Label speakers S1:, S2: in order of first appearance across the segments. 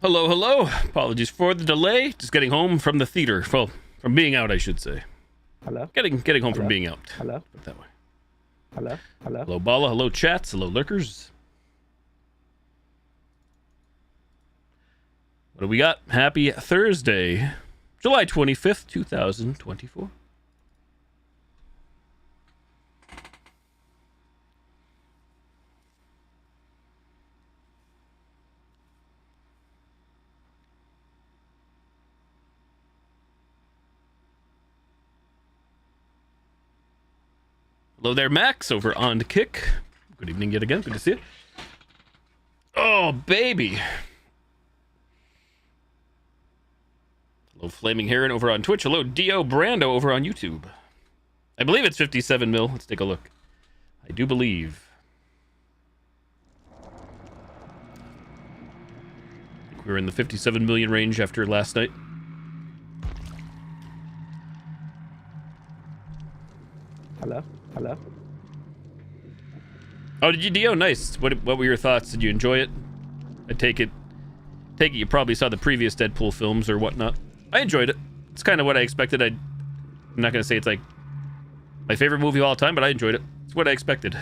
S1: Hello, hello. Apologies for the delay. Just getting home from the theater. Well, from being out, I should say.
S2: Hello?
S1: Getting home
S2: Hello?
S1: from being out.
S2: Hello?
S1: Put it that way.
S2: Hello? Hello?
S1: Hello, Bala. Hello, chats. Hello, lurkers. What do we got? Happy Thursday, July 25th, 2024. Hello there, Max, over on Kick. Good evening yet again. Good to see you. Oh, baby. Hello, Flaming Heron over on Twitch. Hello, Dio Brando over on YouTube. I believe it's 57 mil. Let's take a look. I do believe. I think we were in the 57 million range after last night.
S2: Hello? Hello?
S1: Oh, did you, Dio? Nice. What were your thoughts? Did you enjoy it? I take it you probably saw the previous Deadpool films or whatnot. I enjoyed it. It's kind of what I expected. I'm not going to say it's like my favorite movie of all time, but I enjoyed it. It's what I expected.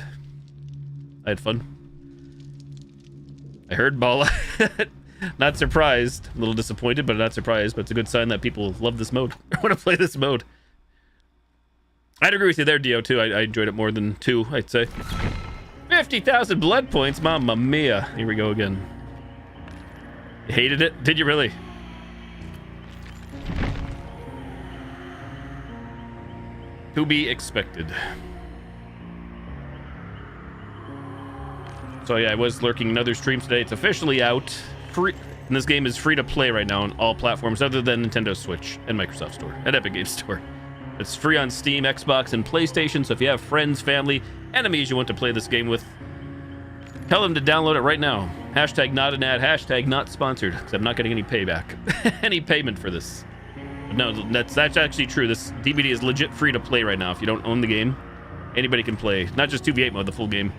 S1: I had fun. I heard Bala. Not surprised. A little disappointed, but not surprised. But it's a good sign that people love this mode. I want to play this mode. I'd agree with you there, Dio, too. I enjoyed it more than 2, I'd say. 50,000 blood points. Mamma mia. Here we go again. You hated it? Did you really? To be expected. So yeah, I was lurking in other streams today. It's officially out. Free, and this game is free to play right now on all platforms other than Nintendo Switch and Microsoft Store and Epic Games Store. It's free on Steam, Xbox, and PlayStation, so if you have friends, family, enemies you want to play this game with, tell them to download it right now. Hashtag not an ad, hashtag not sponsored, because I'm not getting any payback. Any payment for this. But no, that's actually true. This DVD is legit free to play right now. If you don't own the game, anybody can play. Not just 2v8 mode, the full game.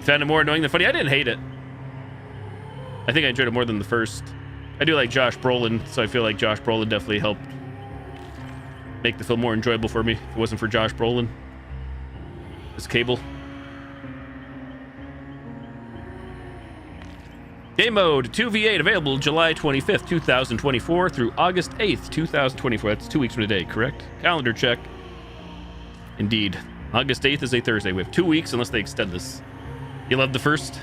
S1: Found it more annoying than funny. I didn't hate it. I think I enjoyed it more than the first. I do like Josh Brolin, so I feel like Josh Brolin definitely helped make the film more enjoyable for me if it wasn't for Josh Brolin. This cable. Game mode 2v8 available July 25th, 2024 through August 8th, 2024. That's 2 weeks from today, correct? Calendar check. Indeed. August 8th is a Thursday. We have 2 weeks unless they extend this. You love the first?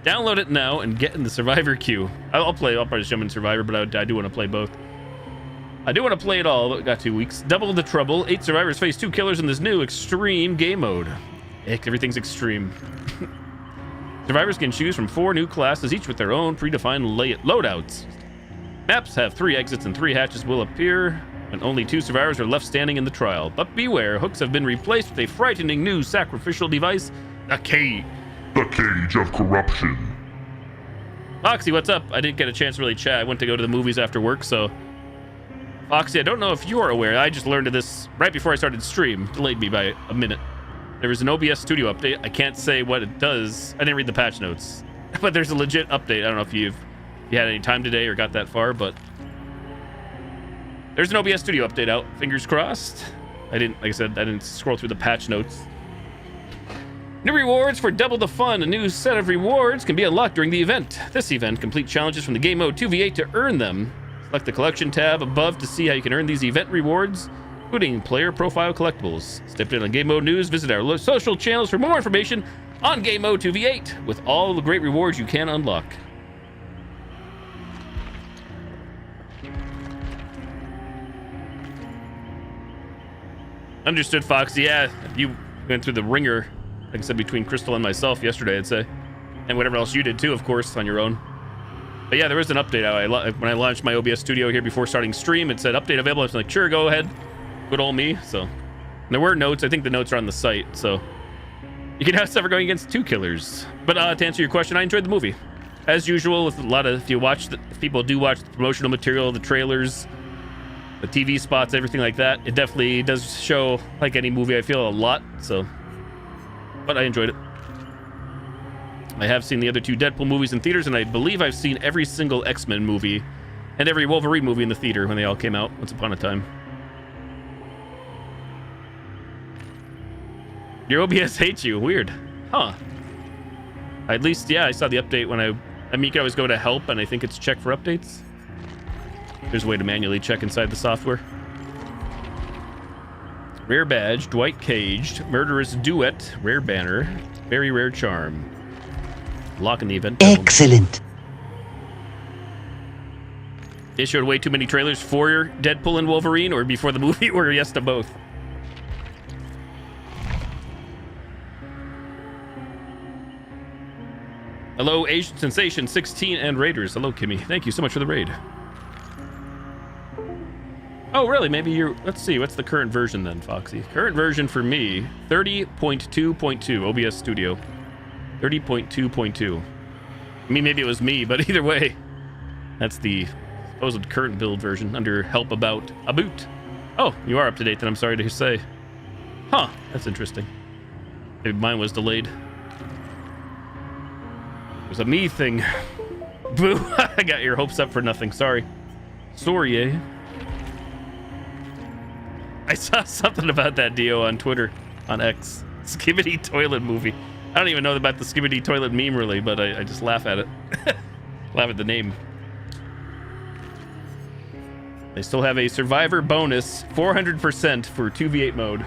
S1: Download it now and get in the Survivor queue. I'll probably just jump in Survivor, but I do want to play both. I do want to play it all, but we got 2 weeks. Double the trouble. 8 survivors face 2 killers in this new extreme game mode. Everything's extreme. Survivors can choose from 4 new classes, each with their own predefined loadouts. Maps have 3 exits and 3 hatches will appear when only 2 survivors are left standing in the trial. But beware, hooks have been replaced with a frightening new sacrificial device, the cage.
S3: The cage of corruption.
S1: Foxy, what's up? I didn't get a chance to really chat. I went to go to the movies after work, so... Foxy, I don't know if you're aware. I just learned of this right before I started stream. Delayed me by a minute. There was an OBS Studio update. I can't say what it does. I didn't read the patch notes. But there's a legit update. I don't know if you had any time today or got that far, but... There's an OBS Studio update out. Fingers crossed. Like I said, I didn't scroll through the patch notes. New rewards for double the fun. A new set of rewards can be unlocked during the event. This event, complete challenges from the game mode 2v8 to earn them. Select the collection tab above to see how you can earn these event rewards, including player profile collectibles. Step in on game mode news, visit our social channels for more information on game mode 2v8 with all the great rewards you can unlock. Understood, Foxy. Yeah, you went through the ringer, like I said, between Crystal and myself yesterday, I'd say. And whatever else you did too, of course, on your own. But yeah, there was an update out. When I launched my OBS Studio here before starting stream, it said update available. I was like, sure, go ahead. Good old me. So, and there were notes. I think the notes are on the site. So, you can have Sever going against 2 killers. But to answer your question, I enjoyed the movie. As usual, with a lot of, if people do watch the promotional material, the trailers, the TV spots, everything like that, it definitely does show, like any movie, I feel, a lot. So, but I enjoyed it. I have seen the other 2 Deadpool movies in theaters, and I believe I've seen every single X-Men movie and every Wolverine movie in the theater when they all came out once upon a time. Your OBS hates you. Weird. Huh. At least, yeah, I saw the update when I mean, you can always go to help, and I think it's check for updates. There's a way to manually check inside the software. Rare badge, Dwight Caged, Murderous Duet, rare banner, very rare charm. Lock in the event.
S4: Excellent.
S1: They showed way too many trailers for Deadpool and Wolverine, or before the movie, or yes to both. Hello, Asian Sensation 16 and Raiders. Hello, Kimmy. Thank you so much for the raid. Oh, really? Maybe you're... Let's see. What's the current version then, Foxy? Current version for me, 30.2.2 OBS Studio. 30.2.2. I mean, maybe it was me, but either way, that's the supposed current build version under Help About a Boot. Oh, you are up to date then, I'm sorry to say. Huh, that's interesting. Maybe mine was delayed. It was a me thing. Boo, I got your hopes up for nothing, sorry. Sorry, eh? I saw something about that Dio on Twitter, on X. Skibidi Toilet movie. I don't even know about the Skibidi Toilet meme really, but I just laugh at it. Laugh at the name. They still have a survivor bonus, 400% for 2v8 mode.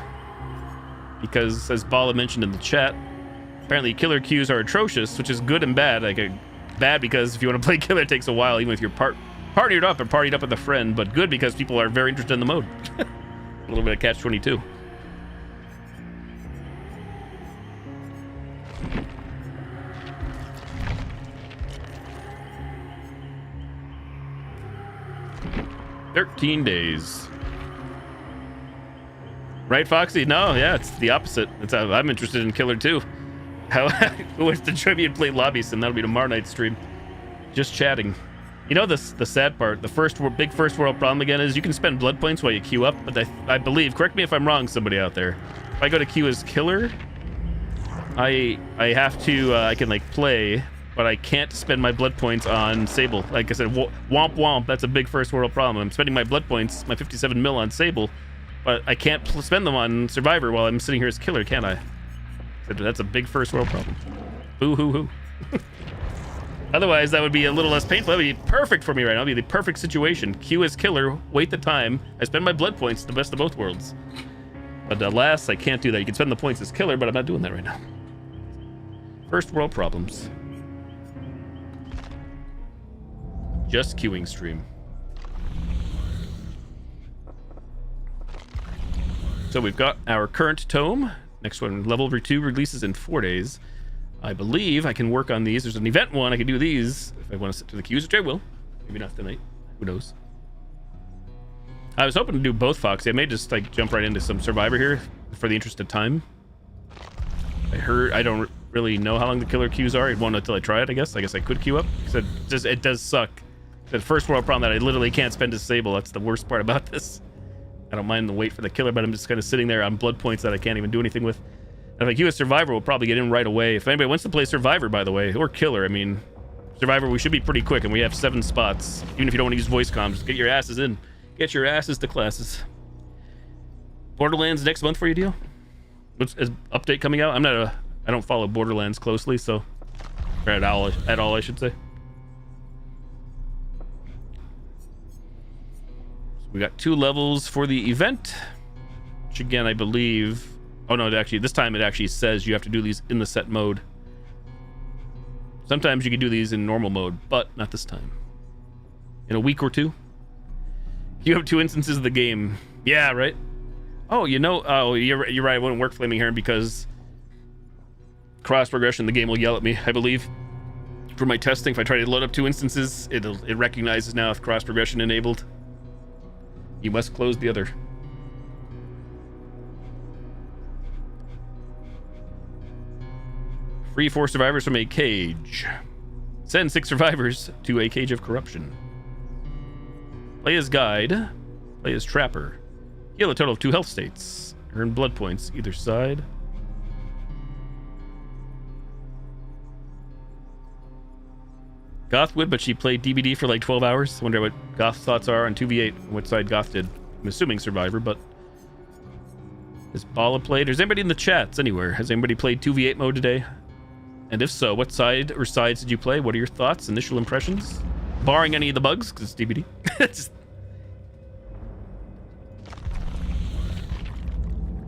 S1: Because, as Bala mentioned in the chat, apparently killer queues are atrocious, which is good and bad. Like, bad because if you want to play killer, it takes a while, even if you're partied up and partied up with a friend, but good because people are very interested in the mode. A little bit of catch-22. "13 days. Right, Foxy? No, yeah, it's the opposite. It's I'm interested in killer too. Who wants to join me and play lobby sim? That'll be tomorrow night's stream. Just chatting. You know, the sad part, the big first world problem again is you can spend blood points while you queue up, but I believe, correct me if I'm wrong, somebody out there, if I go to queue as killer, I have to, I can like play, but I can't spend my blood points on Sable. Like I said, womp womp, that's a big first world problem. I'm spending my blood points, my 57 mil on Sable, but I can't spend them on Survivor while I'm sitting here as killer, can I? So that's a big first world problem. Boo hoo hoo. Otherwise, that would be a little less painful. That would be perfect for me right now. It would be the perfect situation. Queue as killer, wait the time. I spend my blood points, the best of both worlds. But alas, I can't do that. You can spend the points as killer, but I'm not doing that right now. First world problems. Just queuing stream. So we've got our current tome. Next one, level 2 releases in 4 days. I believe I can work on these. There's an event one. I can do these if I want to sit to the queues, which I will. Maybe not tonight. Who knows? I was hoping to do both, Foxy. I may just like jump right into some Survivor here for the interest of time. I don't really know how long the killer queues are. I'd want until I try it, I guess. I guess I could queue up. Because it does suck. The first world problem that I literally can't spend as Sable. That's the worst part about this. I don't mind the wait for the killer, but I'm just kind of sitting there on blood points that I can't even do anything with. And if I queue as Survivor, we'll probably get in right away. If anybody wants to play Survivor, by the way, or Killer, I mean, Survivor, we should be pretty quick, and we have 7 spots. Even if you don't want to use voice comms, just get your asses in. Get your asses to classes. Borderlands next month for you, Deal? What's is update coming out? I don't follow Borderlands closely, so or at all, I should say. So we got 2 levels for the event, which again, I believe. Oh no, this time it actually says you have to do these in the set mode. Sometimes you can do these in normal mode, but not this time. In a week or 2. You have 2 instances of the game. Yeah, right? Oh, you're right, it wouldn't work Flaming Heron because cross progression, the game will yell at me, I believe. For my testing, if I try to load up 2 instances, it recognizes now if cross progression enabled. You must close the other. Free 4 survivors from a cage. Send 6 survivors to a cage of corruption. Play as guide. Play as trapper. Heal a total of 2 health states. Earn blood points either side. Goth would, but she played DBD for like 12 hours. I wonder what Goth's thoughts are on 2v8, what side Goth did. I'm assuming Survivor, but... Has Bala played? Is anybody in the chats anywhere? Has anybody played 2v8 mode today? And if so, what side or sides did you play? What are your thoughts, initial impressions? Barring any of the bugs, because it's DBD. Just...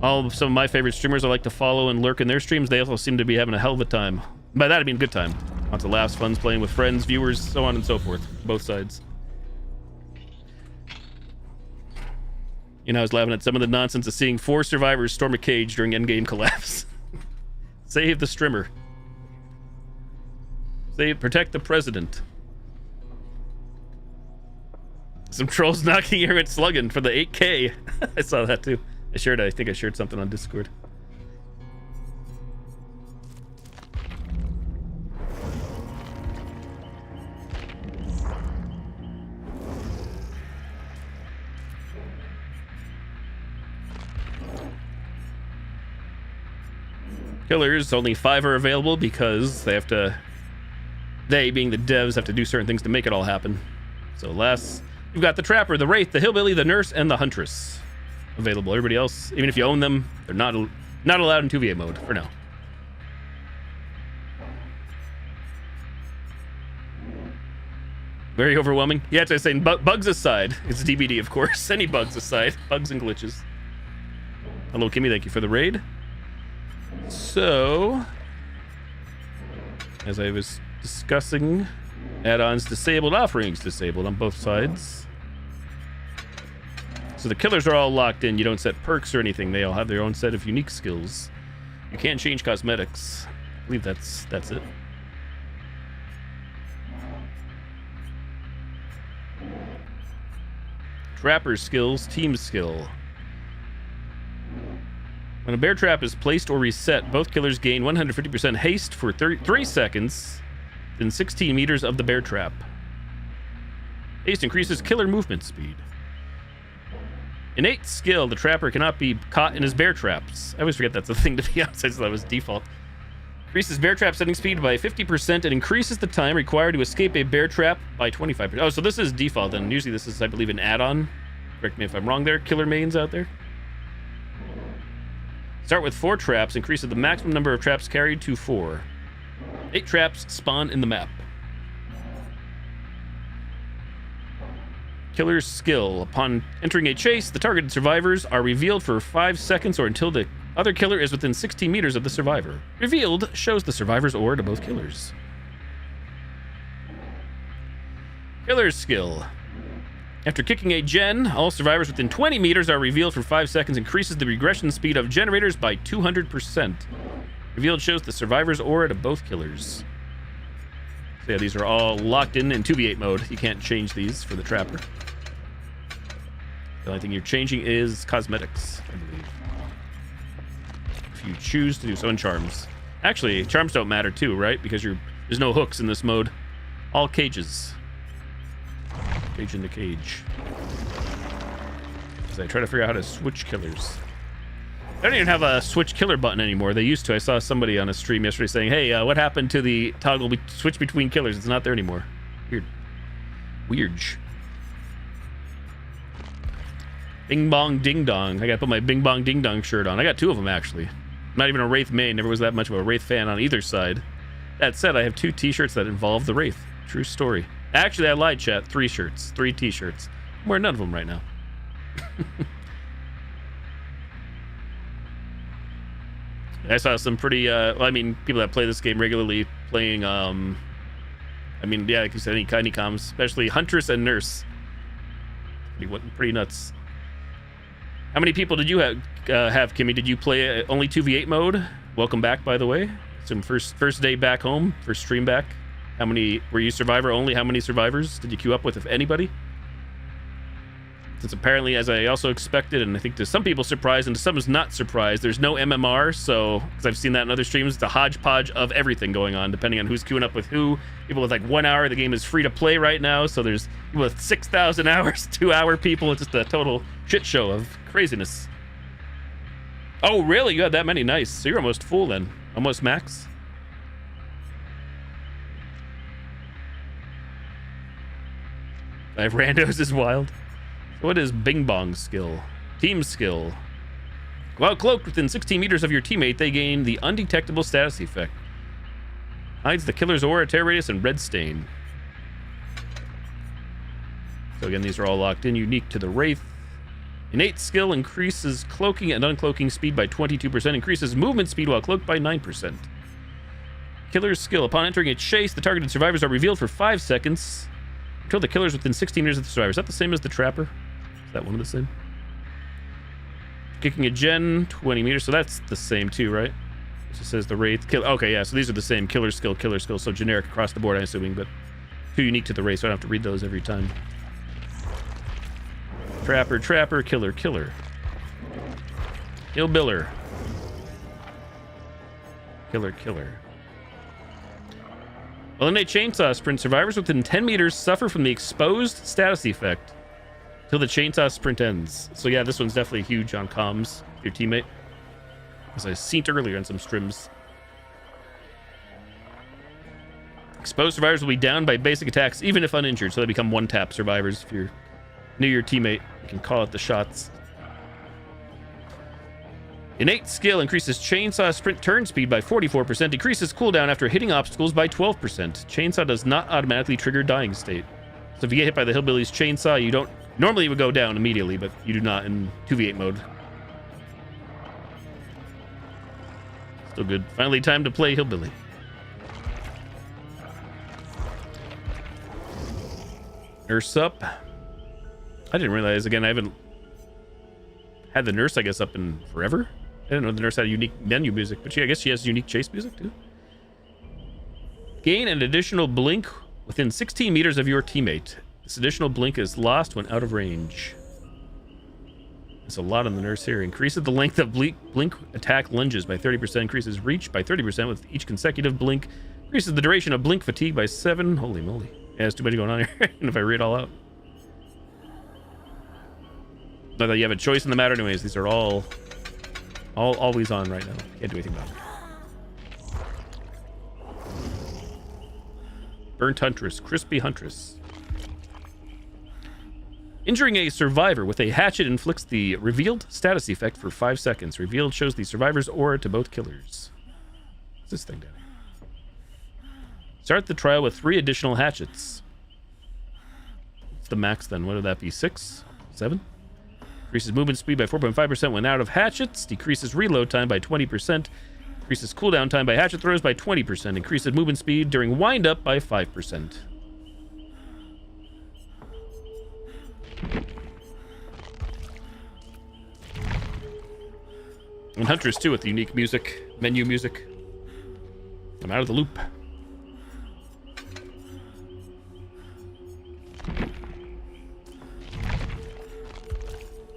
S1: Some of my favorite streamers I like to follow and lurk in their streams, they also seem to be having a hell of a time. By that I mean good time. Lots of laughs, funs, playing with friends, viewers, so on and so forth. Both sides. You know, I was laughing at some of the nonsense of seeing 4 survivors storm a cage during endgame collapse. Save the streamer. Protect the president. Some trolls knocking here at Sluggin for the 8K. I saw that too. I think I shared something on Discord. Killers, only 5 are available because they have to... They, being the devs, have to do certain things to make it all happen. So last... You've got the Trapper, the Wraith, the Hillbilly, the Nurse, and the Huntress available. Everybody else, even if you own them, they're not allowed in 2v8 mode for now. Very overwhelming. Yeah, it's saying bugs aside. It's DBD, of course. Any bugs aside. Bugs and glitches. Hello, Kimmy. Thank you for the raid. So, as I was discussing, add-ons disabled, offerings disabled on both sides. So the killers are all locked in. You don't set perks or anything. They all have their own set of unique skills. You can't change cosmetics. I believe that's it. Trapper skills, team skill. When a bear trap is placed or reset, both killers gain 150% haste for 3 seconds within 16 meters of the bear trap. Haste increases killer movement speed. Innate skill, the trapper cannot be caught in his bear traps. I always forget that's a thing, to be honest. I thought that was default. Increases bear trap setting speed by 50% and increases the time required to escape a bear trap by 25%. Oh, so this is default, and usually this is, I believe, an add-on. Correct me if I'm wrong there, killer mains out there. Start with 4 traps, increases the maximum number of traps carried to 4. 8 traps spawn in the map. Killer's skill. Upon entering a chase, the targeted survivors are revealed for 5 seconds or until the other killer is within 16 meters of the survivor. Revealed shows the survivor's aura to both killers. Killer's skill. After kicking a gen, all survivors within 20 meters are revealed for 5 seconds, increases the regression speed of generators by 200%. Revealed shows the survivor's aura to both killers. So yeah, these are all locked in 2v8 mode. You can't change these for the Trapper. The only thing you're changing is cosmetics, I believe. If you choose to do so, and charms. Actually, charms don't matter too, right? Because there's no hooks in this mode. All cages. Cage in the cage. As I try to figure out how to switch killers. I don't even have a switch killer button anymore. They used to. I saw somebody on a stream yesterday saying, hey, what happened to the toggle switch between killers? It's not there anymore. Weird. Bing bong ding dong. I gotta put my bing bong ding dong shirt on. I got 2 of them, actually. I'm not even a Wraith main. Never was that much of a Wraith fan on either side. That said, I have 2 t-shirts that involve the Wraith. True story. Actually, I lied, chat. 3 shirts. 3 t-shirts. I'm wearing none of them right now. I saw some pretty, people that play this game regularly playing, like you said, any comms, especially Huntress and Nurse. Pretty nuts. How many people did you have, Kimmy? Did you play only 2v8 mode? Welcome back, by the way. Some first day back home, first stream back. How many, were you survivor only? How many survivors did you queue up with, if anybody? Since apparently, as I also expected, and I think to some people surprised, and to some is not surprised, there's no MMR, so, because I've seen that in other streams, it's a hodgepodge of everything going on, depending on who's queuing up with who. People with like 1 hour, the game is free to play right now, so there's people with 6,000 hours, 2-hour people, it's just a total shit show of craziness. Oh, really? You had that many? Nice. So you're almost full then. Almost max? 5 randos is wild. So what is Bing Bong's skill? Team skill. While cloaked within 16 meters of your teammate, they gain the undetectable status effect. Hides the killer's aura, terror radius, and red stain. So again, these are all locked in, unique to the Wraith. Innate skill increases cloaking and uncloaking speed by 22%, increases movement speed while cloaked by 9%. Killer's skill. Upon entering a chase, the targeted survivors are revealed for 5 seconds until the killer's within 16 meters of the survivor. Is that the same as the Trapper? Is that one of the same? Kicking a gen, 20 meters, so that's the same too, right? It just says the Wraith. Okay, yeah, so these are the same. Killer skill, so generic across the board, I'm assuming, but too unique to the Wraith, so I don't have to read those every time. Trapper, killer. Hillbiller. Killer. Eliminate chainsaw sprint. Survivors within 10 meters suffer from the exposed status effect till the chainsaw sprint ends. So yeah, this one's definitely huge on comms, your teammate. As I seen earlier on some streams. Exposed survivors will be down by basic attacks even if uninjured, so they become one-tap survivors. If you're near your teammate, you can call out the shots. Innate skill increases chainsaw sprint turn speed by 44%, decreases cooldown after hitting obstacles by 12%. Chainsaw does not automatically trigger dying state. So if you get hit by the Hillbilly's chainsaw, you don't... Normally it would go down immediately, but you do not in 2v8 mode. Still good. Finally time to play Hillbilly. Nurse up. I didn't realize, again, I haven't had the nurse, I guess, up in forever. I didn't know the nurse had a unique menu music, but I guess she has unique chase music too. Gain an additional blink within 16 meters of your teammate. This additional blink is lost when out of range. There's a lot on the nurse here. Increases the length of blink attack lunges by 30%, increases reach by 30% with each consecutive blink, increases the duration of blink fatigue by 7. Holy moly. Yeah, there's too much going on here. And if I read all out. Not that you have a choice in the matter anyways. These are all always on right now. Can't do anything about it. Burnt Huntress. Crispy Huntress. Injuring a survivor with a hatchet inflicts the revealed status effect for 5 seconds. Revealed shows the survivor's aura to both killers. What's this thing down here? Start the trial with 3 additional hatchets. What's the max then? What would that be? 6? 7? Increases movement speed by 4.5% when out of hatchets. Decreases reload time by 20%. Increases cooldown time by hatchet throws by 20%. Increases movement speed during windup by 5%. And Huntress too with the unique music, menu music. I'm out of the loop.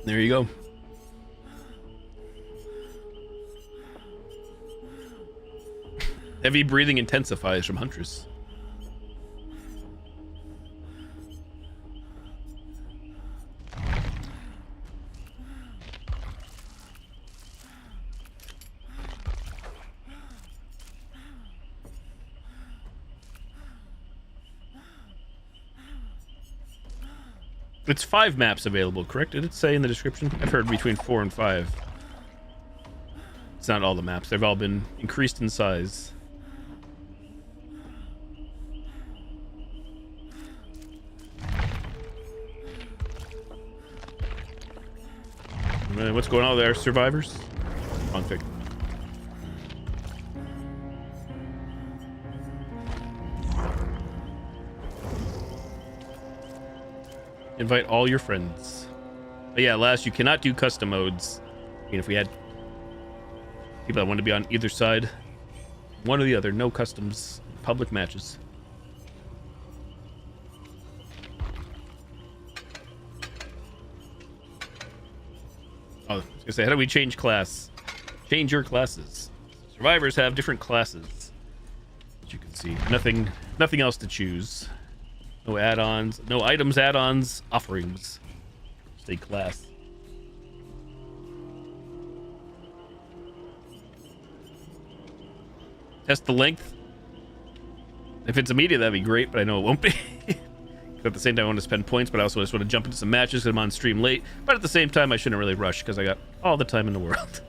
S1: There you go. Heavy breathing intensifies from Huntress. It's 5 maps available, correct? Did it say in the description? I've heard between 4 and 5. It's not all the maps. They've all been increased in size. What's going on there, survivors? Config. Invite all your friends. But yeah, last, you cannot do custom modes. I mean, if we had people that want to be on either side, one or the other, no customs, public matches. Oh, I was gonna say, how do we change class? Change your classes. Survivors have different classes, as you can see. Nothing else to choose. No add-ons, no items, add-ons, offerings. Stay class. Test the length. If it's immediate, that'd be great, but I know it won't be. At the same time, I want to spend points, but I also just want to jump into some matches because I'm on stream late. But at the same time, I shouldn't really rush because I got all the time in the world.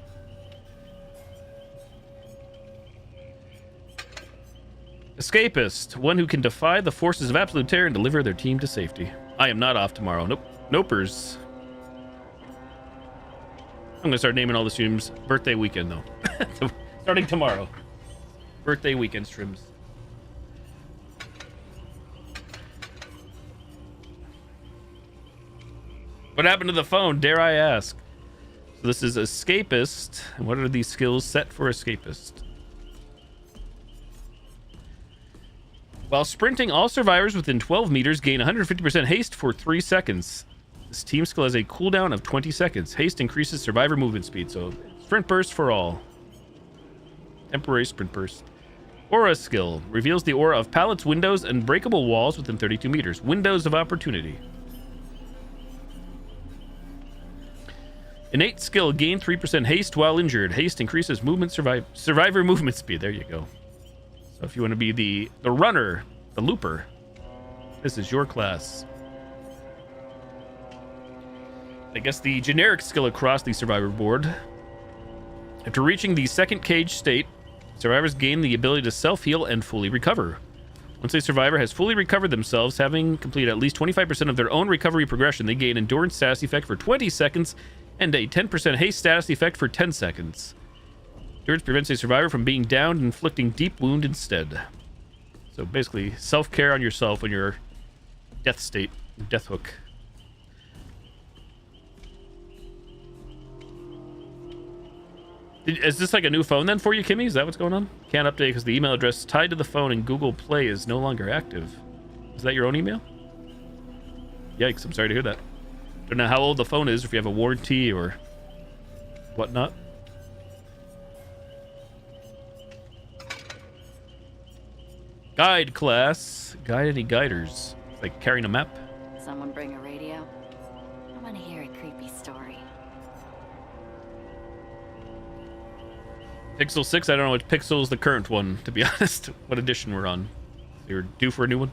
S1: Escapist. One who can defy the forces of absolute terror and deliver their team to safety. I am not off tomorrow. Nope. Nopers. I'm going to start naming all the streams birthday weekend, though. Starting tomorrow. Birthday weekend streams. What happened to the phone, dare I ask? So this is Escapist. And what are these skills set for Escapist? While sprinting, all survivors within 12 meters gain 150% haste for 3 seconds. This team skill has a cooldown of 20 seconds. Haste increases survivor movement speed, so sprint burst for all. Temporary sprint burst. Aura skill. Reveals the aura of pallets, windows, and breakable walls within 32 meters. Windows of opportunity. Innate skill. Gain 3% haste while injured. Haste increases movement survivor movement speed. There you go. So if you want to be the runner, the looper, this is your class. I guess the generic skill across the survivor board. After reaching the second cage state, survivors gain the ability to self-heal and fully recover. Once a survivor has fully recovered themselves, having completed at least 25% of their own recovery progression, they gain endurance status effect for 20 seconds and a 10% haste status effect for 10 seconds. Endurance prevents a survivor from being downed and inflicting deep wound instead. So basically, self-care on yourself when you're death state, death hook. Is this like a new phone then for you, Kimmy? Is that what's going on? Can't update because the email address tied to the phone in Google Play is no longer active. Is that your own email? Yikes, I'm sorry to hear that. Don't know how old the phone is, if you have a warranty or whatnot. Guide class. Guide any guiders. It's like carrying a map.
S4: Someone bring a radio? I want to hear a creepy story.
S1: Pixel 6, I don't know which pixel is the current one, to be honest. What edition we're on. You're due for a new one.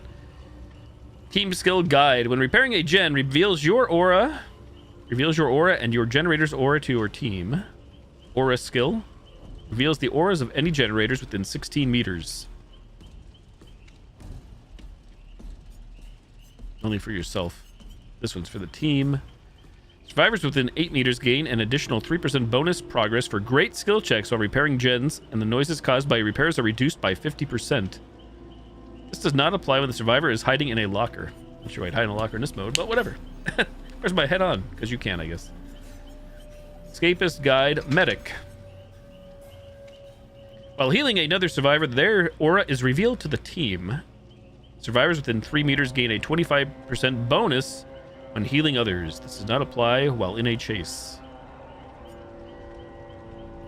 S1: Team skill guide. When repairing a gen, reveals your aura and your generator's aura to your team. Aura skill. Reveals the auras of any generators within 16 meters. Only for yourself. This one's for the team. Survivors within 8 meters gain an additional 3% bonus progress for great skill checks while repairing gens, and the noises caused by repairs are reduced by 50%. This does not apply when the survivor is hiding in a locker. Not sure I'd hide in a locker in this mode, but whatever. Where's my head on? Because you can, I guess. Escapist guide medic. While healing another survivor, their aura is revealed to the team. Survivors within 3 meters gain a 25% bonus when healing others. This does not apply while in a chase.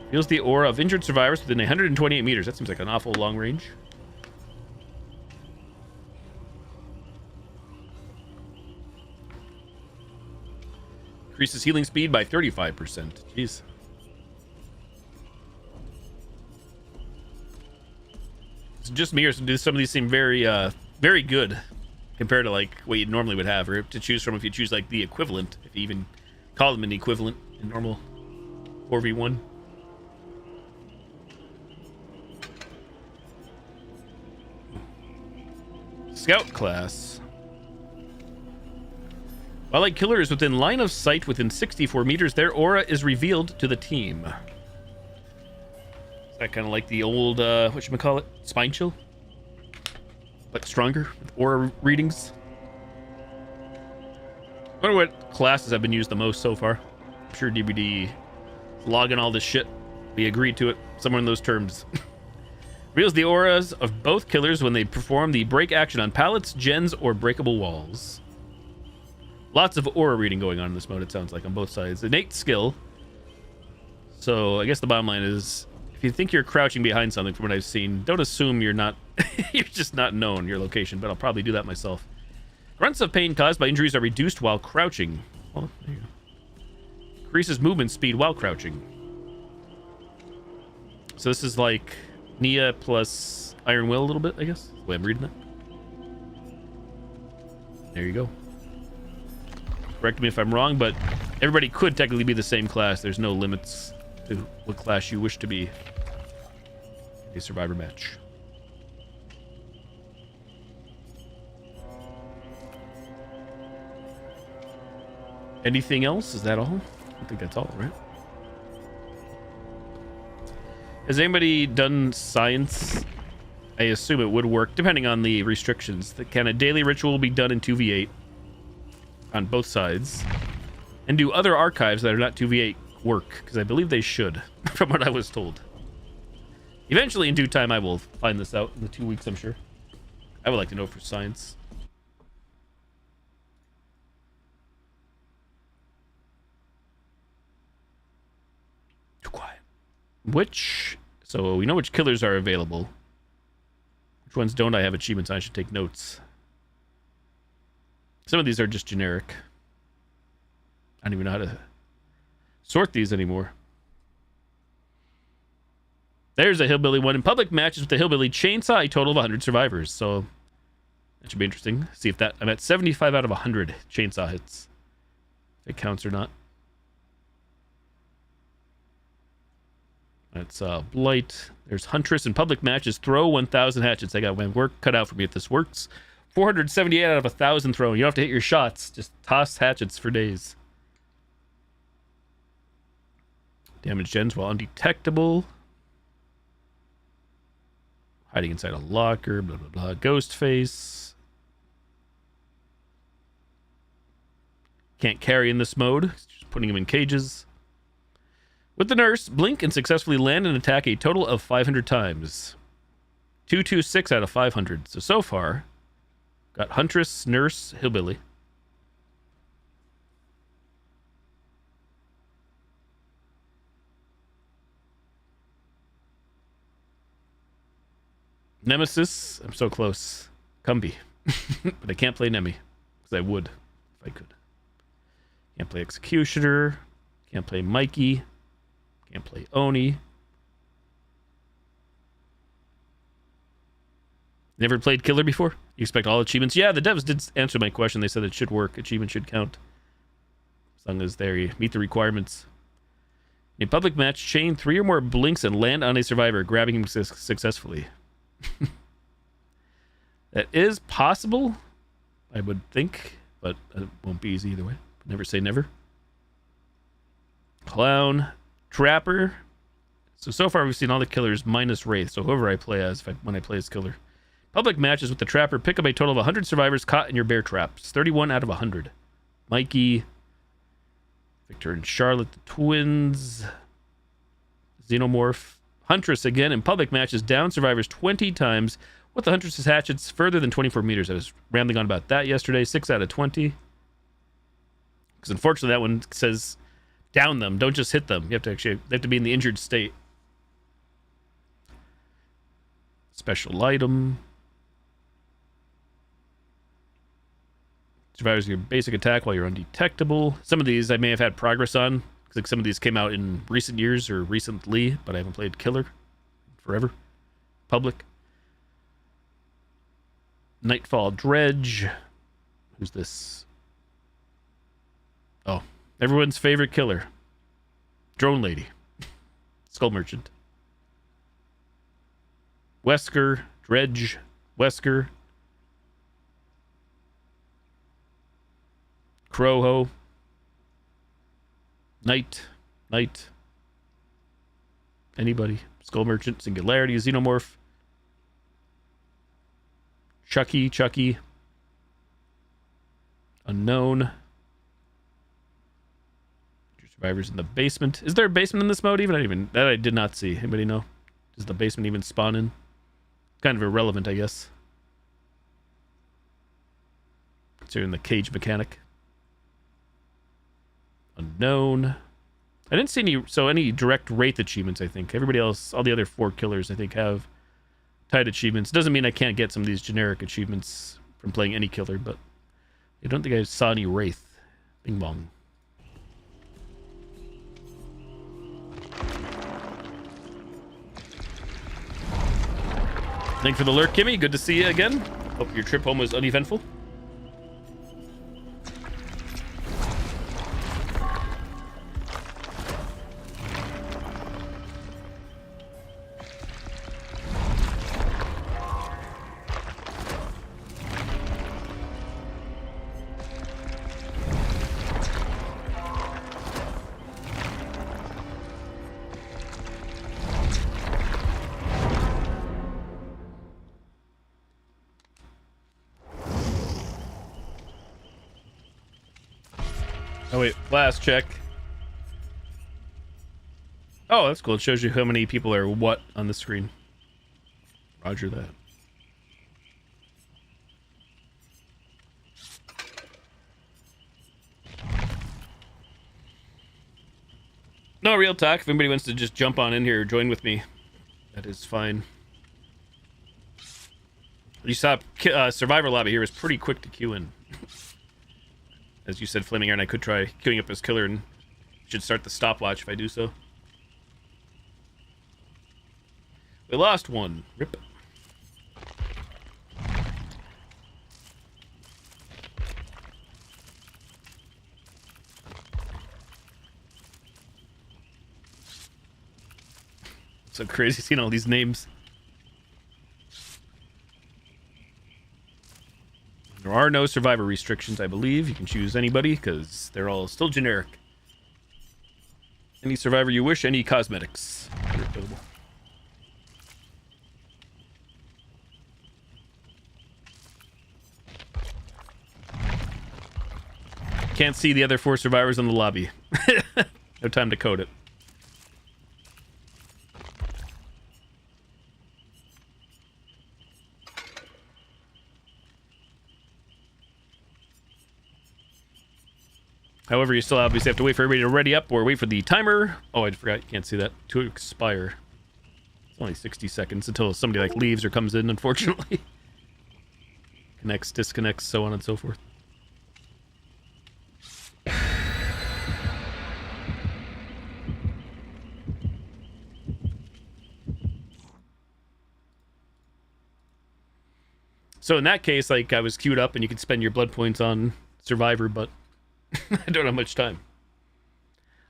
S1: Reveals the aura of injured survivors within 128 meters. That seems like an awful long range. Increases healing speed by 35%. Jeez. It's just me, or do some of these seem very, very good compared to like what you normally would have, or to choose from if you choose like the equivalent, if you even call them an equivalent in normal 4v1. Scout class. While a killer is within line of sight within 64 meters, their aura is revealed to the team. Is that kind of like the old, whatchamacallit, spine chill? But stronger with aura readings. I wonder what classes have been used the most so far. I'm sure DVD is logging all this shit. We agreed to it somewhere in those terms. Reveals the auras of both killers when they perform the break action on pallets, gens, or breakable walls. Lots of aura reading going on in this mode, it sounds like, on both sides. Innate skill. So I guess the bottom line is, if you think you're crouching behind something from what I've seen, don't assume you're not, you're just not known your location, but I'll probably do that myself. Grunts of pain caused by injuries are reduced while crouching. Well, there you go. Increases movement speed while crouching. So this is like Nia plus Iron Will a little bit, I guess. The way I'm reading that. There you go. Correct me if I'm wrong, but everybody could technically be the same class. There's no limits to what class you wish to be. A survivor match. Anything else? Is that all? I think that's all, right? Has anybody done science? I assume it would work, depending on the restrictions. Can a daily ritual be done in 2v8 on both sides? And do other archives that are not 2v8 work? Because I believe they should, from what I was told. Eventually, in due time, I will find this out in the 2 weeks, I'm sure. I would like to know for science. Too quiet. So we know which killers are available. Which ones don't I have achievements on? I should take notes. Some of these are just generic. I don't even know how to sort these anymore. There's a hillbilly one. In public matches with the hillbilly chainsaw, a total of 100 survivors. So that should be interesting. See if that... I'm at 75 out of 100 chainsaw hits. If it counts or not. That's Blight. There's Huntress. In public matches, throw 1,000 hatchets. I got my work cut out for me if this works. 478 out of 1,000 thrown. You don't have to hit your shots. Just toss hatchets for days. Damage gens while undetectable. Hiding inside a locker. Blah, blah, blah. Ghost face. Can't carry in this mode. Just putting him in cages. With the nurse, blink and successfully land and attack a total of 500 times. 226 out of 500. So far, got Huntress, Nurse, Hillbilly. Nemesis, I'm so close. Cumby. But I can't play Nemi. Because I would, if I could. Can't play Executioner. Can't play Mikey. Can't play Oni. Never played Killer before? You expect all achievements? Yeah, the devs did answer my question. They said it should work. Achievement should count. As long as they meet the requirements. In a public match, chain 3 or more blinks and land on a survivor, grabbing him successfully. That is possible, I would think, but it won't be easy either way. Never say never. Clown. Trapper. So far we've seen all the killers minus Wraith. So whoever I play as when I play as killer. Public matches with the Trapper. Pick up a total of 100 survivors caught in your bear traps. 31 out of 100. Mikey. Victor and Charlotte, the twins. Xenomorph. Huntress again. In public matches, down survivors 20 times with the Huntress's hatchets further than 24 meters. I was rambling on about that yesterday. 6 out of 20. Because unfortunately that one says... down them, don't just hit them. You have to they have to be in the injured state. Special item. Survivors your basic attack while you're undetectable. Some of these I may have had progress on. Like some of these came out in recent years or recently, but I haven't played Killer forever. Public. Nightfall Dredge. Who's this? Oh. Everyone's favorite killer. Drone Lady. Skull Merchant. Wesker. Dredge. Wesker. Crowho. Knight. Anybody. Skull Merchant. Singularity. Xenomorph. Chucky. Unknown. Survivors in the basement. Is there a basement in this mode even? That I did not see. Anybody know? Does the basement even spawn in? Kind of irrelevant, I guess. Considering the cage mechanic. Unknown. I didn't see any direct Wraith achievements, I think. Everybody else, all the other 4 killers, I think, have tied achievements. Doesn't mean I can't get some of these generic achievements from playing any killer, but I don't think I saw any Wraith. Bing bong. Thanks for the lurk, Kimmy. Good to see you again. Hope your trip home was uneventful. Oh wait, last check. Oh, that's cool. It shows you how many people are what on the screen. Roger that. No, real talk. If anybody wants to just jump on in here or join with me, that is fine. You saw Survivor Lobby here is pretty quick to queue in. As you said, Flaming Iron, I could try queuing up as killer and should start the stopwatch if I do so. We lost one. Rip. So crazy seeing all these names. There are no survivor restrictions, I believe. You can choose anybody because they're all still generic. Any survivor you wish, any cosmetics are available. Can't see the other 4 survivors in the lobby. No time to code it. However, you still obviously have to wait for everybody to ready up or wait for the timer. Oh, I forgot. You can't see that. To expire. It's only 60 seconds until somebody like leaves or comes in, unfortunately. Connects, disconnects, so on and so forth. So in that case, like, I was queued up and you could spend your blood points on Survivor, but I don't have much time.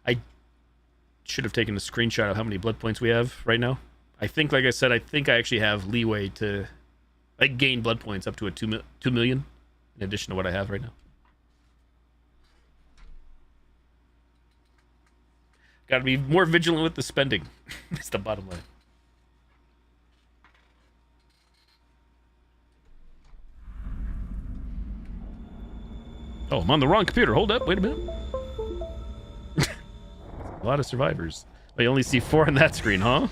S1: I should have taken a screenshot of how many blood points we have right now. I think, like I said, I think I actually have leeway to like gain blood points up to a 2 million in addition to what I have right now. Got to be more vigilant with the spending. That's the bottom line. Oh, I'm on the wrong computer. Hold up. Wait a minute. A lot of survivors. Oh, you only see 4 on that screen, huh?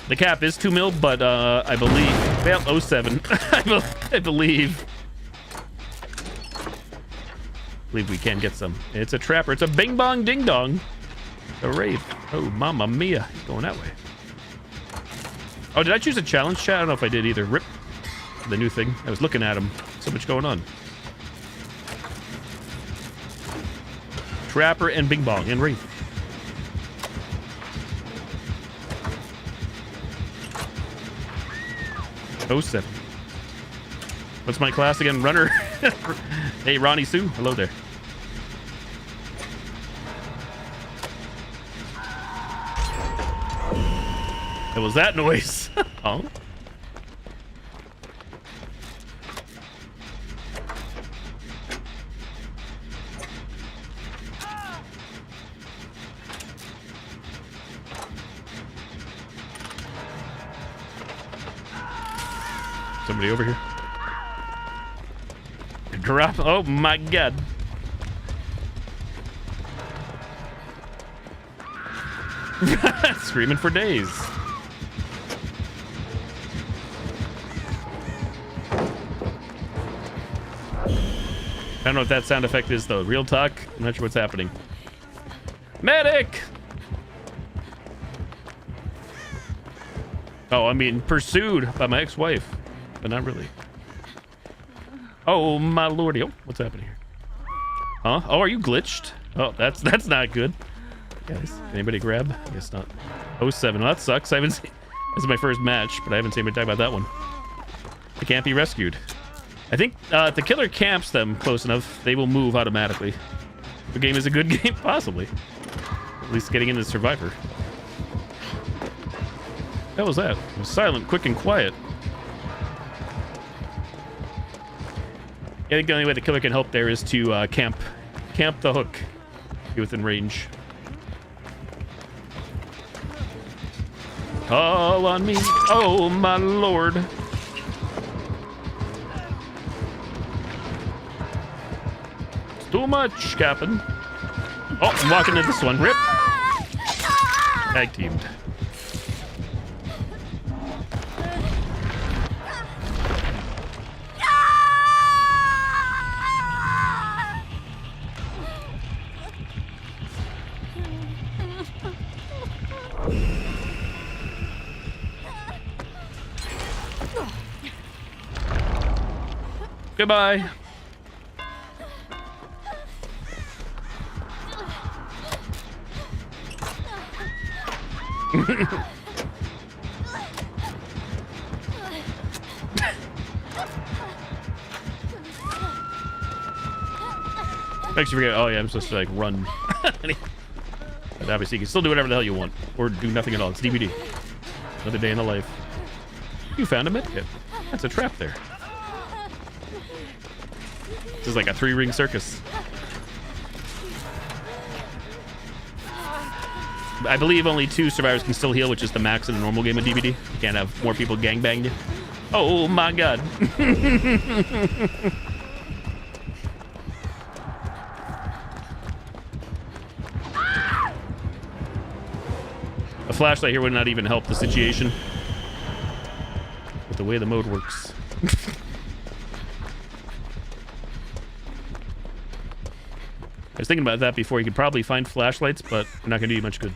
S1: The cap is 2 mil, but I believe... Well, 07. I believe we can get some. It's a trapper. It's a bing bong ding dong. A rave. Oh, mamma mia. He's going that way. Oh, did I choose a challenge chat? I don't know if I did either. Rip. The new thing. I was looking at him. So much going on. Trapper and Bing Bong and Wraith. Oh, 07. What's my class again? Runner. Hey, Ronnie Sue. Hello there. What was that noise? Oh. Somebody over here. Drop. Oh my god. Screaming for days. I don't know what that sound effect is though. Real talk. I'm not sure what's happening. Medic! Oh, I'm being pursued by my ex-wife. But not really. Oh my lordy. Oh, what's happening here? Huh? Oh, are you glitched? Oh, that's not good. Guys, can anybody grab? I guess not. 07. Well, that sucks. I haven't seen... This is my first match, but I haven't seen anybody talk about that one. They can't be rescued. I think if the killer camps them close enough, they will move automatically. The game is a good game, possibly. At least getting into Survivor. What was that? It was silent, quick, and quiet. I think the only way the killer can help there is to camp the hook. Be within range. Call on me. Oh, my lord. so much, Captain. Oh, I'm walking into this one. Rip. Tag teamed. Goodbye. Makes you forget. Oh yeah, I'm supposed to like run. But obviously, you can still do whatever the hell you want, or do nothing at all. It's DVD. Another day in the life. You found a medkit. That's a trap there. This is like a 3-ring circus. I believe only 2 survivors can still heal, which is the max in a normal game of DVD. You can't have more people gangbang you. Oh my god. A flashlight here would not even help the situation with the way the mode works. I was thinking about that before. You could probably find flashlights, but they're not going to do you much good.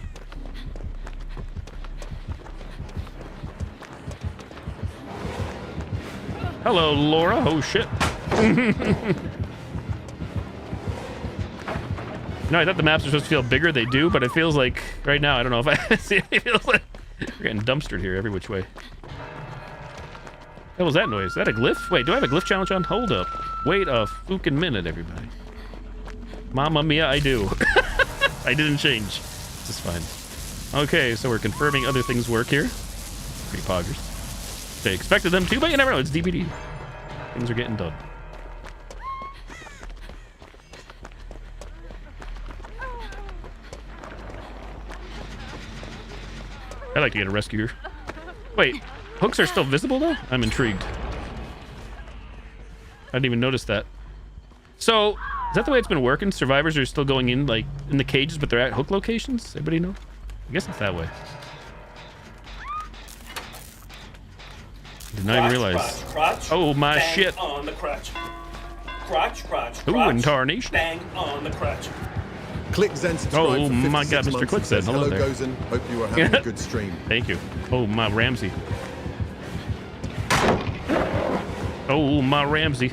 S1: Hello, Laura. Oh, shit. No, I thought the maps were supposed to feel bigger. They do, but it feels like right now, I don't know if I see it feels like we're getting dumpstered here every which way. What was that noise? Is that a glyph? Wait, do I have a glyph challenge on? Hold up. Wait a fucking minute, everybody. Mamma mia, I do. I didn't change. This is fine. Okay, so we're confirming other things work here. Pretty poggers. They expected them to, but you never know. It's DVD. Things are getting done. I'd like to get a rescue here. Wait, hooks are still visible though? I'm intrigued. I didn't even notice that. So, is that the way it's been working? Survivors are still going in, like, in the cages, but they're at hook locations? Everybody know? I guess it's that way. Did not even realize.
S5: Crotch,
S1: oh, my
S5: bang
S1: shit.
S5: On the crotch. Crotch, crotch,
S1: Ooh,
S5: crotch,
S1: in tarnation.
S5: bang on the crotch.
S6: Click Zen subscribe
S1: Oh
S6: for
S1: my
S6: 56
S1: god, Mr.
S6: months.
S1: Click Zen. Hello
S6: Hello,
S1: there.
S6: Gozen. Hope you are having a good stream.
S1: Thank you. Oh, my Ramsey. Oh, my Ramsey.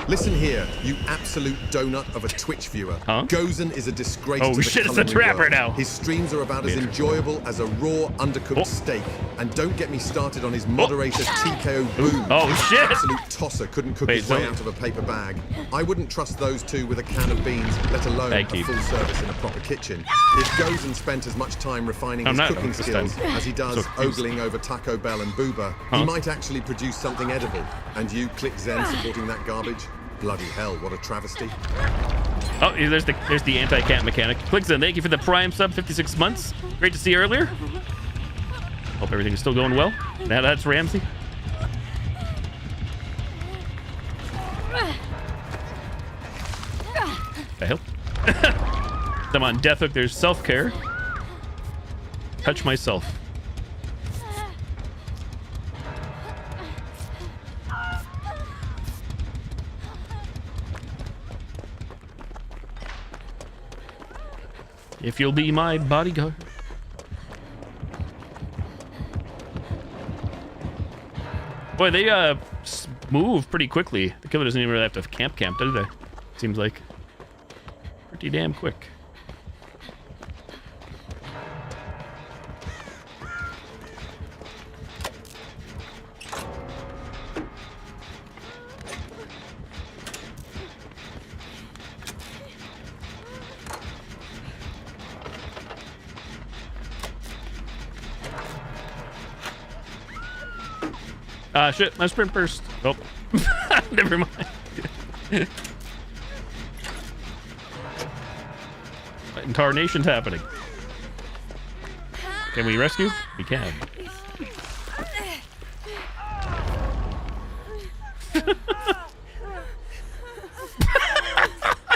S6: Listen here, you absolute donut of a Twitch viewer.
S1: Huh?
S6: Gozen is a disgrace
S1: Oh,
S6: to the
S1: shit, it's a
S6: culinary
S1: trapper
S6: world.
S1: now.
S6: His streams are about as
S1: Yeah.
S6: enjoyable as a raw, undercooked
S1: Oh.
S6: steak. And don't get me started on his moderator TKO
S1: Ooh.
S6: boom.
S1: Oh, shit.
S6: Absolute tosser couldn't cook
S1: Wait,
S6: his way
S1: so-
S6: out of a paper bag. I wouldn't trust those two with a can of beans, let alone
S1: Thank
S6: a
S1: you.
S6: full service in a proper kitchen. If Gozen spent as much time refining
S1: I'm
S6: his
S1: not
S6: cooking
S1: this
S6: skills
S1: time.
S6: as he does
S1: So confused.
S6: ogling over Taco Bell and Booba,
S1: Huh?
S6: he might actually produce something edible. And you, Click Zen, supporting that garbage? Bloody hell, what a travesty.
S1: Oh, there's the anti-cat mechanic. Clickzen, thank you for the Prime sub, 56 months. Great to see you earlier. Hope everything is still going well. Now that's Ramsey. I hope. I'm on Death Hook. There's self-care. Touch myself. If you'll be my bodyguard. Boy, they move pretty quickly. The killer doesn't even really have to camp, do they? Seems like pretty damn quick. Shit, my sprint burst. Oh, never mind. Incarnation's happening. Can we rescue? We can.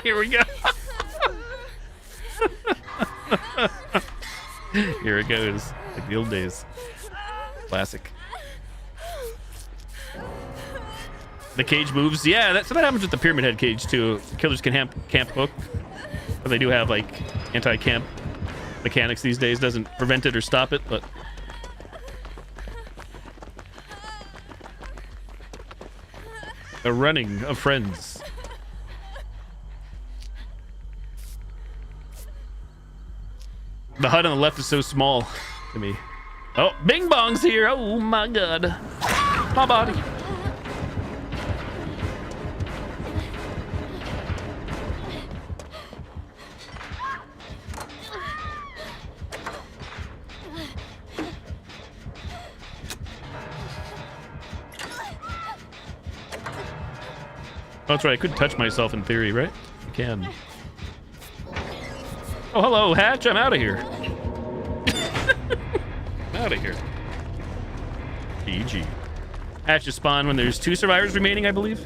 S1: Here Here we go. Here it goes. Like the old days. Classic. The cage moves. Yeah, that's what happens with the Pyramid Head cage too. The killers can camp hook, but they do have like anti-camp mechanics these days. Doesn't prevent it or stop it, but a running of friends. The HUD on the left is so small to me. Oh, Bing Bong's here. Oh my god. My body. Oh, that's right. I could touch myself in theory, right? I can. Oh, hello, Hatch. I'm out of here. Out of here. GG. Hatches spawn when there's 2 survivors remaining, I believe.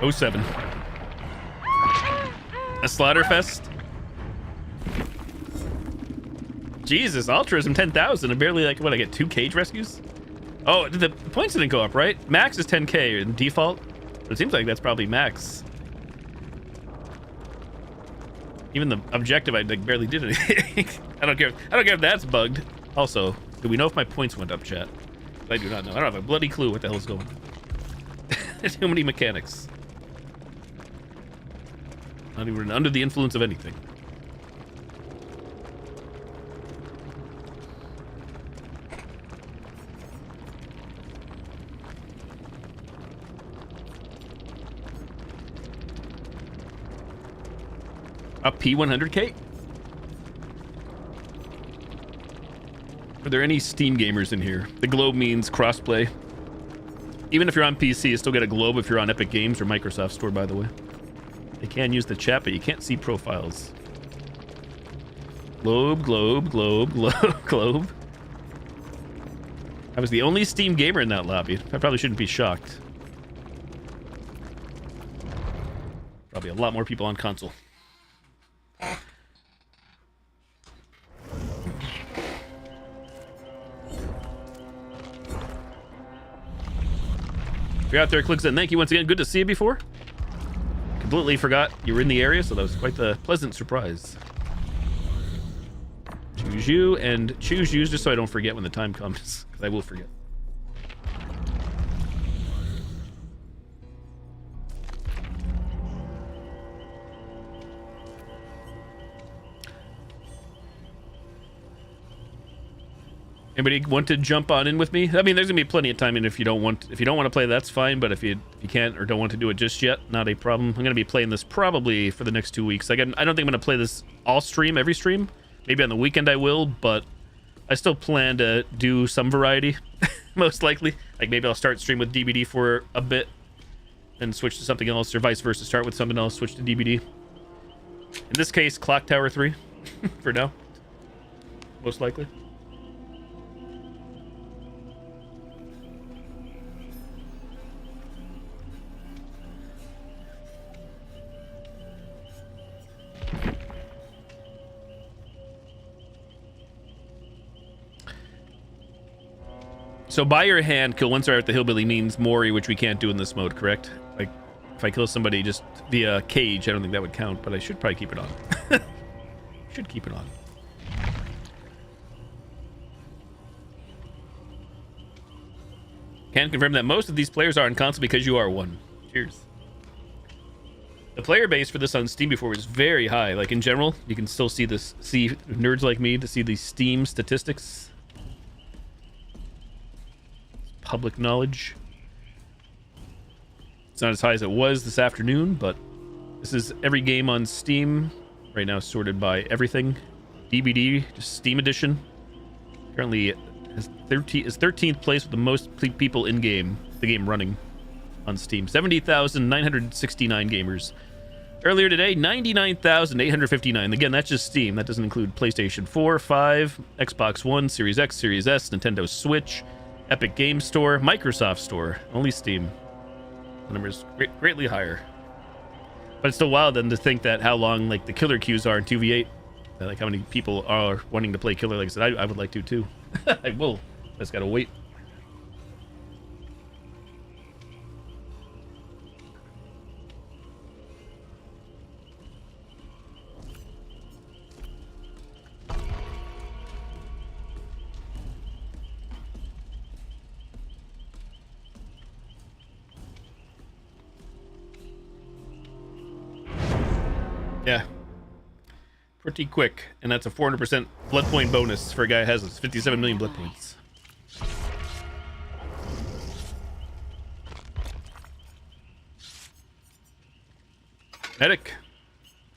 S1: Oh, 07. A Slaughterfest. Jesus, altruism 10,000. I barely like what I get 2 cage rescues. Oh, the points didn't go up, right? Max is 10k in default. But it seems like that's probably max. Even the objective, I like barely did anything. I don't care if that's bugged. Also, do we know if my points went up, chat? I do not know. I don't have a bloody clue what the hell's going on. Too many mechanics. Not even under the influence of anything. A P100K? Are there any Steam gamers in here? The globe means crossplay. Even if you're on PC, you still get a globe if you're on Epic Games or Microsoft Store, by the way. You can use the chat, but you can't see profiles. Globe, globe, globe, globe, globe. I was the only Steam gamer in that lobby. I probably shouldn't be shocked. Probably a lot more people on console. If you're out there, clicks in. Thank you once again. Good to see you before. Completely forgot you were in the area, so that was quite the pleasant surprise. Choose you and choose you just so I don't forget when the time comes, because I will forget. Anybody want to jump on in with me? I mean, there's gonna be plenty of time, and if you don't want to play, that's fine. But if you can't or don't want to do it just yet, not a problem. I'm gonna be playing this probably for the next 2 weeks. I don't think I'm gonna play this all stream, every stream. Maybe on the weekend I will, but I still plan to do some variety, most likely. Like maybe I'll start stream with DBD for a bit, and switch to something else, or vice versa. Start with something else, switch to DBD. In this case, Clock Tower 3, for now, most likely. So by your hand, kill one star at the hillbilly means Mori, which we can't do in this mode, correct? Like, if I kill somebody just via cage, I don't think that would count, but I should probably keep it on. Should keep it on. Can confirm that most of these players are on console because you are one. Cheers. The player base for this on Steam before was very high. Like in general, you can still see this. See nerds like me to see these Steam statistics. Public knowledge. It's not as high as it was this afternoon, but this is every game on Steam right now, sorted by everything. DBD, just Steam Edition. Currently is 13th place with the most people in game, the game running on Steam. 70,969 gamers Earlier today, 99,859. Again, that's just Steam. That doesn't include PlayStation 4, 5, Xbox One, Series X, Series S, Nintendo Switch, Epic Game Store, Microsoft Store. Only Steam. The number's greatly higher. But it's still wild then to think that how long like the killer queues are in 2v8. Like how many people are wanting to play killer. Like I said, I would like to too. I will. Just gotta wait. Yeah. Pretty quick. And that's a 400% blood point bonus for a guy who has 57 million blood points. Medic.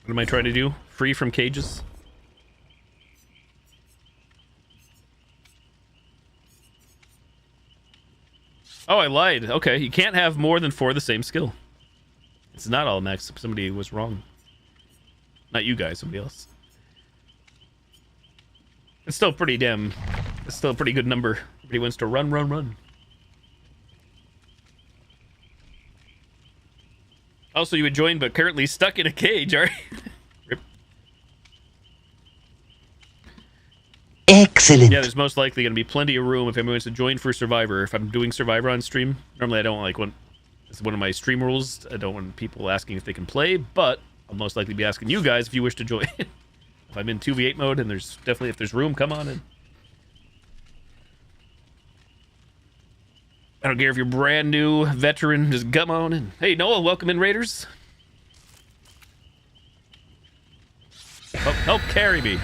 S1: What am I trying to do? Free from cages? Oh, I lied. Okay, you can't have more than 4 of the same skill. It's not all max. Somebody was wrong. Not you guys, somebody else. It's still pretty damn... It's still a pretty good number. Everybody wants to run, run, run. Also, you would join, but currently stuck in a cage, are you? Rip.
S7: Excellent.
S1: Yeah, there's most likely going to be plenty of room if anyone wants to join for Survivor. If I'm doing Survivor on stream, normally I don't like when... It's one of my stream rules. I don't want people asking if they can play, but I'll most likely be asking you guys if you wish to join. If I'm in 2v8 mode, and there's definitely, if there's room, come on in. I don't care if you're brand new, veteran, just come on in. Hey, Noah, welcome in, Raiders. Help carry me.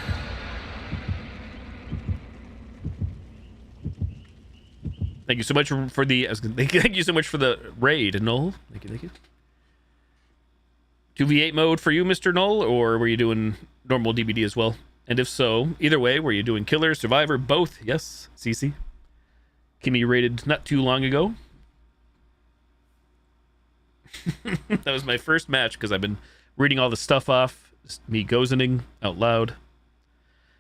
S1: Thank you so much for the... Thank you so much for the raid, Noel. Thank you, thank you. 2v8 mode for you, Mr. Null, or were you doing normal DBD as well? And if so, either way, were you doing Killer, Survivor, both? Yes, CC. Kimmy raided not too long ago. That was my first match because I've been reading all the stuff off. Just me gozening out loud.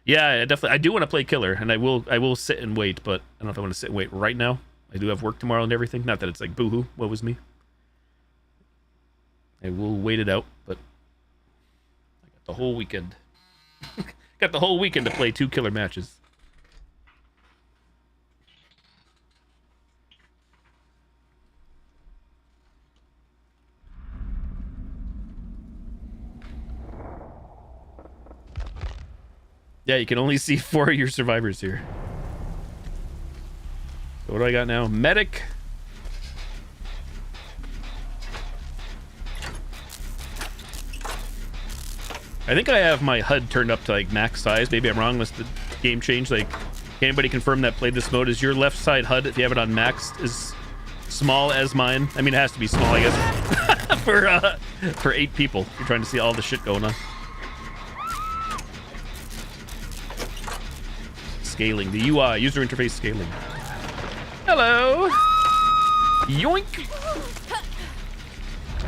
S1: Yeah, I do want to play Killer, and I will sit and wait, but I don't know if I want to sit and wait right now. I do have work tomorrow and everything. Not that it's like boohoo, woe was me. I will wait it out, but I got the whole weekend. Got the whole weekend to play 2 killer matches. Yeah, you can only see 4 of your survivors here. So what do I got now? Medic. I think I have my HUD turned up to like max size. Maybe I'm wrong. Unless the game changed. Like, can anybody confirm that played this mode? Is your left side HUD, if you have it on max, is small as mine? I mean, it has to be small, I guess, for 8 people. If you're trying to see all the shit going on. Scaling, the UI, user interface scaling. Hello. Yoink.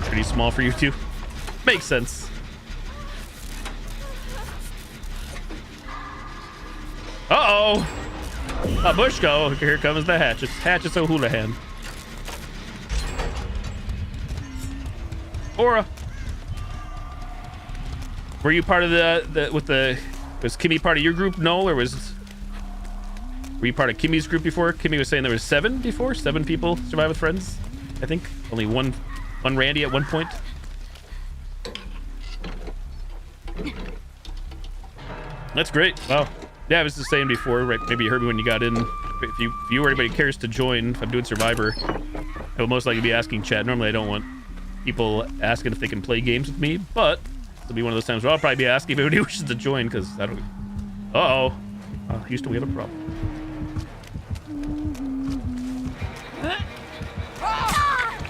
S1: Pretty small for you too. Makes sense. Uh-oh! A Bushko! Here comes the Hatchet. Hatchet's O'Houlihan. Aura! Were you part of was Kimmy part of your group, Noel, or were you part of Kimmy's group before? Kimmy was saying there was 7 before? 7 people survive with friends, I think. Only one Randy at one point. That's great. Wow. Yeah, I was just saying before, right? Maybe you heard me when you got in. If you or anybody cares to join, if I'm doing Survivor, I will most likely be asking chat. Normally, I don't want people asking if they can play games with me, but it'll be one of those times where I'll probably be asking if anybody wishes to join, because I don't... Uh-oh. Houston, we have a problem.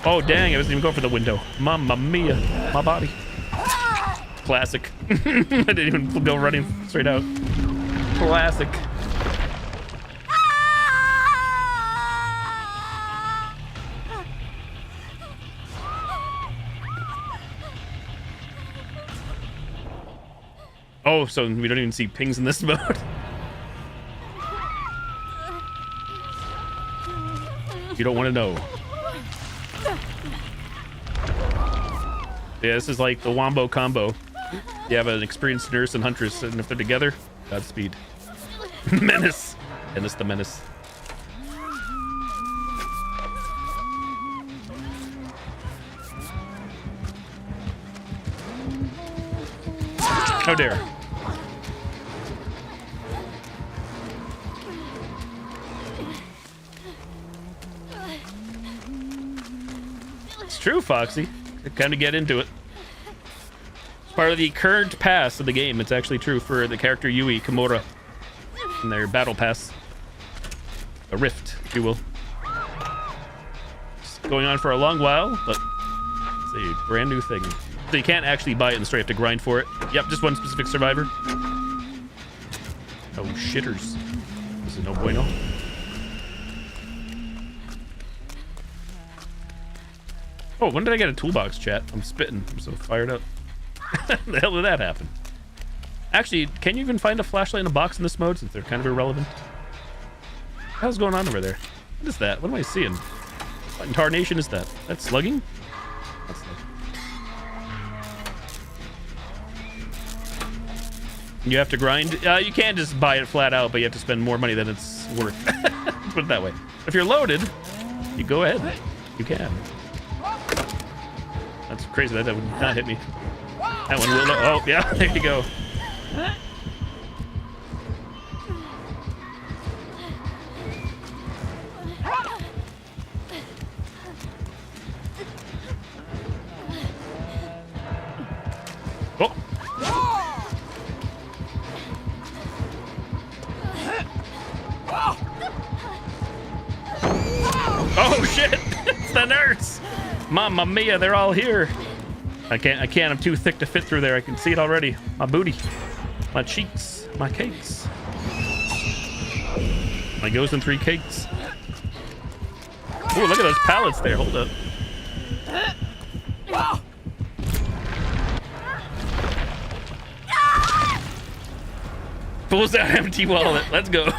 S1: Oh, dang, I wasn't even going for the window. Mamma mia. My body. Classic. I didn't even go running straight out. Classic. Oh, so we don't even see pings in this mode. You don't want to know. Yeah, this is like the Wombo combo. You have an experienced nurse and huntress, and if they're together, Godspeed. Menace. Menace the menace. How dare. It's true, Foxy. Kind of get into it. It's part of the current pass of the game. It's actually true for the character Yui Kimura in their battle pass. A rift, if you will. It's going on for a long while, but it's a brand new thing. So you can't actually buy it in the store. You have to grind for it. Yep, just one specific survivor. Oh, shitters. This is no bueno. Oh, when did I get a toolbox, chat? I'm spitting. I'm so fired up. The hell did that happen? Actually, can you even find a flashlight in a box in this mode since they're kind of irrelevant? What the hell's going on over there? What is that? What am I seeing? What in tarnation is that? That's slugging? That's slugging. You have to grind? You can't just buy it flat out, but you have to spend more money than it's worth. Let's put it that way. If you're loaded, you go ahead. You can. That's crazy. That would not hit me. That one will. Oh, yeah. There you go. Oh. Oh shit! It's the nurse. Mamma mia, they're all here. I can't, I'm too thick to fit through there. I can see it already. My booty, my cheeks, my cakes. My goes in 3 cakes. Oh, look at those pallets there. Hold up. Pulls out empty wallet. Let's go.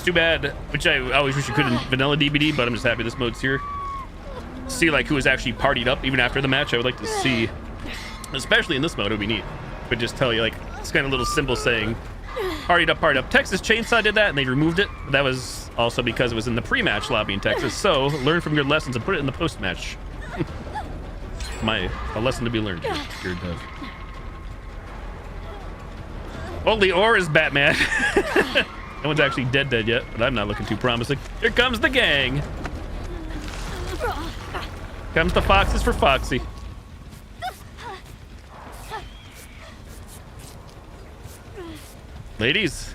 S1: Too bad, which I always wish you could in vanilla DBD, but I'm just happy this mode's here. See like who was actually partied up even after the match. I would like to see, especially in this mode, it would be neat. But just tell you like it's kind of little symbol saying partied up, partied up. Texas Chainsaw did that and they removed it. That was also because it was in the pre-match lobby in Texas. So learn from your lessons and put it in the post-match. A lesson to be learned. Here, Dove. Only or is Batman. No one's actually dead yet, but I'm not looking too promising. Here comes the gang. Comes the foxes for Foxy. Ladies.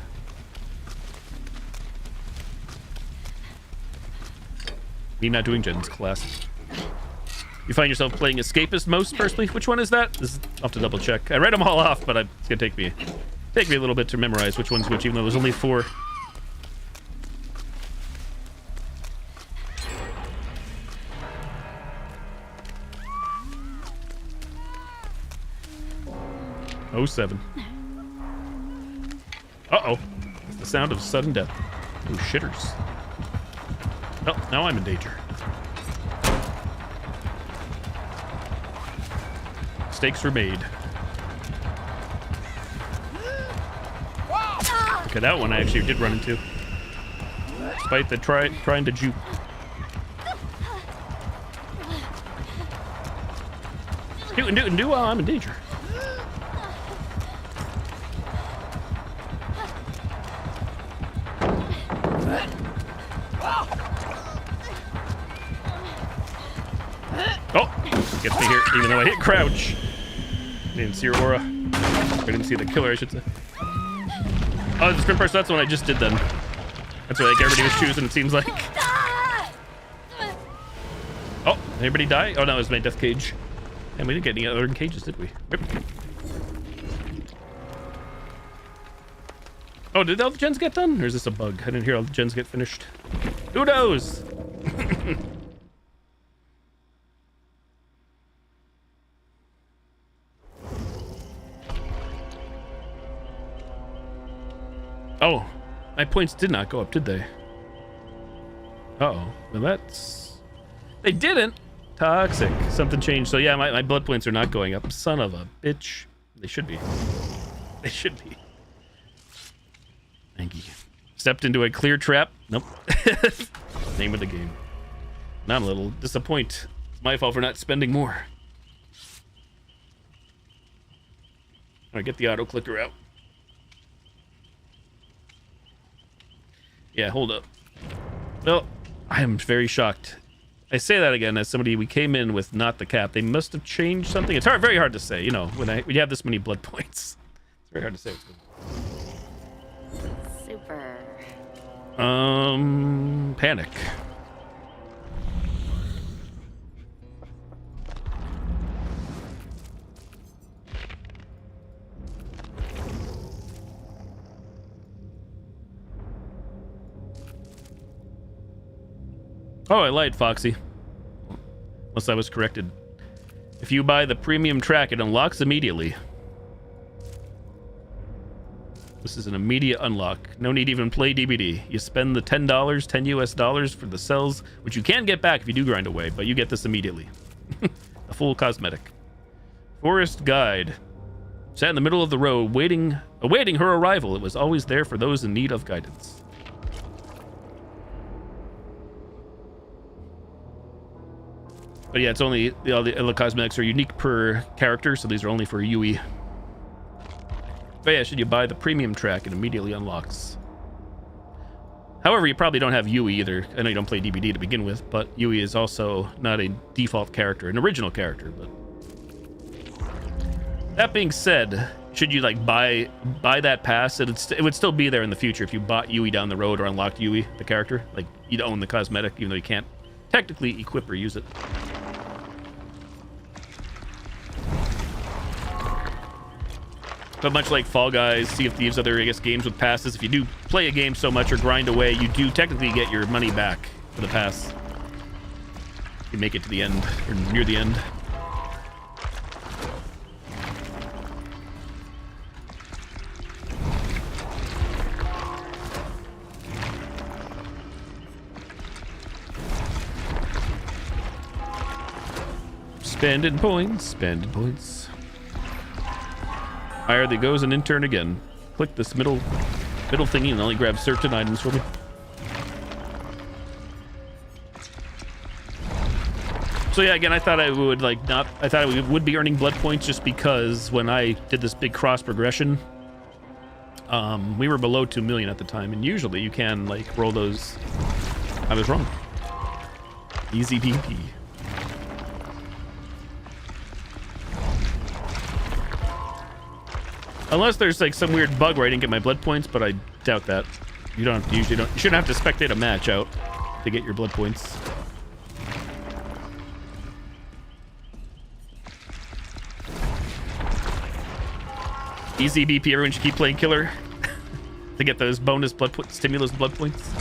S1: Me not doing Jen's class. You find yourself playing Escapist most personally? Which one is that? I'll have to double check. I read them all off, but it's gonna take me a little bit to memorize which one's which, even though there's only 4. Oh, 07. Uh-oh. It's the sound of sudden death. Oh, shitters. Oh, now I'm in danger. Mistakes were made. Okay, that one I actually did run into. Despite the trying to juke. Do while I'm in danger. Oh, gets me here, even though I hit crouch. Didn't see your aura. I didn't see the killer, I should say. Oh, the sprint burst, that's the one I just did then. That's what like everybody was choosing, it seems like. Oh, anybody die? Oh no, it was my death cage. And we didn't get any other cages, did we? Yep. Oh, did all the gens get done? Or is this a bug? I didn't hear all the gens get finished. Who knows? Oh, my points did not go up, did they? Uh-oh. Well, that's... They didn't! Toxic. Something changed. So yeah, my blood points are not going up. Son of a bitch. They should be. They should be. Thank you. Stepped into a clear trap. Nope. Name of the game. Now I'm a little disappointed. It's my fault for not spending more. Alright, get the auto clicker out. Yeah, hold up. Well, I am very shocked. I say that again as somebody, we came in with not the cap. They must have changed something. It's very hard to say, you know, when you have this many blood points. It's very hard to say what's going on.
S4: Super.
S1: Panic. Oh, I lied, Foxy. Unless I was corrected. If you buy the premium track, it unlocks immediately. This is an immediate unlock. No need to even play DBD. You spend the $10, 10 US dollars for the cells, which you can get back if you do grind away, but you get this immediately. A full cosmetic. Forest Guide. Sat in the middle of the road, awaiting her arrival. It was always there for those in need of guidance. But yeah, it's only all the cosmetics are unique per character, so these are only for Yui. But yeah, should you buy the premium track, it immediately unlocks. However, you probably don't have Yui either. I know you don't play DBD to begin with, but Yui is also not a default character, an original character. But that being said, should you like buy that pass, it would still be there in the future if you bought Yui down the road or unlocked Yui, the character. Like you'd own the cosmetic, even though you can't technically equip or use it. But much like Fall Guys, Sea of Thieves, other, I guess, games with passes, if you do play a game so much or grind away, you do technically get your money back for the pass. You make it to the end, or near the end. Spending points, spending points. Higher there goes an intern again. Click this middle thingy and only grab certain items for me. So yeah, again, I thought I would I thought I would be earning blood points just because when I did this big cross progression, we were below 2 million at the time, and usually you can like roll those. I was wrong. Easy PP. Unless there's like some weird bug where I didn't get my blood points, but I doubt that. You shouldn't have to spectate a match out to get your blood points. Easy BP, everyone should keep playing killer to get those bonus stimulus blood points.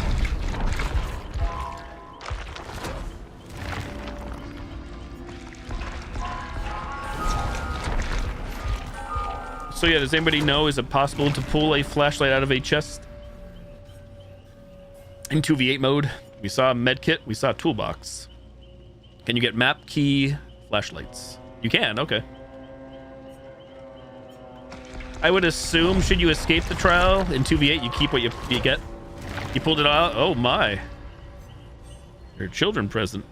S1: So yeah, does anybody know, is it possible to pull a flashlight out of a chest in 2v8 mode? We saw a medkit, we saw a toolbox. Can you get map, key, flashlights? You can, okay. I would assume, should you escape the trial in 2v8, you keep what you get. You pulled it out. Oh my. There are children present.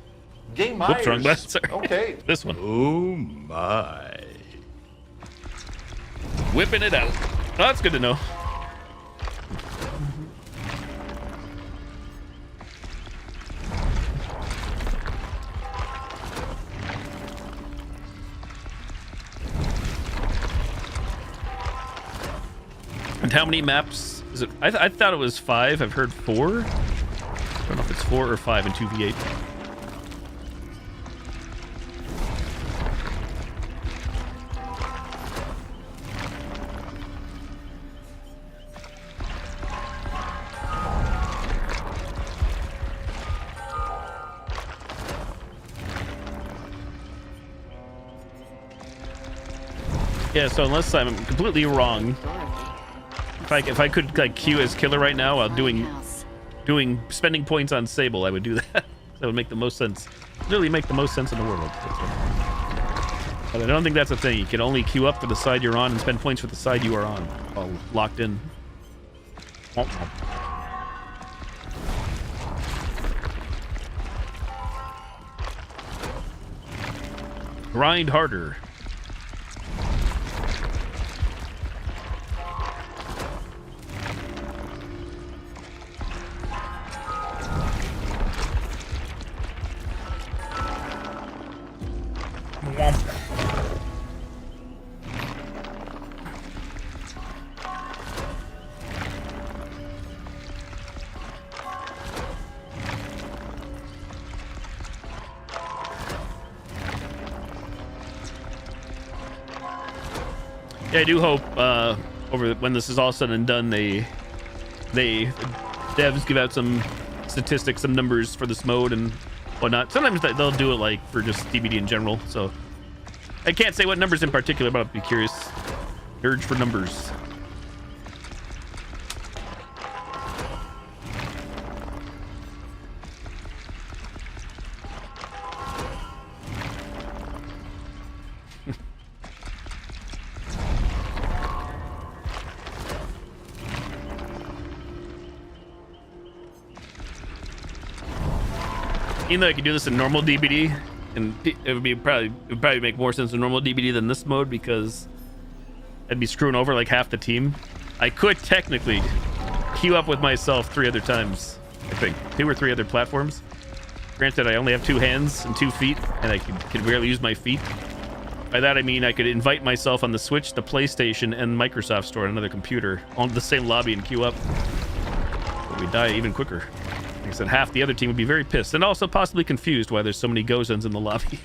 S7: Game
S1: Whoops, wrong button. Sorry.
S7: Okay.
S1: This one.
S7: Oh my.
S1: Whipping it out. Oh, that's good to know. And how many maps is it? I thought it was 5. I've heard 4. I don't know if it's 4 or 5 in 2v8. Yeah, so unless I'm completely wrong, if I could like queue as killer right now while doing spending points on Sable, I would do that. That would make the most sense. Literally make the most sense in the world. But I don't think that's a thing. You can only queue up for the side you're on and spend points for the side you are on while locked in. Grind harder. Yeah, I do hope when this is all said and done, devs give out some statistics, some numbers for this mode and whatnot. Sometimes they'll do it like for just DBD in general. So I can't say what numbers in particular, but I'd be curious. Urge for numbers. Even though I could do this in normal DBD, and it would probably make more sense in normal DBD than this mode because I'd be screwing over like half the team. I could technically queue up with myself 3 other times. I think 2 or 3 other platforms. Granted, I only have 2 hands and 2 feet, and I could barely use my feet. By that I mean I could invite myself on the Switch, the PlayStation, and Microsoft Store on another computer on the same lobby and queue up. But we die even quicker. Like I said, half the other team would be very pissed and also possibly confused why there's so many Gozens in the lobby.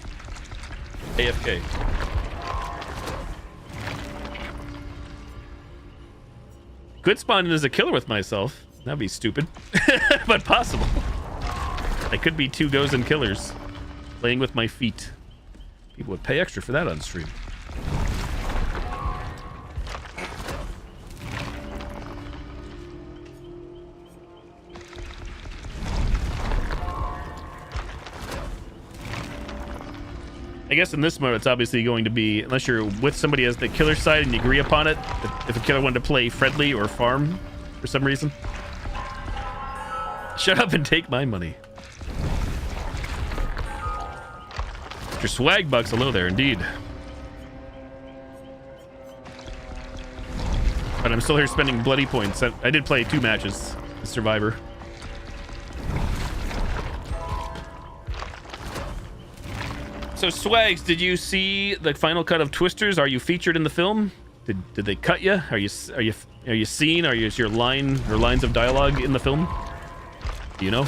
S1: AFK. Could spawn in as a killer with myself. That'd be stupid, but possible. I could be 2 Gozen killers playing with my feet. People would pay extra for that on stream. I guess in this mode, it's obviously going to be, unless you're with somebody as the killer side and you agree upon it, if a killer wanted to play friendly or farm for some reason. Shut up and take my money. Your swag bucks, hello there, indeed. But I'm still here spending bloody points. I did play 2 matches, Survivor. So Swags, did you see the final cut of Twisters? Are you featured in the film? Did they cut you? Are you seen? Is your line or lines of dialogue in the film? Do you know?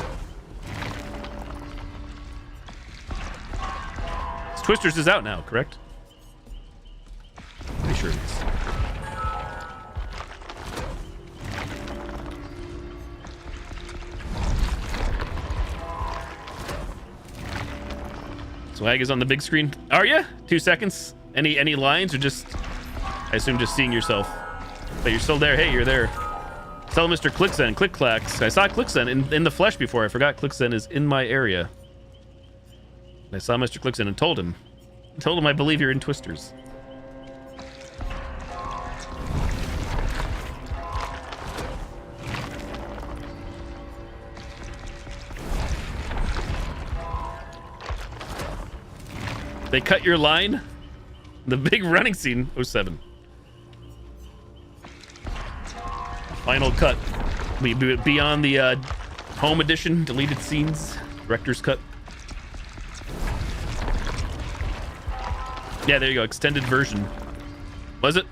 S1: Twisters is out now, correct? Pretty sure it is. Swag is on the big screen. Are you? 2 seconds. Any lines or just, I assume just seeing yourself. But you're still there. Hey, you're there. Tell Mr. Clickzen, Click Clacks. I saw Clickzen in the flesh before. I forgot Clickzen is in my area. I saw Mr. Clickzen and told him I believe you're in Twisters. They cut your line? The big running scene, 07. Final cut. Beyond the home edition, deleted scenes, director's cut. Yeah, there you go, extended version. Was it?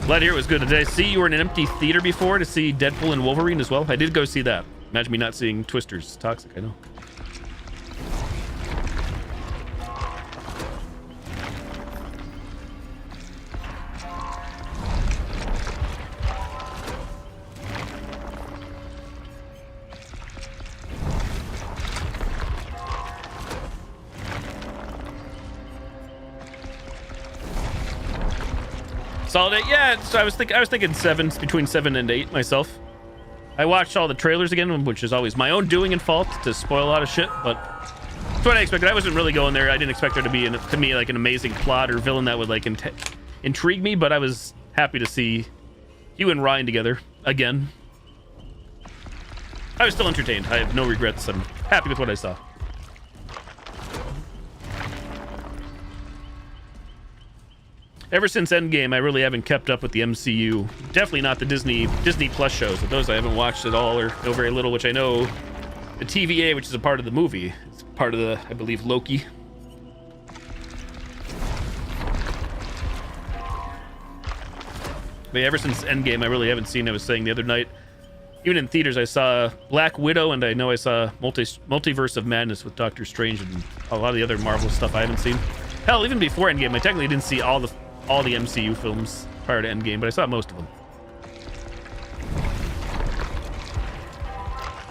S1: Glad to hear it was good. Did I see you were in an empty theater before to see Deadpool and Wolverine as well? I did go see that. Imagine me not seeing Twisters. Toxic, I know. Solid 8. Yeah, so I was thinking 7, between 7 and 8 myself. I watched all the trailers again, which is always my own doing and fault to spoil a lot of shit, but that's what I expected. I wasn't really going there. I didn't expect there to be, to me, like an amazing plot or villain that would like intrigue me, but I was happy to see Hugh and Ryan together again. I was still entertained. I have no regrets. I'm happy with what I saw. Ever since Endgame, I really haven't kept up with the MCU. Definitely not the Disney Plus shows. But those I haven't watched at all or know very little, which I know the TVA, which is a part of the movie. It's part of the, I believe, Loki. But yeah, ever since Endgame, I really haven't seen. I was saying the other night, even in theaters, I saw Black Widow, and I know I saw Multiverse of Madness with Doctor Strange and a lot of the other Marvel stuff I haven't seen. Hell, even before Endgame, I technically didn't see all the MCU films prior to Endgame, but I saw most of them.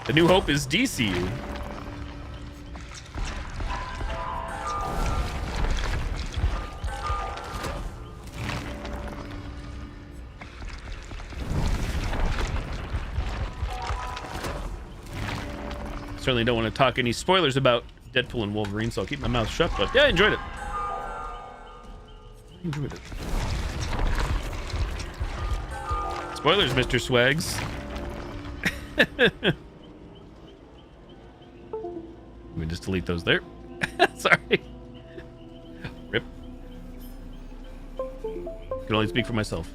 S1: The New Hope is DCU. Certainly don't want to talk any spoilers about Deadpool and Wolverine, so I'll keep my mouth shut, but yeah, I enjoyed it. Spoilers, Mr. Swags. Let me just delete those there. Sorry. Rip. Can only speak for myself.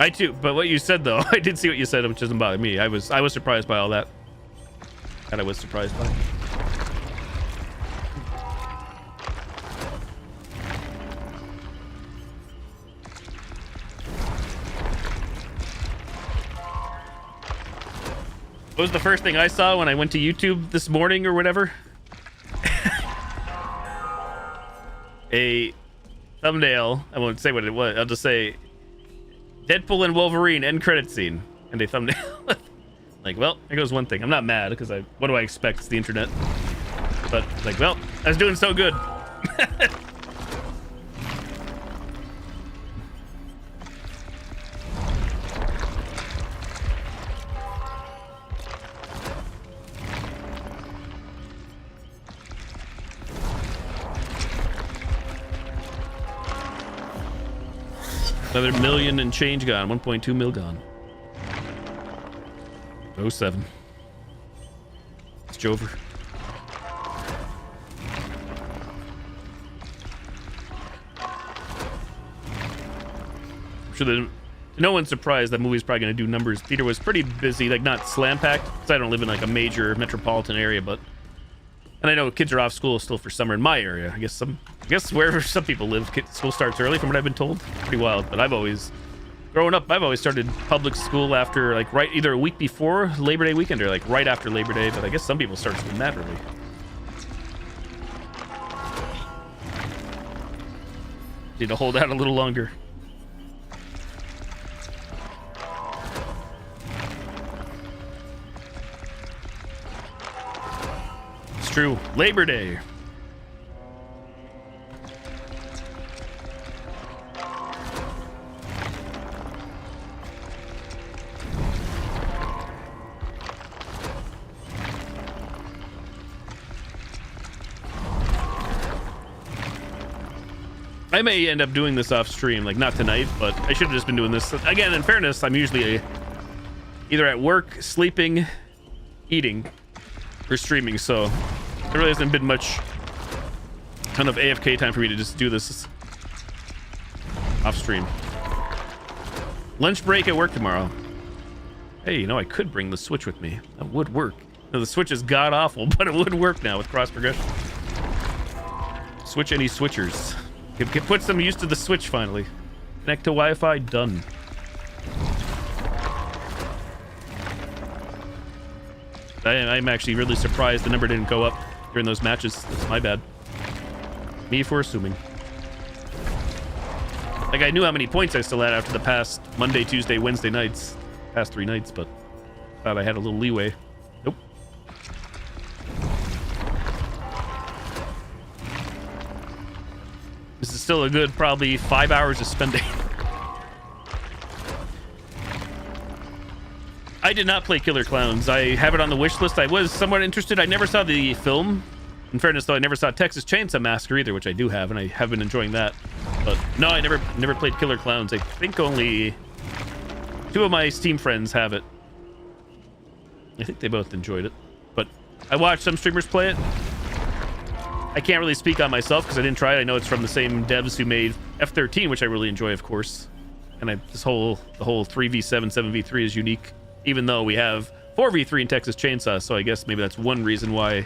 S1: I too, but what you said though, I did see what you said, which doesn't bother me. I was surprised by all that. And I was surprised by it. What was the first thing I saw when I went to YouTube this morning or whatever? A thumbnail. I won't say what it was. I'll just say Deadpool and Wolverine end credit scene and a thumbnail. Like, well, there goes one thing. I'm not mad because what do I expect? It's the internet. But like, well, I was doing so good. Another million and change gone. 1.2 mil gone. 07. It's Jover. I'm sure that no one's surprised that movie's probably going to do numbers. Theater was pretty busy, like not slam packed, because I don't live in like a major metropolitan area, but and I know kids are off school still for summer in my area. I guess wherever some people live, school starts early, from what I've been told. Pretty wild. But growing up, I've always started public school after, like, right, either a week before Labor Day weekend or, like, right after Labor Day. But I guess some people start school that early. Need to hold out a little longer. It's true. Labor Day. I may end up doing this off stream, like not tonight, but I should have just been doing this. Again, in fairness, I'm usually either at work, sleeping, eating, or streaming, so there really hasn't been ton of AFK time for me to just do this off stream. Lunch break at work tomorrow. Hey, I could bring the Switch with me. That would work. No, the Switch is god-awful, but it would work now with cross-progression. Switch any switchers. Put some use to the Switch finally. Connect to Wi-Fi, done. I'm actually really surprised the number didn't go up during those matches. That's my bad. Me for assuming. Like, I knew how many points I still had after the past Monday, Tuesday, Wednesday nights. Past 3 nights, but thought I had a little leeway. Nope. This is still a good probably 5 hours of spending. I did not play Killer Clowns. I have it on the wish list. I was somewhat interested. I never saw the film. In fairness, though, I never saw Texas Chainsaw Massacre either, which I do have, and I have been enjoying that. But no, I never played Killer Clowns. I think only 2 of my Steam friends have it. I think they both enjoyed it. But I watched some streamers play it. I can't really speak on myself because I didn't try it. I know it's from the same devs who made F13, which I really enjoy, of course. And the whole 3v7, 7v3 is unique, even though we have 4v3 in Texas Chainsaw. So I guess maybe that's one reason why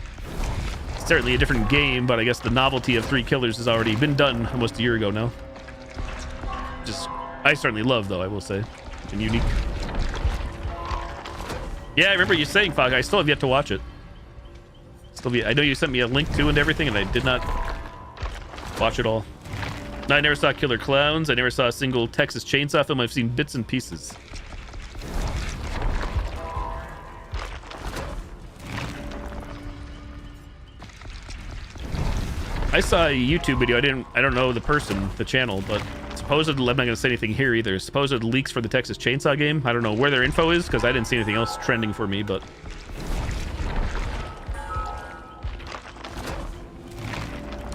S1: it's certainly a different game, but I guess the novelty of 3 killers has already been done almost a year ago now. Just, I certainly love, though, I will say. And unique. Yeah, I remember you saying, Fog. I still have yet to watch it. I know you sent me a link to and everything, and I did not watch it all. No, I never saw Killer Clowns. I never saw a single Texas Chainsaw film. I've seen bits and pieces. I saw a YouTube video. I don't know the person, the channel, but supposedly, I'm not going to say anything here either. Supposed leaks for the Texas Chainsaw game. I don't know where their info is because I didn't see anything else trending for me, but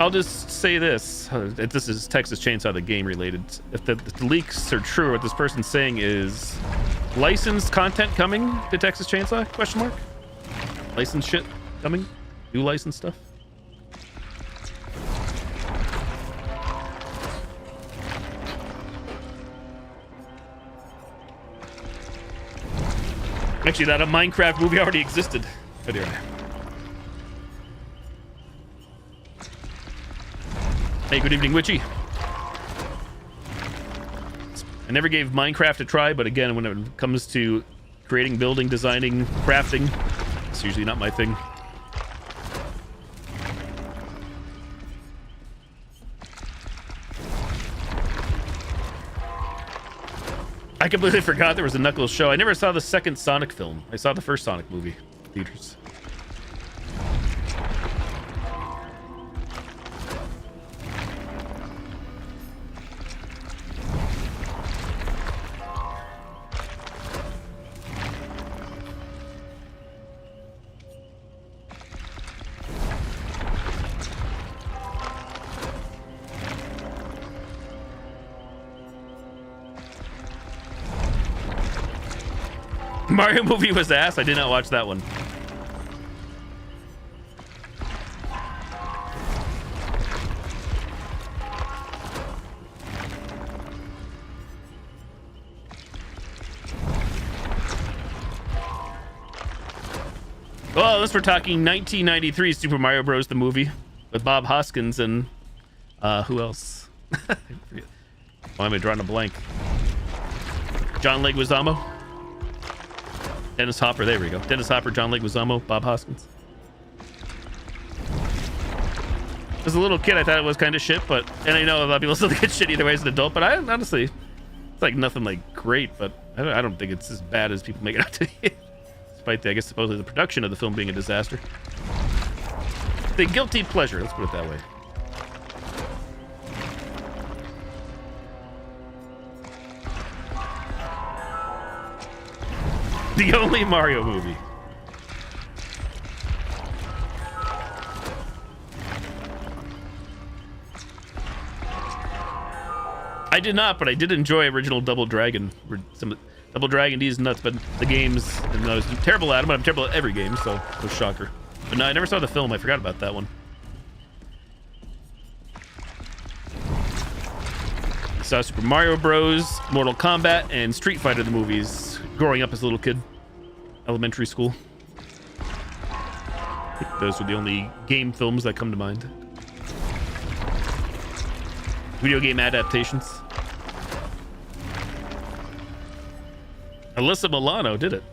S1: I'll just say this. This is Texas Chainsaw, the game related. If the leaks are true, what this person's saying is licensed content coming to Texas Chainsaw? Question mark? Licensed shit coming? New licensed stuff? Actually, that a Minecraft movie already existed. Oh dear. Hey, good evening, Witchy. I never gave Minecraft a try, but again, when it comes to creating, building, designing, crafting, it's usually not my thing. I completely forgot there was a Knuckles show. I never saw the second Sonic film. I saw the first Sonic movie in theaters. Mario movie was ass. I did not watch that one. Well, unless we're talking 1993 Super Mario Bros. The movie with Bob Hoskins and who else? Why am I drawing a blank? John Leguizamo. Dennis Hopper, there we go. Dennis Hopper, John Leguizamo, Bob Hoskins. As a little kid, I thought it was kind of shit, and I know a lot of people still think it's shit either way as an adult, but I honestly, it's like nothing like great, but I don't think it's as bad as people make it out to be. Despite I guess supposedly the production of the film being a disaster. The guilty pleasure, let's put it that way. The only Mario movie. I did not, but I did enjoy original Double Dragon. Double Dragon D is nuts, but the games, and I was terrible at them, but I'm terrible at every game, so it was a shocker. But no, I never saw the film. I forgot about that one. I saw Super Mario Bros., Mortal Kombat, and Street Fighter, the movies, growing up as a little kid. Elementary school. I think those were the only game films that come to mind. Video game adaptations. Alyssa Milano did it.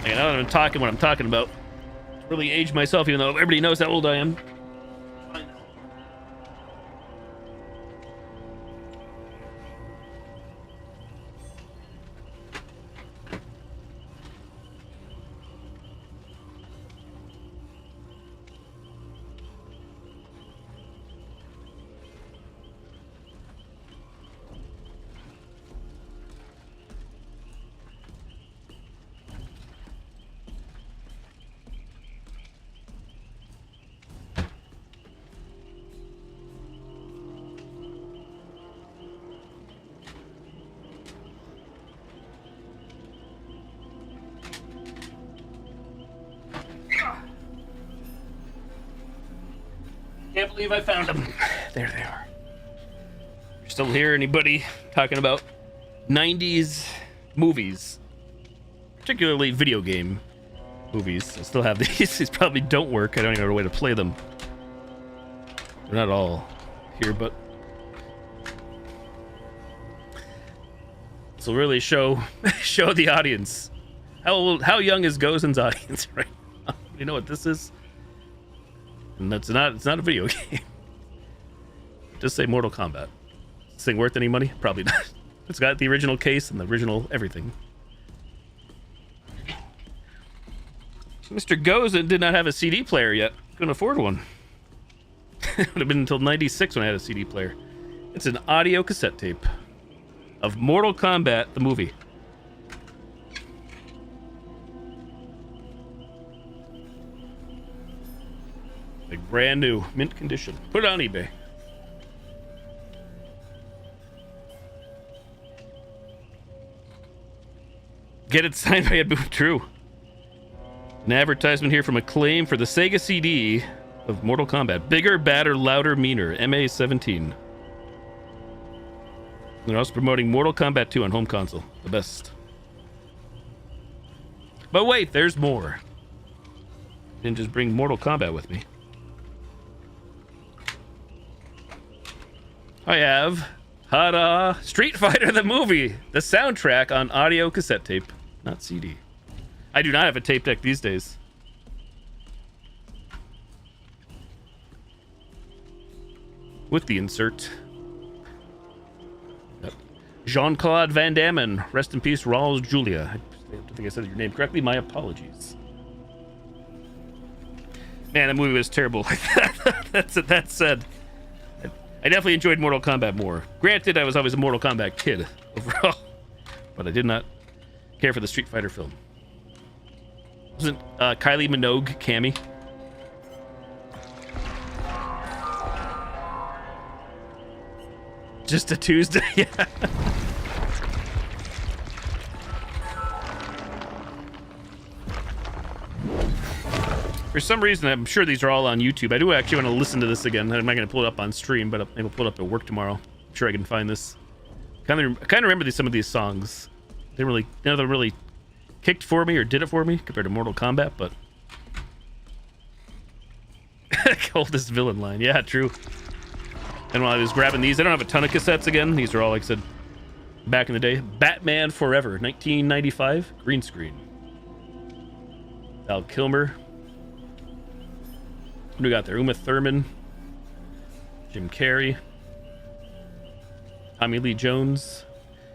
S1: And I don't even talking what I'm talking about. Really age myself, even though everybody knows how old I am. Can't believe I found them. There they are. You're still here? Anybody talking about 90s movies? Particularly video game movies. I still have these. These probably don't work. I don't even know a way to play them. They're not all here, but this will really show the audience how young is Gozen's audience right now. You know what this is? And it's not a video game. Just say Mortal Kombat. Is this thing worth any money? Probably not. It's got the original case and the original everything. Mr. Gozen did not have a CD player yet. Couldn't afford one. It would have been until 96 when I had a CD player. It's an audio cassette tape of Mortal Kombat, the movie. Like brand new, mint condition. Put it on eBay. Get it signed by Ed Boon. True. An advertisement here from Acclaim for the Sega CD of Mortal Kombat. Bigger, badder, louder, meaner. MA17. They're also promoting Mortal Kombat 2 on home console. The best. But wait, there's more. Didn't just bring Mortal Kombat with me. I have ta-da, Street Fighter the movie, the soundtrack on audio cassette tape, not CD. I do not have a tape deck these days. With the insert. Yep. Jean-Claude Van Damme and rest in peace, Raul Julia. I don't think I said your name correctly. My apologies. Man, that movie was terrible. That said, I definitely enjoyed Mortal Kombat more. Granted, I was always a Mortal Kombat kid overall, but I did not care for the Street Fighter film. Wasn't Kylie Minogue Cammy? Just a Tuesday? Yeah. For some reason, I'm sure these are all on YouTube. I do actually want to listen to this again. I'm not going to pull it up on stream, but maybe I'll pull it up at work tomorrow. I'm sure I can find this. I kind of remember some of these songs. None of them really kicked for me or did it for me compared to Mortal Kombat, but coldest villain line. Yeah, true. And while I was grabbing these, I don't have a ton of cassettes again. These are all, like I said, back in the day. Batman Forever, 1995, green screen. Val Kilmer. What do we got there? Uma Thurman, Jim Carrey, Tommy Lee Jones.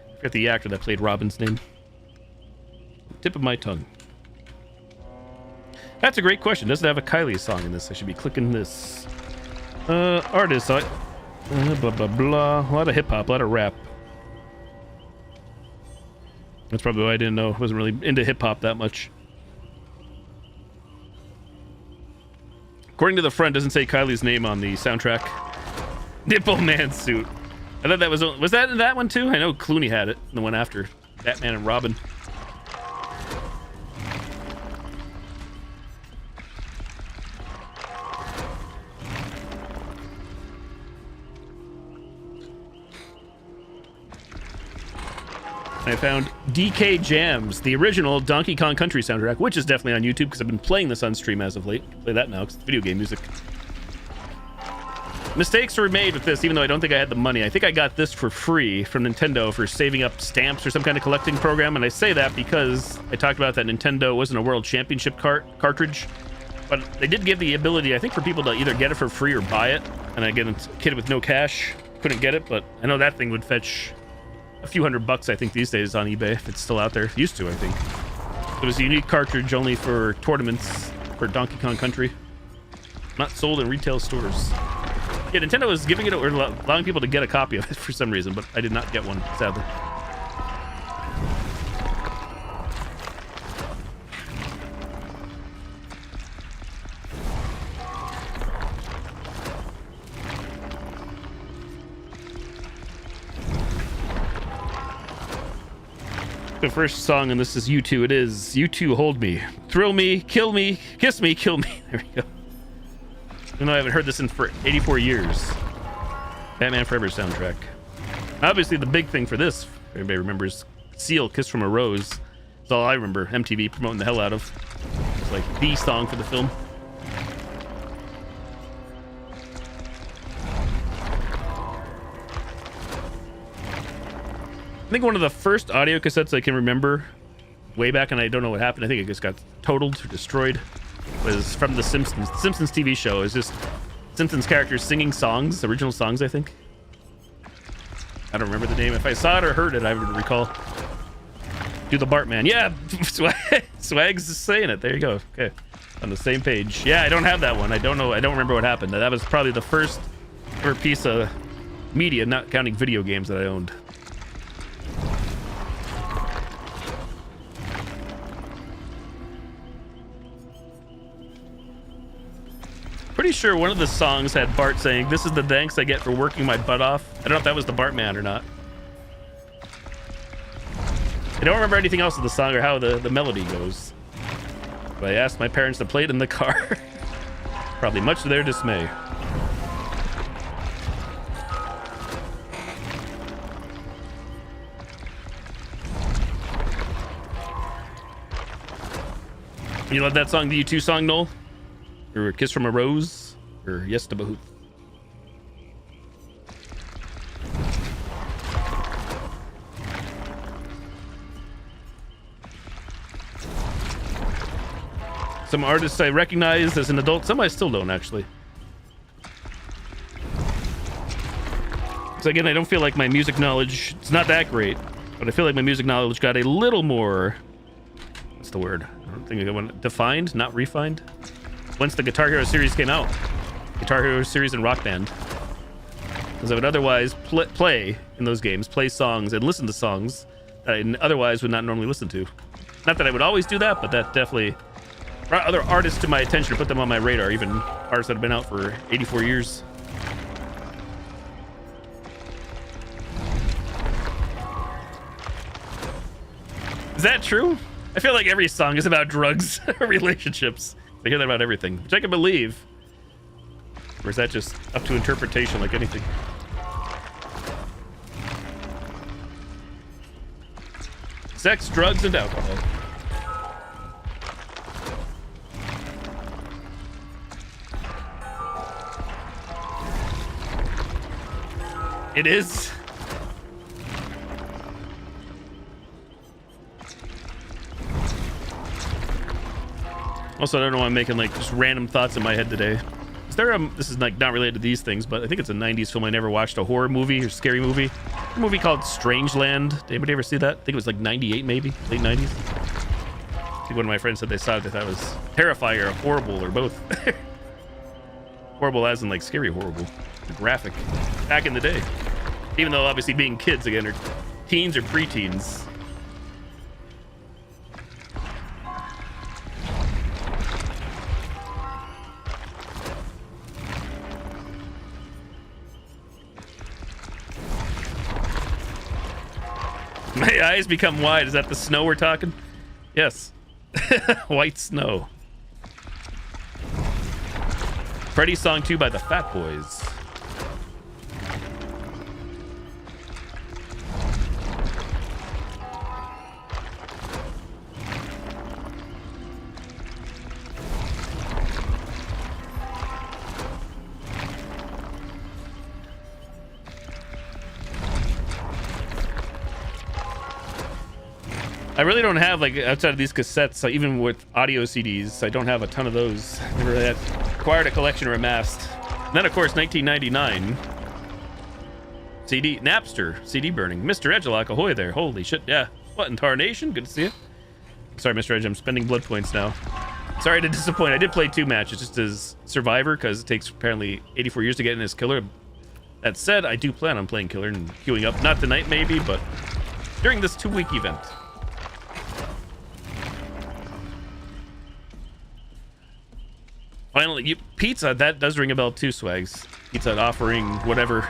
S1: I forget the actor that played Robin's name. Tip of my tongue. That's a great question. Doesn't have a Kylie song in this. I should be clicking this. Artists. Blah, blah, blah. A lot of hip hop, a lot of rap. That's probably why I didn't know. I wasn't really into hip hop that much. According to the front, doesn't say Kylie's name on the soundtrack. Nipple Man suit. I thought that was that in that one too? I know Clooney had it. The one after Batman and Robin. I found DK Jams, the original Donkey Kong Country soundtrack, which is definitely on YouTube because I've been playing this on stream as of late. Play that now because it's video game music. Mistakes were made with this, even though I don't think I had the money. I think I got this for free from Nintendo for saving up stamps or some kind of collecting program, and I say that because I talked about that Nintendo wasn't a World Championship cartridge. But they did give the ability, I think, for people to either get it for free or buy it. And again, it's a kid with no cash couldn't get it, but I know that thing would fetch a few $100, I think, these days on eBay if it's still out there. It used to, I think. It was a unique cartridge only for tournaments for Donkey Kong Country. Not sold in retail stores. Yeah, Nintendo was giving it or allowing people to get a copy of it for some reason, but I did not get one, sadly. The first song, and this is U2. It is U2 Hold Me. Thrill me, kill me, kiss me, kill me. There we go. Even though I haven't heard this in for 84 years. Batman Forever soundtrack. Obviously, the big thing for this, if anybody remembers, Seal, Kiss from a Rose. That's all I remember. MTV promoting the hell out of. It's like the song for the film. I think one of the first audio cassettes I can remember way back, and I don't know what happened. I think it just got totaled or destroyed. Was from the Simpsons. The Simpsons TV show. It was just Simpsons characters singing songs, original songs, I think. I don't remember the name. If I saw it or heard it, I would recall. Do the Bartman. Yeah, Swag's just saying it. There you go. Okay, on the same page. Yeah, I don't have that one. I don't know. I don't remember what happened. That was probably the first ever piece of media, not counting video games, that I owned. Pretty sure one of the songs had Bart saying, "This is the thanks I get for working my butt off." I don't know if that was the Bartman or not. I don't remember anything else of the song or how the melody goes. But I asked my parents to play it in the car. Probably much to their dismay. You love that song, the U2 song, Noel? Or Kiss from a Rose? Or Yes to Bahoot? Some artists I recognize as an adult, some I still don't, actually. So again, I don't feel like my music knowledge, it's not that great, but I feel like my music knowledge got a little more, what's the word? I don't think I want defined, not refined. Once the Guitar Hero series came out. Guitar Hero series and Rock Band. Because I would otherwise play in those games, play songs and listen to songs that I otherwise would not normally listen to. Not that I would always do that, but that definitely brought other artists to my attention, put them on my radar, even artists that have been out for 84 years. Is that true? I feel like every song is about drugs or relationships. I hear that about everything, which I can believe. Or is that just up to interpretation like anything? Sex, drugs, and alcohol. It is. Also, I don't know why I'm making like just random thoughts in my head today. Is there this is like not related to these things, but I think it's a 90s film I never watched, a horror movie or scary movie. A movie called Strangeland. Did anybody ever see that? I think it was like 98 maybe, late 90s. I think one of my friends said they saw it, they thought it was terrifying or horrible or both. Horrible as in like scary horrible. Graphic. Back in the day. Even though obviously being kids again, or teens or preteens. My eyes become wide. Is that the snow we're talking? Yes. White snow. Freddy's Song 2 by the Fat Boys. I really don't have, like, outside of these cassettes, even with audio CDs, I don't have a ton of those. Never really had acquired a collection or amassed. And then, of course, 1999. Napster, CD burning. Mr. Edgelock, ahoy there. Holy shit, yeah. What in tarnation? Good to see you. Sorry, Mr. Edge, I'm spending blood points now. Sorry to disappoint. I did play 2 matches just as Survivor, because it takes apparently 84 years to get in as Killer. That said, I do plan on playing Killer and queuing up. Not tonight, maybe, but during this 2-week event. Finally, Pizza Hut, that does ring a bell too, Swags. Pizza Hut offering whatever.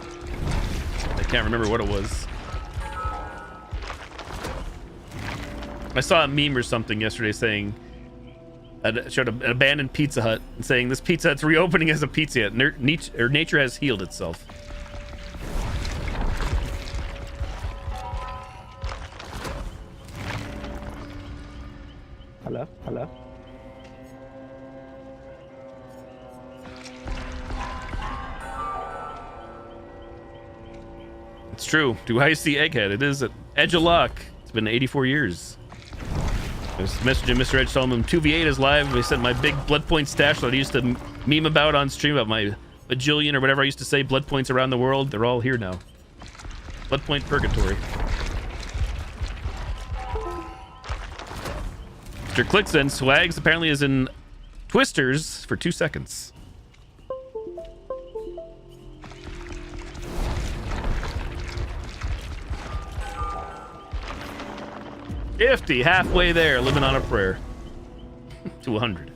S1: I can't remember what it was. I saw a meme or something yesterday saying, showed an abandoned Pizza Hut and saying this Pizza Hut's reopening as a Pizza Hut. Nature has healed itself.
S2: Hello? Hello?
S1: It's true. Do I see Egghead? It is at Edge of Luck. It's been 84 years. There's a message in Mr. Edge telling him 2v8 is live. They sent my big blood point stash that I used to meme about on stream about my bajillion or whatever I used to say blood points around the world. They're all here now. Blood point purgatory. Mr. Clicks and Swags apparently is in Twisters for 2 seconds. 50, halfway there, living on a prayer. To 100.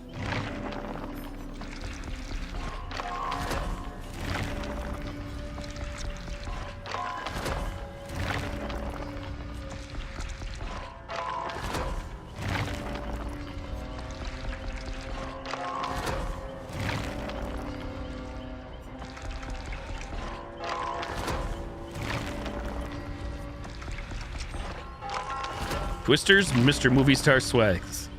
S1: Twisters, Mr. Movie Star Swags.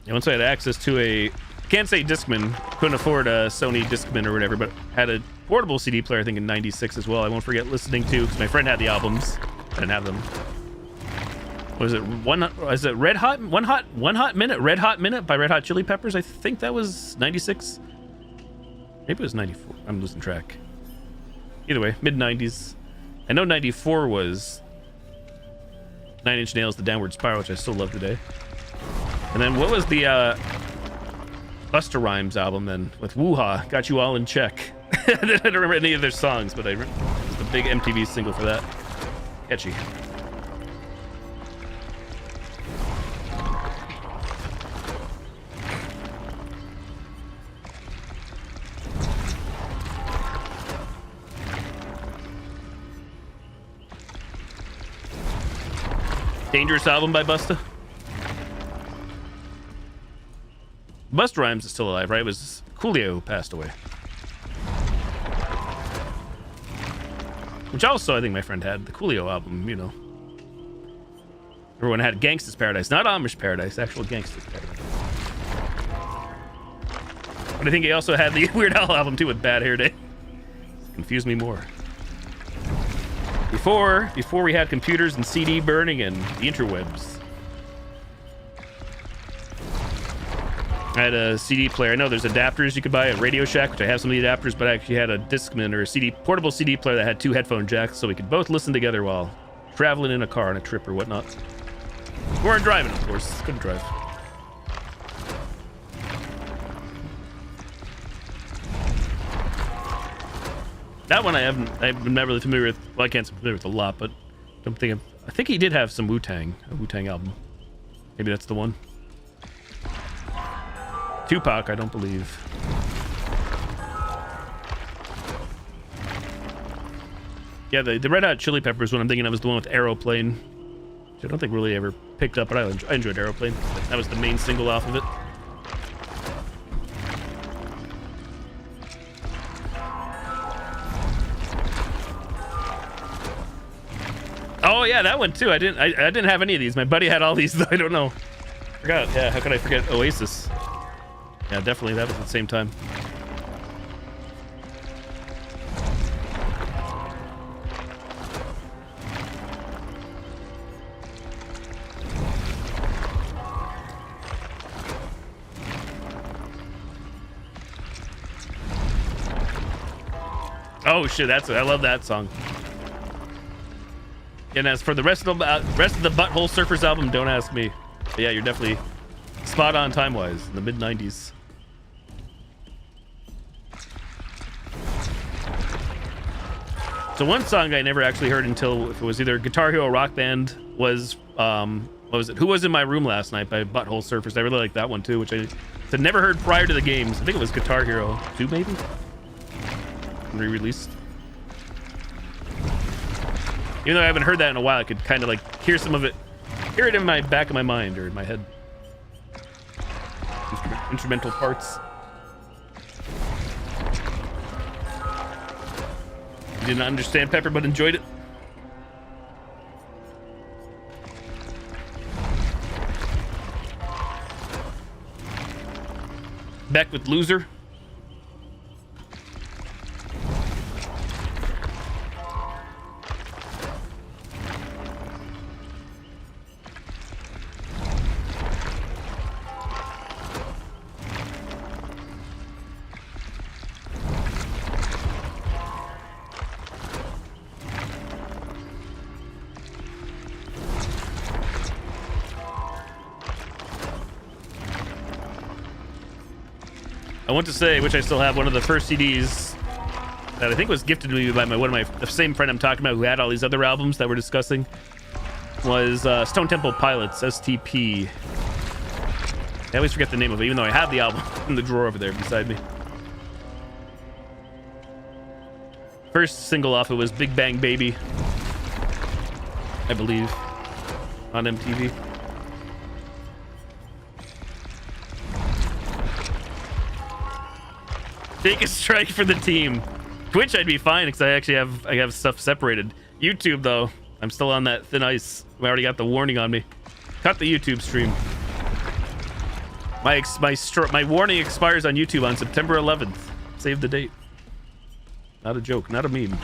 S1: Yeah, once I had access to a, can't say Discman, couldn't afford a Sony Discman or whatever, but had a portable CD player, I think in '96 as well. I won't forget listening to, because my friend had the albums. I didn't have them. Was it One Hot Minute? Red Hot Minute by Red Hot Chili Peppers? I think that was 96. Maybe it was 94. I'm losing track. Either way, mid 90s. I know 94 was 9 Inch Nails, The Downward Spiral, which I still love today. And then what was the Busta Rhymes album then with Woo-Ha? Got You All in Check. I don't remember any of their songs, but it was the big MTV single for that. Catchy. Dangerous album by Busta. Busta Rhymes is still alive, right? It was Coolio passed away. Which also I think my friend had the Coolio album, you know. Everyone had Gangsta's Paradise, not Amish Paradise, actual Gangsta's Paradise. But I think he also had the Weird Al album too with Bad Hair Day. Confused me more. Before we had computers and CD burning and the interwebs. I had a CD player. I know there's adapters you could buy at Radio Shack, which I have some of the adapters, but I actually had a Discman or a portable CD player that had 2 headphone jacks, so we could both listen together while traveling in a car on a trip or whatnot. We weren't driving, of course. Couldn't drive. That one I'm not really familiar with. Well, I can't say familiar with a lot, but I think he did have some Wu-Tang, a Wu-Tang album. Maybe that's the one. Tupac, I don't believe. Yeah, the Red Hot Chili Peppers one I'm thinking of was the one with Aeroplane, which I don't think really ever picked up, but I enjoyed Aeroplane. That was the main single off of it. Oh yeah, that one too. I didn't have any of these. My buddy had all these, though. I don't know. Forgot. Yeah, how could I forget Oasis? Yeah, definitely. That was at the same time. Oh shit, I love that song. And as for the rest of the Butthole Surfers album, don't ask me. But yeah, you're definitely spot on time-wise in the mid-90s. So one song I never actually heard until if it was either Guitar Hero Rock Band was what was it? Who Was in My Room Last Night by Butthole Surfers. I really like that one too, which I had never heard prior to the games. I think it was Guitar Hero 2 maybe? Re-released. Even though I haven't heard that in a while, I could kind of like hear some of it, hear it in my back of my mind or in my head. Instrumental parts. You did not understand Pepper, but enjoyed it. Back with Loser. I want to say, which I still have, one of the first CDs that I think was gifted to me by the same friend I'm talking about who had all these other albums that we're discussing was Stone Temple Pilots, STP. I always forget the name of it, even though I have the album in the drawer over there beside me. First single off it was Big Bang Baby, I believe, on MTV. Take a strike for the team. Twitch I'd be fine because I have stuff separated. YouTube though, I'm still on that thin ice. I already got the warning on me. Cut the YouTube stream. My warning expires on YouTube on September 11th. Save the date. Not a joke, not a meme.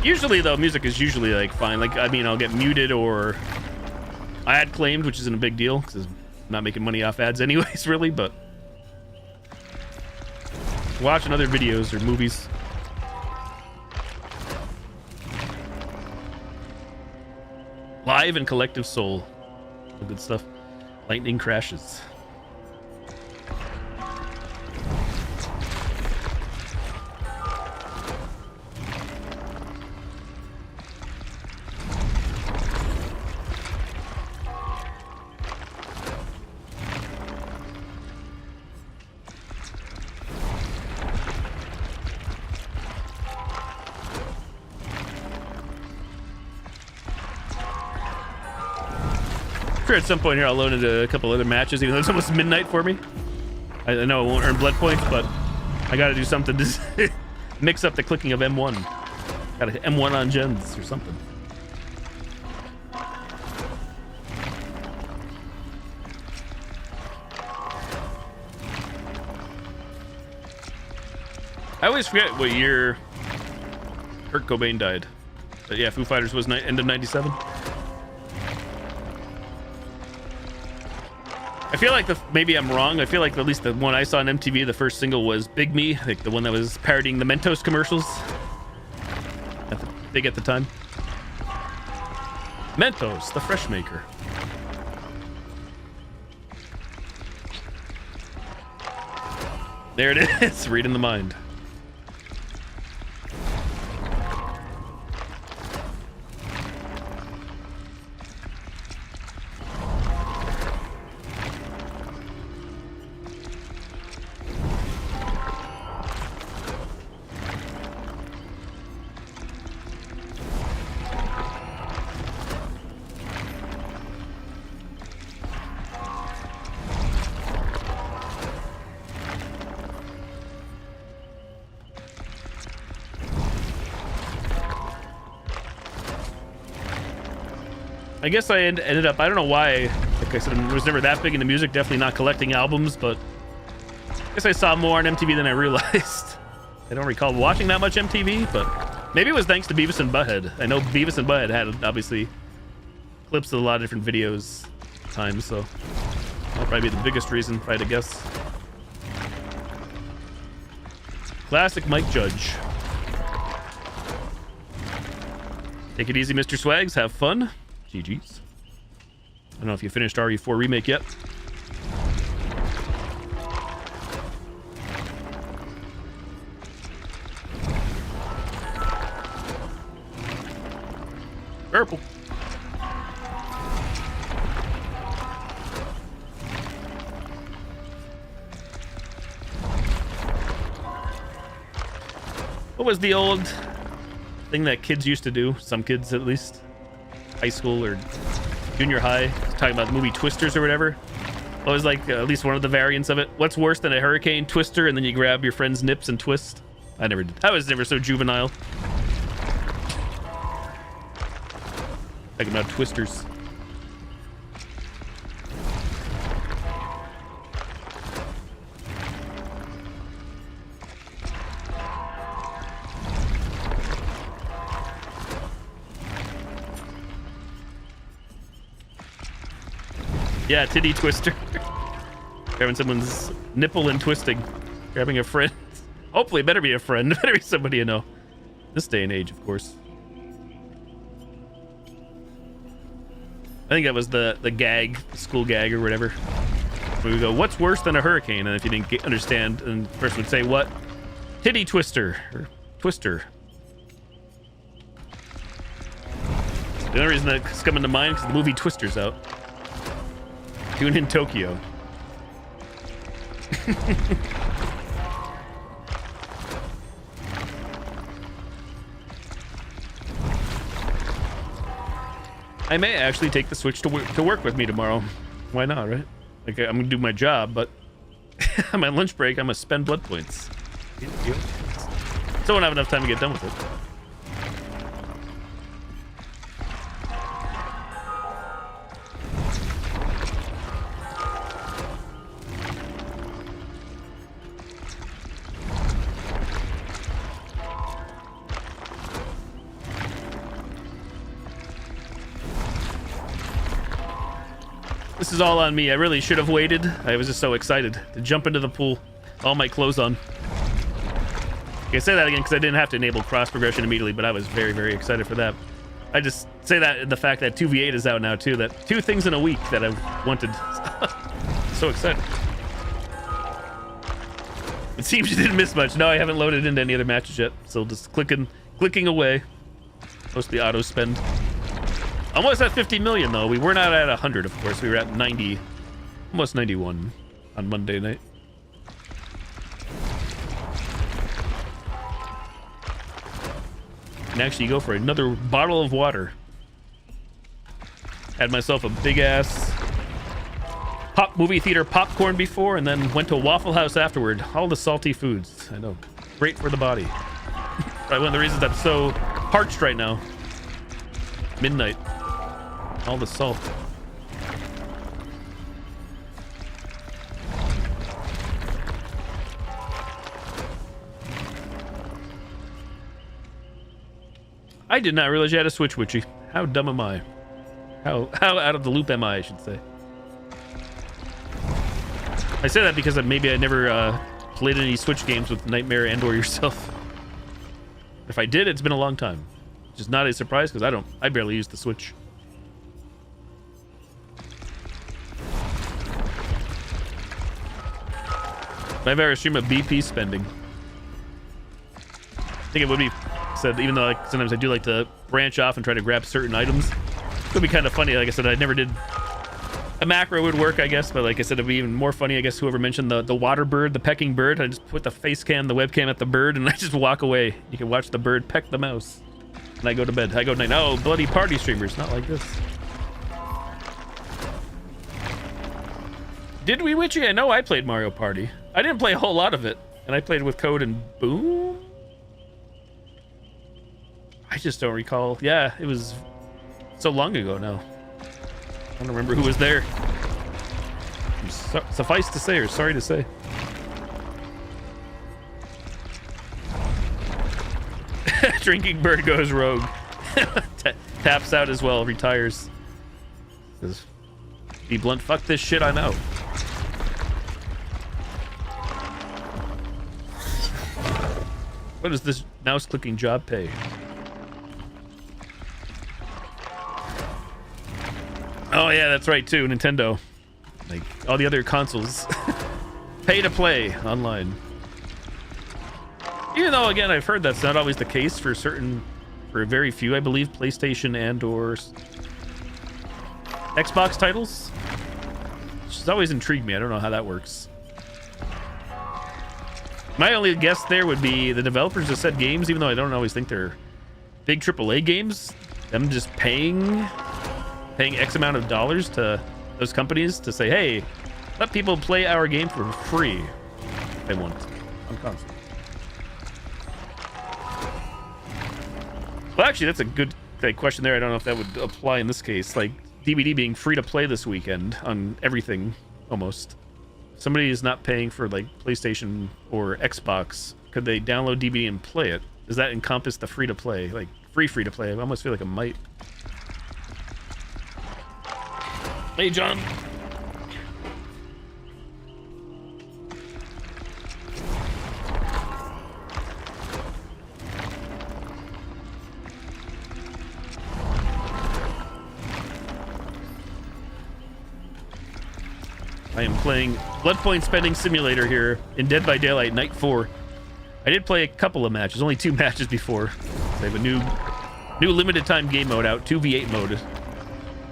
S1: Usually though, music is usually like fine. Like, I mean, I'll get muted or ad claimed, which isn't a big deal because I'm not making money off ads anyways, really, but watching other videos or movies. Live and Collective Soul. Good stuff. Lightning Crashes. Sure, at some point here I'll load into a couple other matches, even though it's almost midnight for me. I know it won't earn blood points, but I gotta do something to mix up the clicking of M1. Gotta hit M1 on gens or something. I always forget what year Kurt Cobain died. But yeah, Foo Fighters was end of 97. I feel like maybe I'm wrong. I feel like at least the one I saw on MTV, the first single was Big Me, like the one that was parodying the Mentos commercials. Big at the time. Mentos, the fresh maker. There it is, reading the mind. I guess I ended up, I don't know why, like I said, I was never that big into music, definitely not collecting albums, but I guess I saw more on MTV than I realized. I don't recall watching that much MTV, but maybe it was thanks to Beavis and Butthead. I know Beavis and Butthead had, obviously, clips of a lot of different videos at times, so that'll probably be the biggest reason, if I had to guess. Classic Mike Judge. Take it easy, Mr. Swags. Have fun. GG's. I don't know if you finished RE4 Remake yet. Purple. What was the old thing that kids used to do? Some kids, at least. High school or junior high. Talking about the movie Twisters or whatever. What was like at least one of the variants of it? What's worse than a hurricane? Twister, and then you grab your friend's nips and twist? I never did. I was never so juvenile. Talking about Twisters. Yeah, titty twister. Grabbing someone's nipple and twisting. Grabbing a friend. Hopefully, it better be a friend. It better be somebody you know. This day and age, of course. I think that was the gag, school gag or whatever. Where we go, what's worse than a hurricane? And if you didn't understand, and the person would say, what? Titty twister. Or twister. The only reason that's coming to mind is the movie Twister's out. Tune in Tokyo. I may actually take the Switch to work with me tomorrow. Why not, right? Like, I'm gonna do my job, but on my lunch break, I'm gonna spend blood points. Still won't have enough time to get done with it. This is all on me. I really should have waited. I was just so excited to jump into the pool. All my clothes on. Okay, I say that again because I didn't have to enable cross progression immediately, but I was very, very excited for that. I just say that in the fact that 2v8 is out now too. That 2 things in a week that I've wanted. So excited. It seems you didn't miss much. No, I haven't loaded into any other matches yet. So just clicking away. Mostly auto spend. Almost at 50 million though. We were not at 100, of course. We were at 90, almost 91 on Monday night. And actually go for another bottle of water. Had myself a big ass movie theater popcorn before, and then went to a Waffle House afterward. All the salty foods. I know. Great for the body. Probably one of the reasons I'm so parched right now. Midnight. All the salt. I did not realize you had a Switch, Witchy. How dumb am I? How out of the loop am I should say. I say that because maybe I never played any Switch games with Nightmare and or yourself. If I did, it's been a long time. Which is not a surprise because I barely use the Switch. If I've ever streamed a BP spending, I think it would be said, even though like sometimes I do like to branch off and try to grab certain items. It would be kind of funny. Like I said, I never did a macro would work, I guess, but like I said, it'd be even more funny, I guess, whoever mentioned the water bird, the pecking bird. I just put the face cam, the webcam at the bird, and I just walk away. You can watch the bird peck the mouse. And I go to bed. I go night. Oh, bloody party streamers, not like this. Did we, Witchy? I know I played Mario Party. I didn't play a whole lot of it, and I played with Code and Boom. I just don't recall. Yeah, it was so long ago now. I don't remember who was there. Suffice to say, or sorry to say. Drinking bird goes rogue. Taps out as well, retires. Says, be blunt, fuck this shit, I'm out. What does this mouse clicking job pay? Oh yeah, that's right too, Nintendo. Like all the other consoles. Pay to play online. Even though, again, I've heard that's not always the case for very few, I believe, PlayStation and or Xbox titles. Which has always intrigued me. I don't know how that works. My only guess there would be the developers of said games, even though I don't always think they're big AAA games, them just paying X amount of dollars to those companies to say, hey, let people play our game for free if they want on console. Well, actually, that's a good question there. I don't know if that would apply in this case. Like, DVD being free to play this weekend on everything, almost. Somebody is not paying for, like, PlayStation or Xbox. Could they download DVD and play it? Does that encompass the free to play? Like, free to play? I almost feel like it might. Hey, John. I am playing Bloodpoint Spending Simulator here in Dead by Daylight Night 4. I did play a couple of matches, only 2 matches before. They have a new limited time game mode out, 2v8 mode.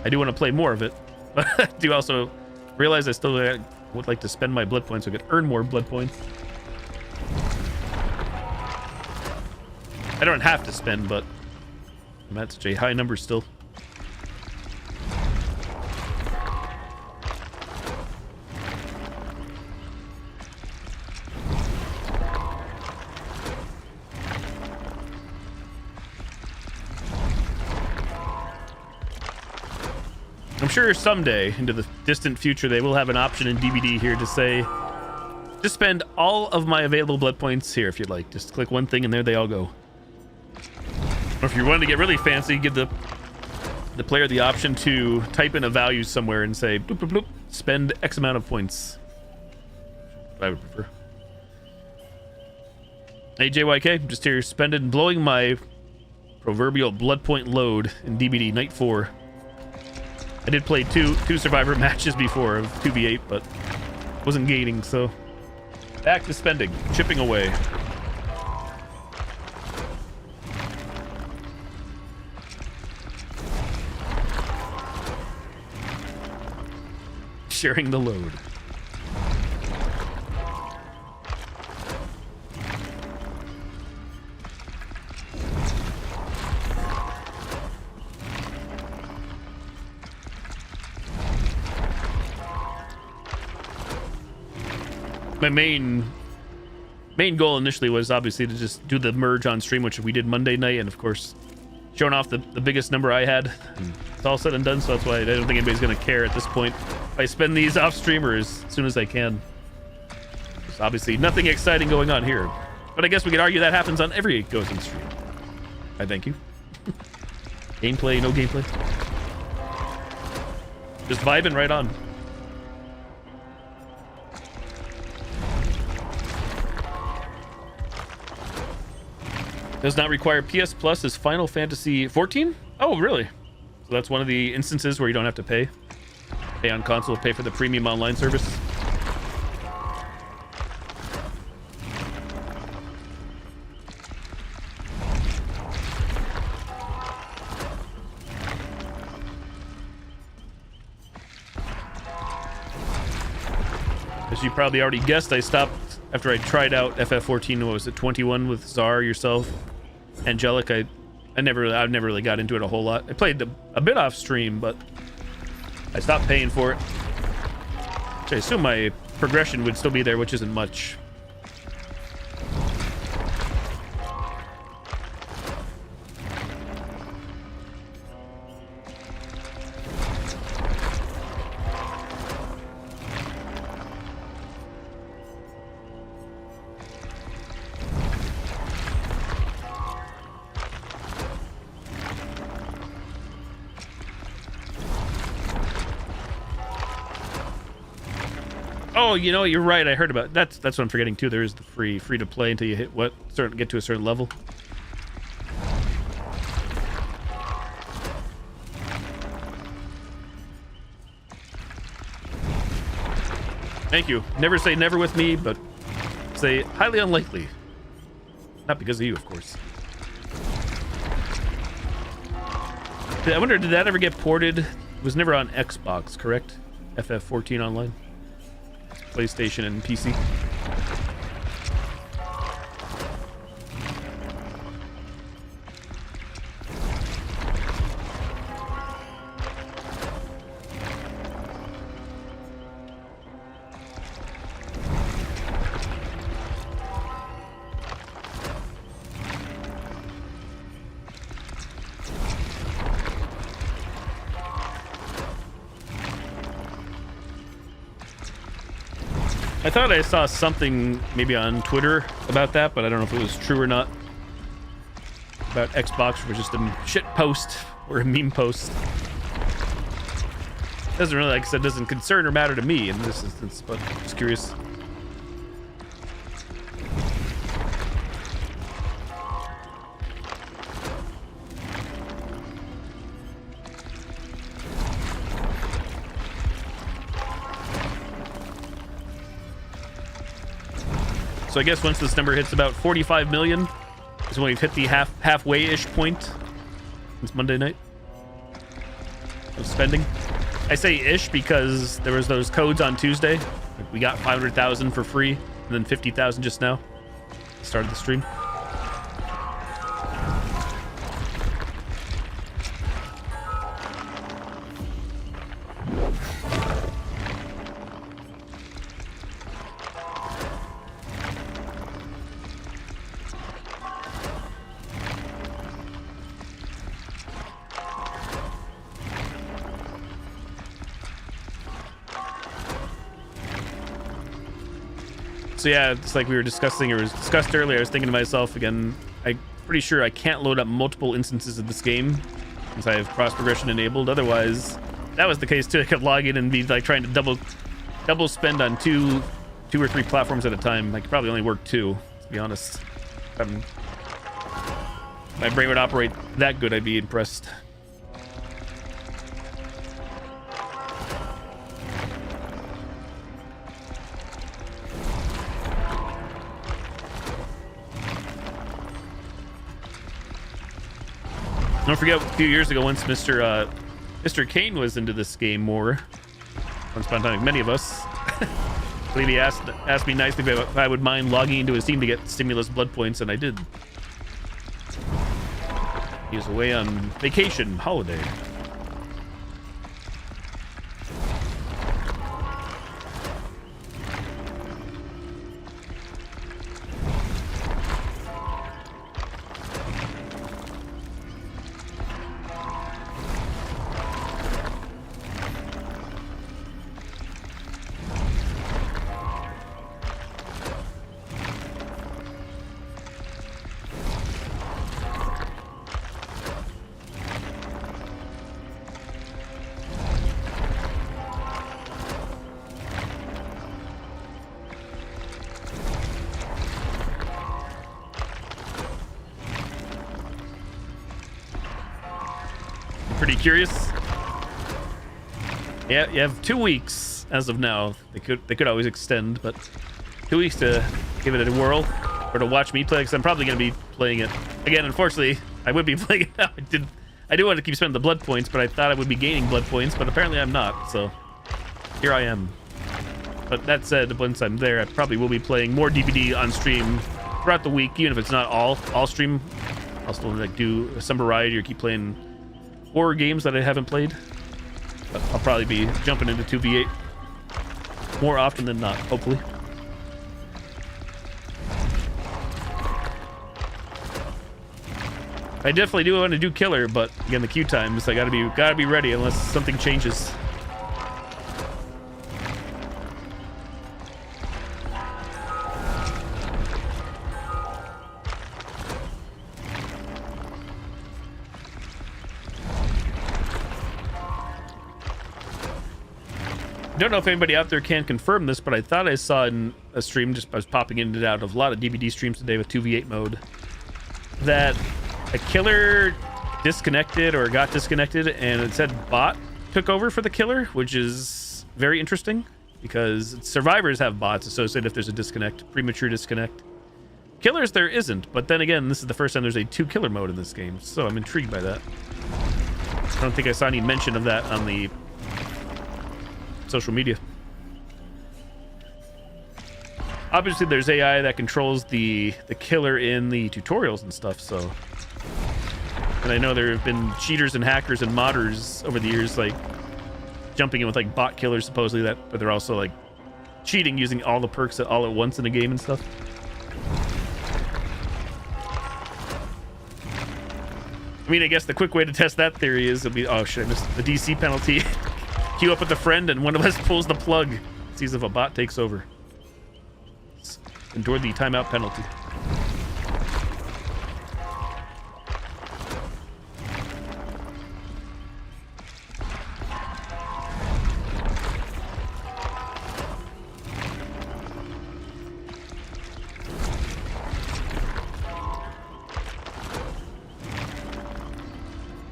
S1: I do want to play more of it, but I do also realize I still would like to spend my blood points so I could earn more blood points. I don't have to spend, but I'm at such a high number still. I'm sure someday, into the distant future, they will have an option in DVD here to say, just spend all of my available blood points here if you'd like. Just click one thing and there they all go. Or if you wanted to get really fancy, give the player the option to type in a value somewhere and say, bloop, bloop, bloop, spend X amount of points. I would prefer. Hey, JYK, just here spending, blowing my proverbial blood point load in DVD Night 4. I did play two Survivor matches before of 2v8, but wasn't gaining, so back to spending, chipping away. Sharing the load. My main goal initially was obviously to just do the merge on stream, which we did Monday night, and of course showing off the biggest number I had. And it's all said and done, so that's why I don't think anybody's going to care at this point if I spend these off stream or as soon as I can. There's obviously nothing exciting going on here, but I guess we could argue that happens on every Ghost in stream. I thank you. Gameplay, no gameplay, just vibing right on. Does not require PS Plus as Final Fantasy 14? Oh, really? So that's one of the instances where you don't have to pay on console, pay for the premium online service. As you probably already guessed, I stopped after I tried out FF14. What was it, 21 with Czar, yourself, Angelic. I've never really got into it a whole lot. I played a bit off stream, but I stopped paying for it. Which I assume my progression would still be there, which isn't much. Oh, you know, you're right. I heard about that's what I'm forgetting too. There is the free to play until you hit get to a certain level. Thank you. Never say never with me, but say highly unlikely. Not because of you, of course. I wonder, did that ever get ported? It was never on Xbox, correct? FF14 Online? PlayStation and PC. I thought I saw something maybe on Twitter about that, but I don't know if it was true or not. About Xbox, or just a shit post or a meme post. Doesn't really, like I said, doesn't concern or matter to me in this instance, but just curious. So I guess once this number hits about 45 million is when we've hit the halfway-ish point since Monday night of spending. I say ish because there was those codes on Tuesday. Like we got 500,000 for free and then 50,000 just now. Started the stream. So yeah, it's like we were discussing, or was discussed earlier. I was thinking to myself again, I'm pretty sure I can't load up multiple instances of this game since I have cross progression enabled. Otherwise, that was the case too. I could log in and be like trying to double spend on two or three platforms at a time. I could probably only work two, to be honest. If my brain would operate that good, I'd be impressed. Don't forget, a few years ago, once Mr. Kane was into this game more, once upon a time, many of us, I believe he asked me nicely if I would mind logging into his team to get stimulus blood points, and I did. He was away on vacation, holiday. Pretty curious. Yeah, you have 2 weeks as of now. They could always extend, but 2 weeks to give it a whirl or to watch me play, because I'm probably going to be playing it again. Unfortunately, I would be playing it now. I do want to keep spending the blood points, but I thought I would be gaining blood points, but apparently I'm not. So here I am. But that said, once I'm there, I probably will be playing more DBD on stream throughout the week, even if it's not all stream. I'll still like do some variety or keep playing horror games that I haven't played. But I'll probably be jumping into 2v8 more often than not, hopefully. I definitely do want to do killer, but again, the queue times, I gotta be ready unless something changes. Don't know if anybody out there can confirm this, but I thought I saw in a stream, just I was popping in and out of a lot of DVD streams today with 2v8 mode, that a killer disconnected or got disconnected and it said bot took over for the killer, which is very interesting because survivors have bots associated if there's a disconnect, premature disconnect. Killers there isn't, but then again, this is the first time there's a 2 killer mode in this game, so I'm intrigued by that. I don't think I saw any mention of that on the social media. Obviously there's AI that controls the killer in the tutorials and stuff, so, and I know there have been cheaters and hackers and modders over the years like jumping in with like bot killers supposedly, that but they're also like cheating using all the perks all at once in a game and stuff. I mean, I guess the quick way to test that theory is it'll be, oh shit, I missed the DC penalty. Queue up with a friend and one of us pulls the plug, sees if a bot takes over. Endure the timeout penalty.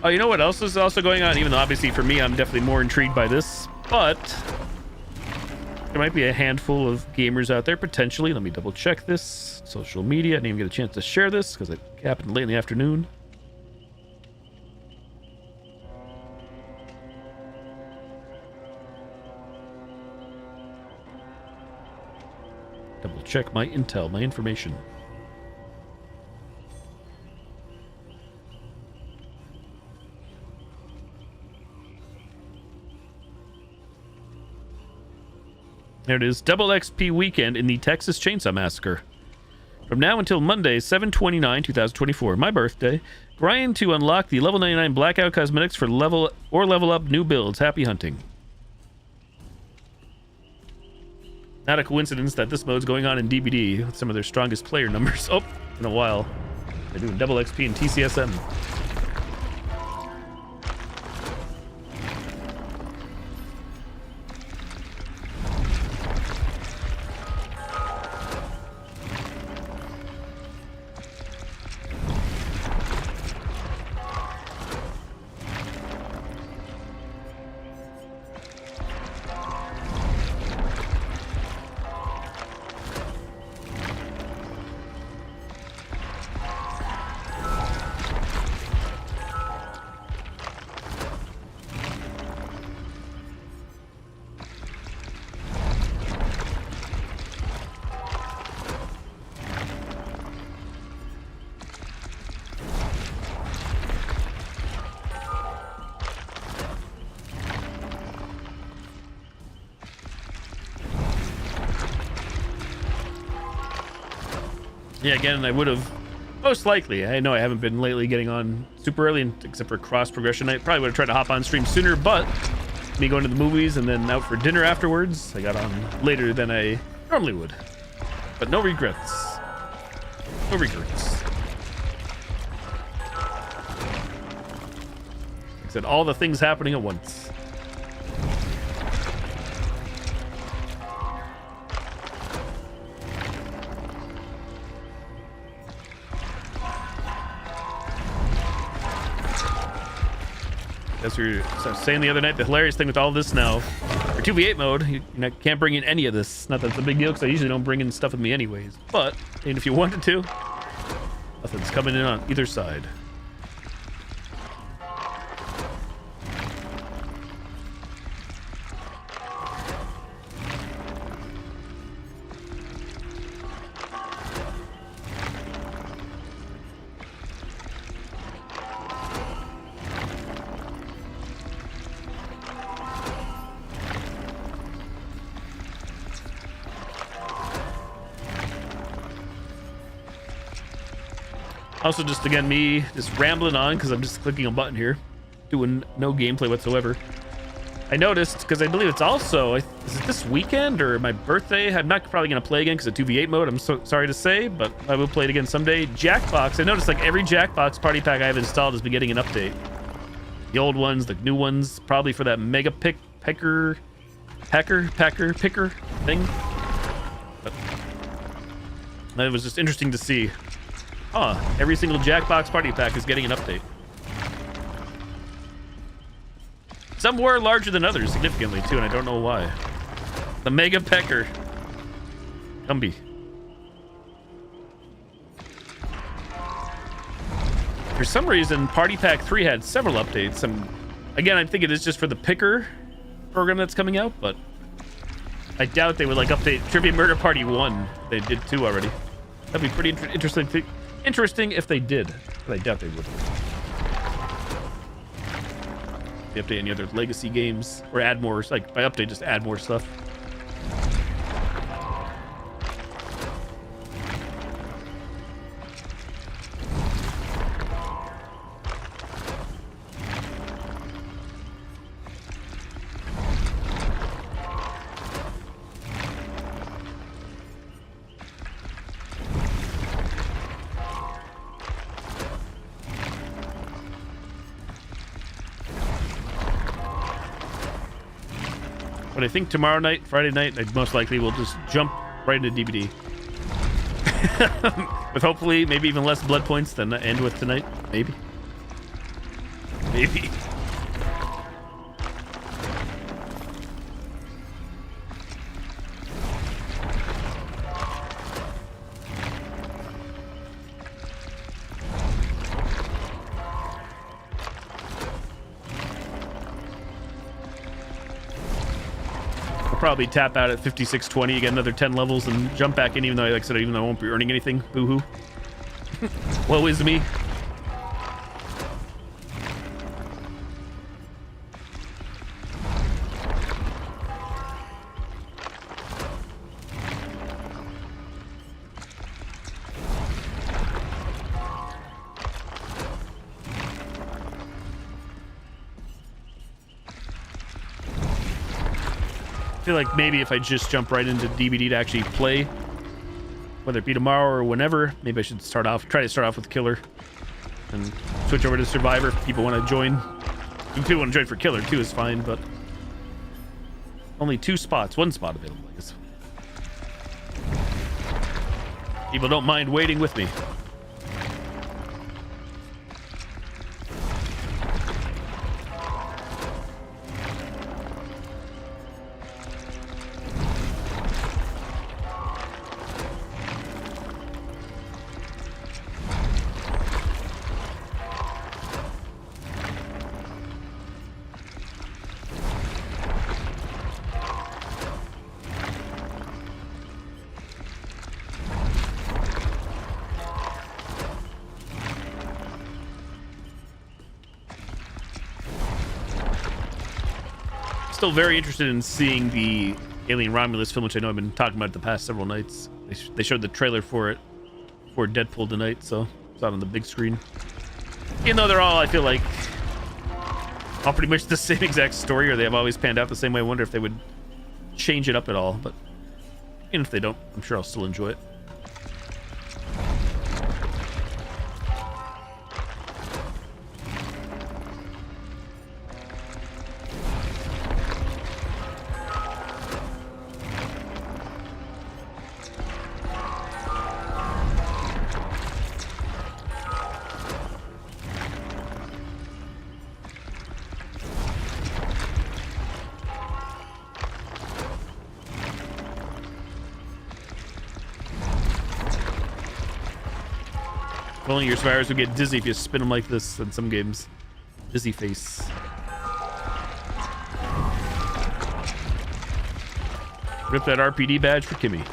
S1: Oh, you know what else is also going on? Even though obviously for me, I'm definitely more intrigued by this, but there might be a handful of gamers out there potentially. Let me double check this. Social media. I didn't even get a chance to share this because it happened late in the afternoon. Double check my intel, my information. There it is. Double XP weekend in the Texas Chainsaw Massacre. From now until Monday, 7/29/2024, my birthday, grind to unlock the level 99 Blackout cosmetics for level up new builds. Happy hunting. Not a coincidence that this mode's going on in DBD with some of their strongest player numbers. Oh, in a while. They're doing double XP in TCSM. Yeah, again, I would have most likely. I know I haven't been lately getting on super early, except for cross progression. I probably would have tried to hop on stream sooner, but me going to the movies and then out for dinner afterwards, I got on later than I normally would. But no regrets. No regrets. Like I said, all the things happening at once. As we were saying the other night, the hilarious thing with all this now, for 2v8 mode, you can't bring in any of this. Not that it's a big deal, because I usually don't bring in stuff with me anyways. But, and if you wanted to, nothing's coming in on either side. Also, just again, me just rambling on because I'm just clicking a button here, doing no gameplay whatsoever. I noticed, because I believe it's also, is it this weekend or my birthday? I'm not probably going to play again because of 2v8 mode. I'm so sorry to say, but I will play it again someday. Jackbox. I noticed like every Jackbox party pack I've installed has been getting an update. The old ones, the new ones, probably for that Mega Pecker picker thing. But it was just interesting to see. Every single Jackbox party pack is getting an update. Some were larger than others significantly too, and I don't know why. The Mega Pecker. Gumby. For some reason, Party Pack 3 had several updates. Again, I think it is just for the Picker program that's coming out, but I doubt they would like update Trivia Murder Party 1. They did 2 already. That'd be pretty interesting if they did, but I doubt they would. They update any other legacy games or add more, like by update, just add more stuff. But I think tomorrow night, Friday night, I most likely will just jump right into DVD. With hopefully maybe even less blood points than I end with tonight. Maybe. Maybe. Probably tap out at 5620, get another 10 levels, and jump back in. Even though, like I said, even though I won't be earning anything. Boo hoo. Woe is me. I feel like maybe if I just jump right into DVD to actually play, whether it be tomorrow or whenever, maybe I should try to start off with Killer and switch over to Survivor if people want to join. If people want to join for Killer too is fine, but only 2 spots, 1 spot available, I guess. People don't mind waiting with me. Still very interested in seeing the Alien Romulus film, which I know I've been talking about the past several nights. They showed the trailer for it for Deadpool tonight, so it's out on the big screen. Even though they're all, I feel like, all pretty much the same exact story, or they have always panned out the same way. I wonder if they would change it up at all, but even if they don't, I'm sure I'll still enjoy it. Only your survivors would get dizzy if you spin them like this in some games. Dizzy face. Rip that RPD badge for Kimmy.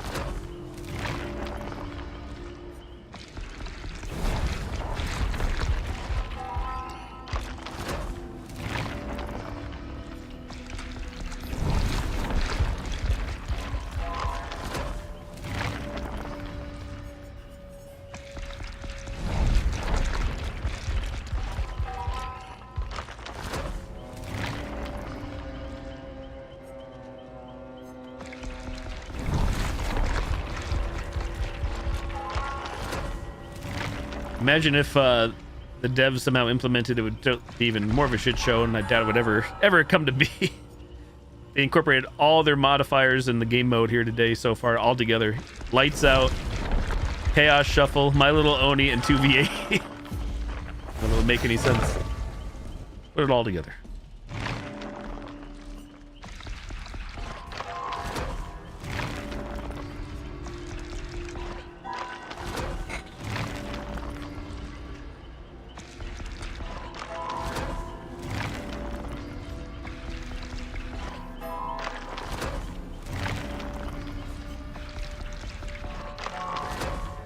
S1: Imagine if the devs somehow implemented it would be even more of a shit show, and I doubt it would ever come to be. They incorporated all their modifiers in the game mode here today so far, all together. Lights Out, Chaos Shuffle, My Little Oni, and 2v8. I don't know if it would make any sense. Put it all together.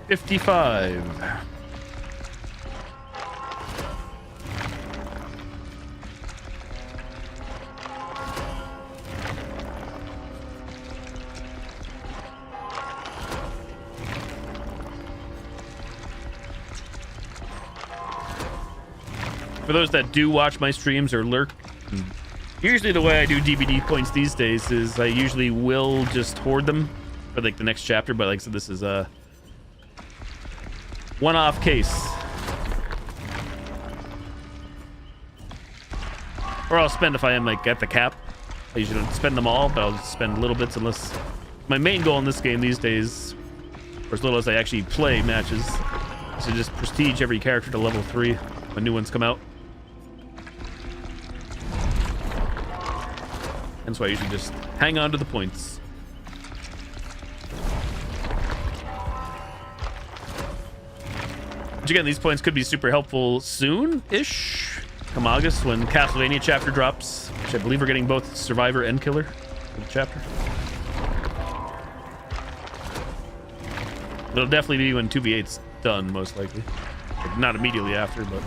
S1: $55. For those that do watch my streams or lurk, usually the way I do DVD points these days is I usually will just hoard them for like the next chapter, but like I said, this is a one-off case. Or I'll spend if I am like at the cap. I usually don't spend them all, but I'll spend little bits unless my main goal in this game these days, for as little as I actually play matches, is to just prestige every character to level 3 when new ones come out. And so I usually just hang on to the points. Which again, these points could be super helpful soon-ish. Come August when Castlevania chapter drops, which I believe we're getting both Survivor and Killer for the chapter. It'll definitely be when 2v8's done, most likely. Like, not immediately after, but...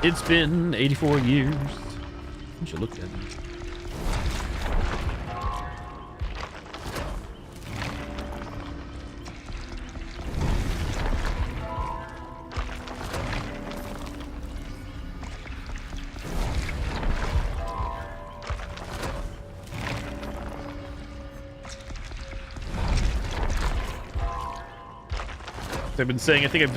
S1: It's been 84 years since you looked at me. I've been saying, I think I've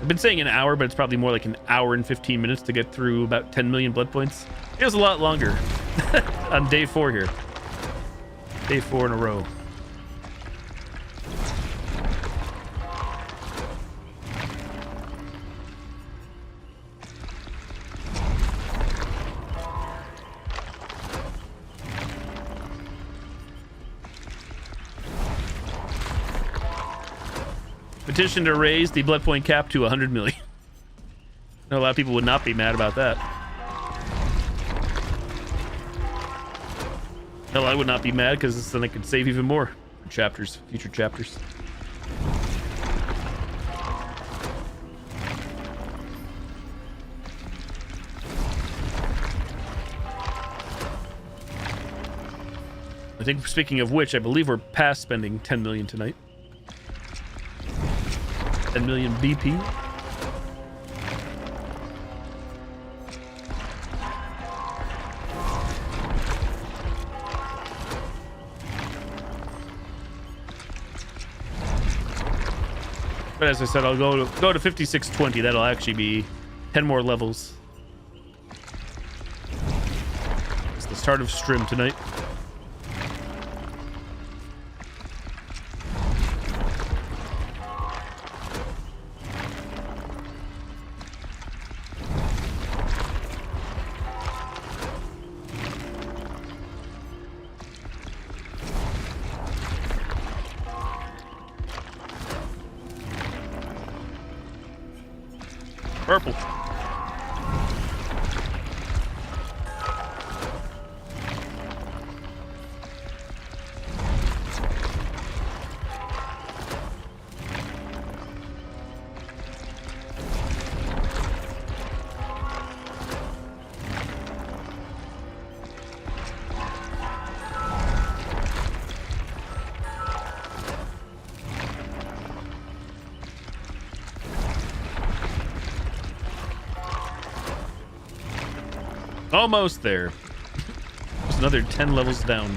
S1: been saying an hour, but it's probably more like an hour and 15 minutes to get through about 10 million blood points. It was a lot longer on day 4 here. Day 4 in a row. Petition to raise the blood point cap to 100 million. I know a lot of people would not be mad about that. Hell, I would not be mad because then I could save even more for chapters, future chapters. I think, speaking of which, I believe we're past spending 10 million tonight. 10 million BP. But as I said, I'll go to 5620. That'll actually be 10 more levels. It's the start of stream tonight. Purple. Almost there. Just another 10 levels down.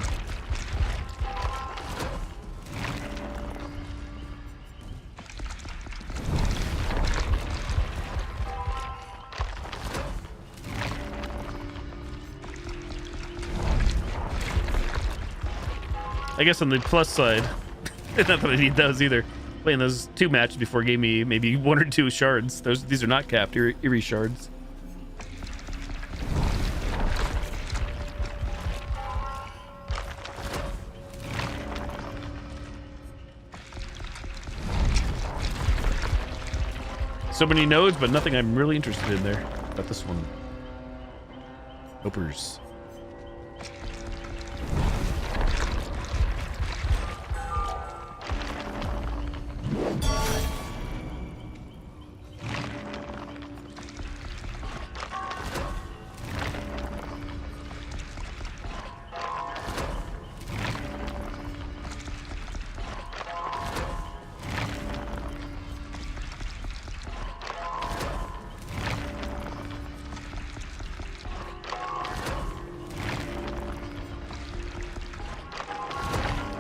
S1: I guess on the plus side, not that I need those either. Playing those 2 matches before gave me maybe 1 or 2 shards. These are not capped, eerie shards. So many nodes, but nothing I'm really interested in there. About this one. Hopers.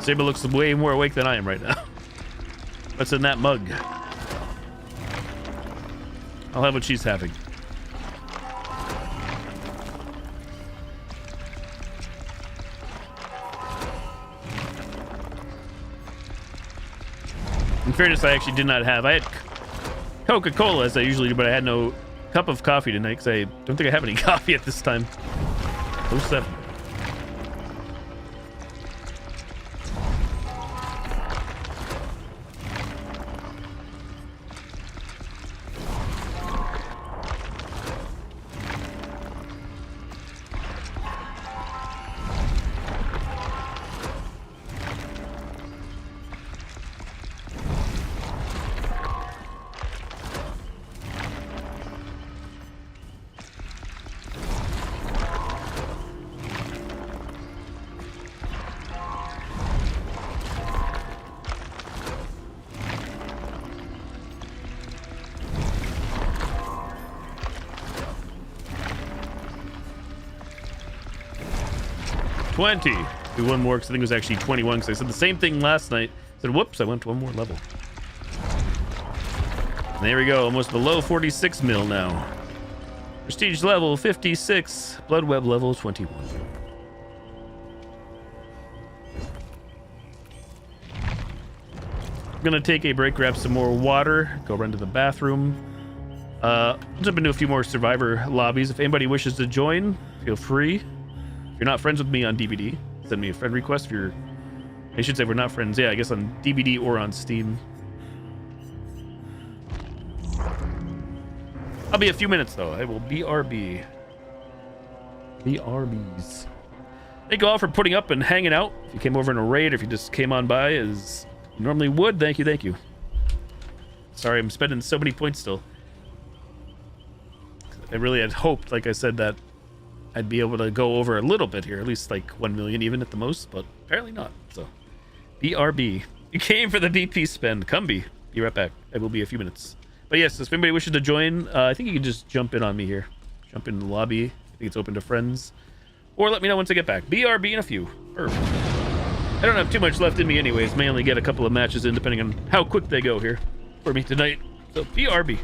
S1: Saber looks way more awake than I am right now. What's in that mug? I'll have what she's having. In fairness, I actually did not have. I had Coca-Cola as I usually do, but I had no cup of coffee tonight because I don't think I have any coffee at this time. 07. Do one more because I think it was actually 21 because I said the same thing last night. I said, whoops, I went to one more level. And there we go, almost below 46 mil now. Prestige level 56, blood web level 21. I'm gonna take a break, grab some more water, go run to the bathroom. I'll jump into a few more survivor lobbies. If anybody wishes to join, feel free. If you're not friends with me on DVD, send me a friend request. If you're, I should say we're not friends. Yeah, I guess on DVD or on Steam. I'll be a few minutes though. I will BRB. BRBs. Thank you all for putting up and hanging out. If you came over in a raid, or if you just came on by as you normally would, thank you, thank you. Sorry, I'm spending so many points still. I really had hoped, like I said, that I'd be able to go over a little bit here, at least like 1 million even at the most, but apparently not. So, BRB. You came for the BP spend. Come be right back. I will be a few minutes. But yes, if anybody wishes to join, I think you can just jump in on me here. Jump in the lobby. I think it's open to friends. Or let me know once I get back. BRB in a few. Perfect. I don't have too much left in me anyways. May only get a couple of matches in depending on how quick they go here for me tonight. So, BRB.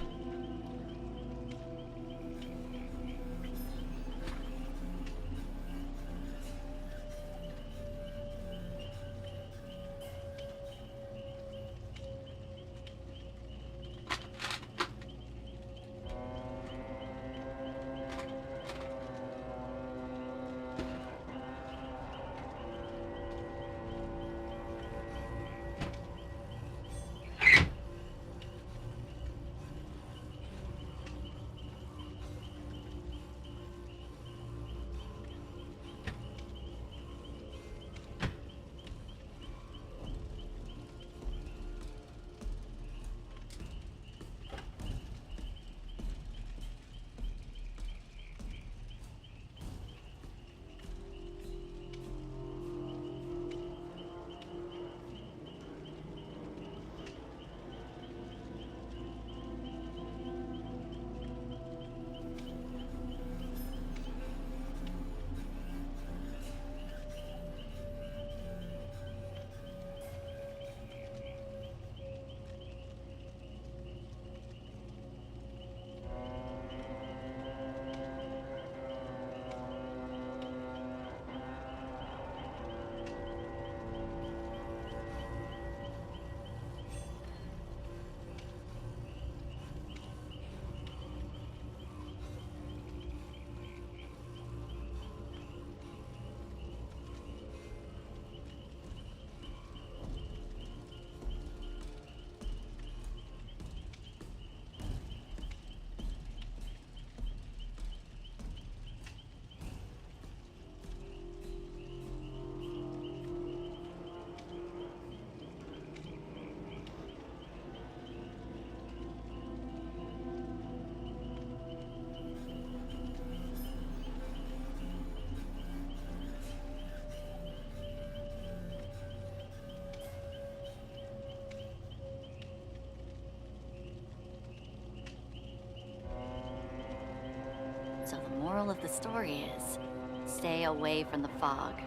S4: So the moral of the story is, stay away from the fog.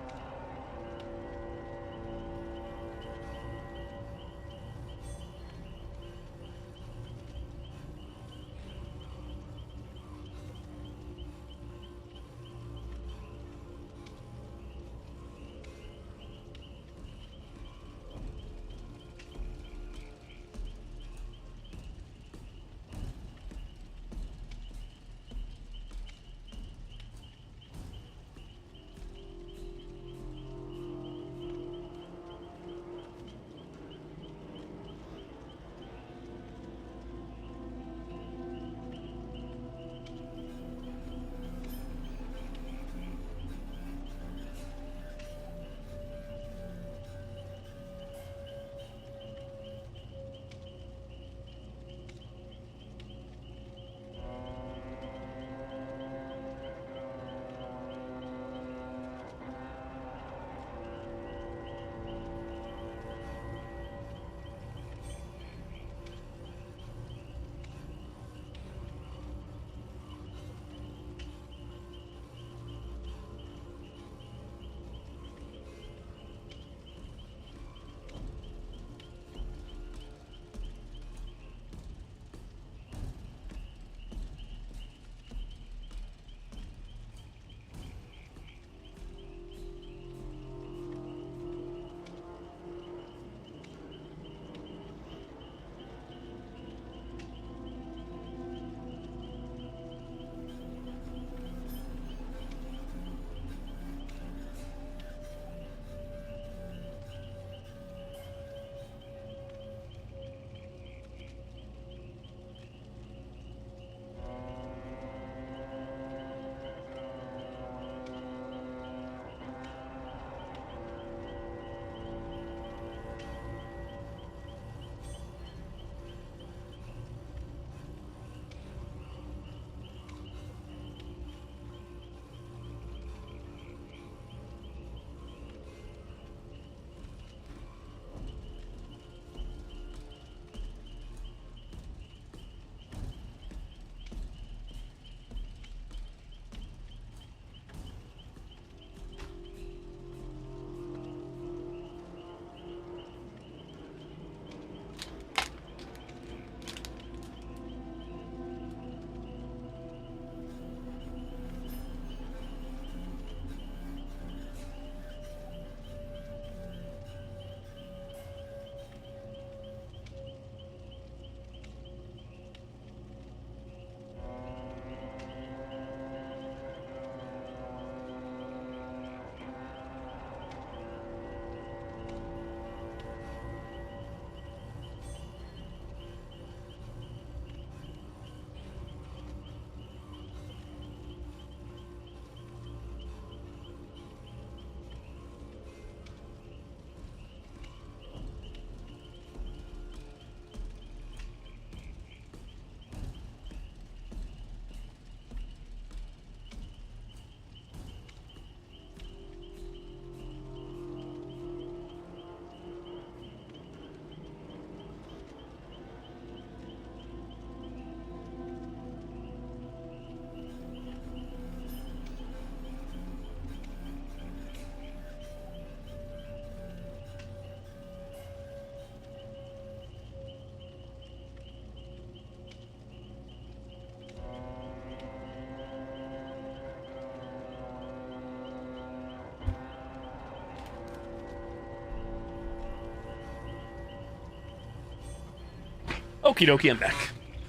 S1: Okie dokie, I'm back.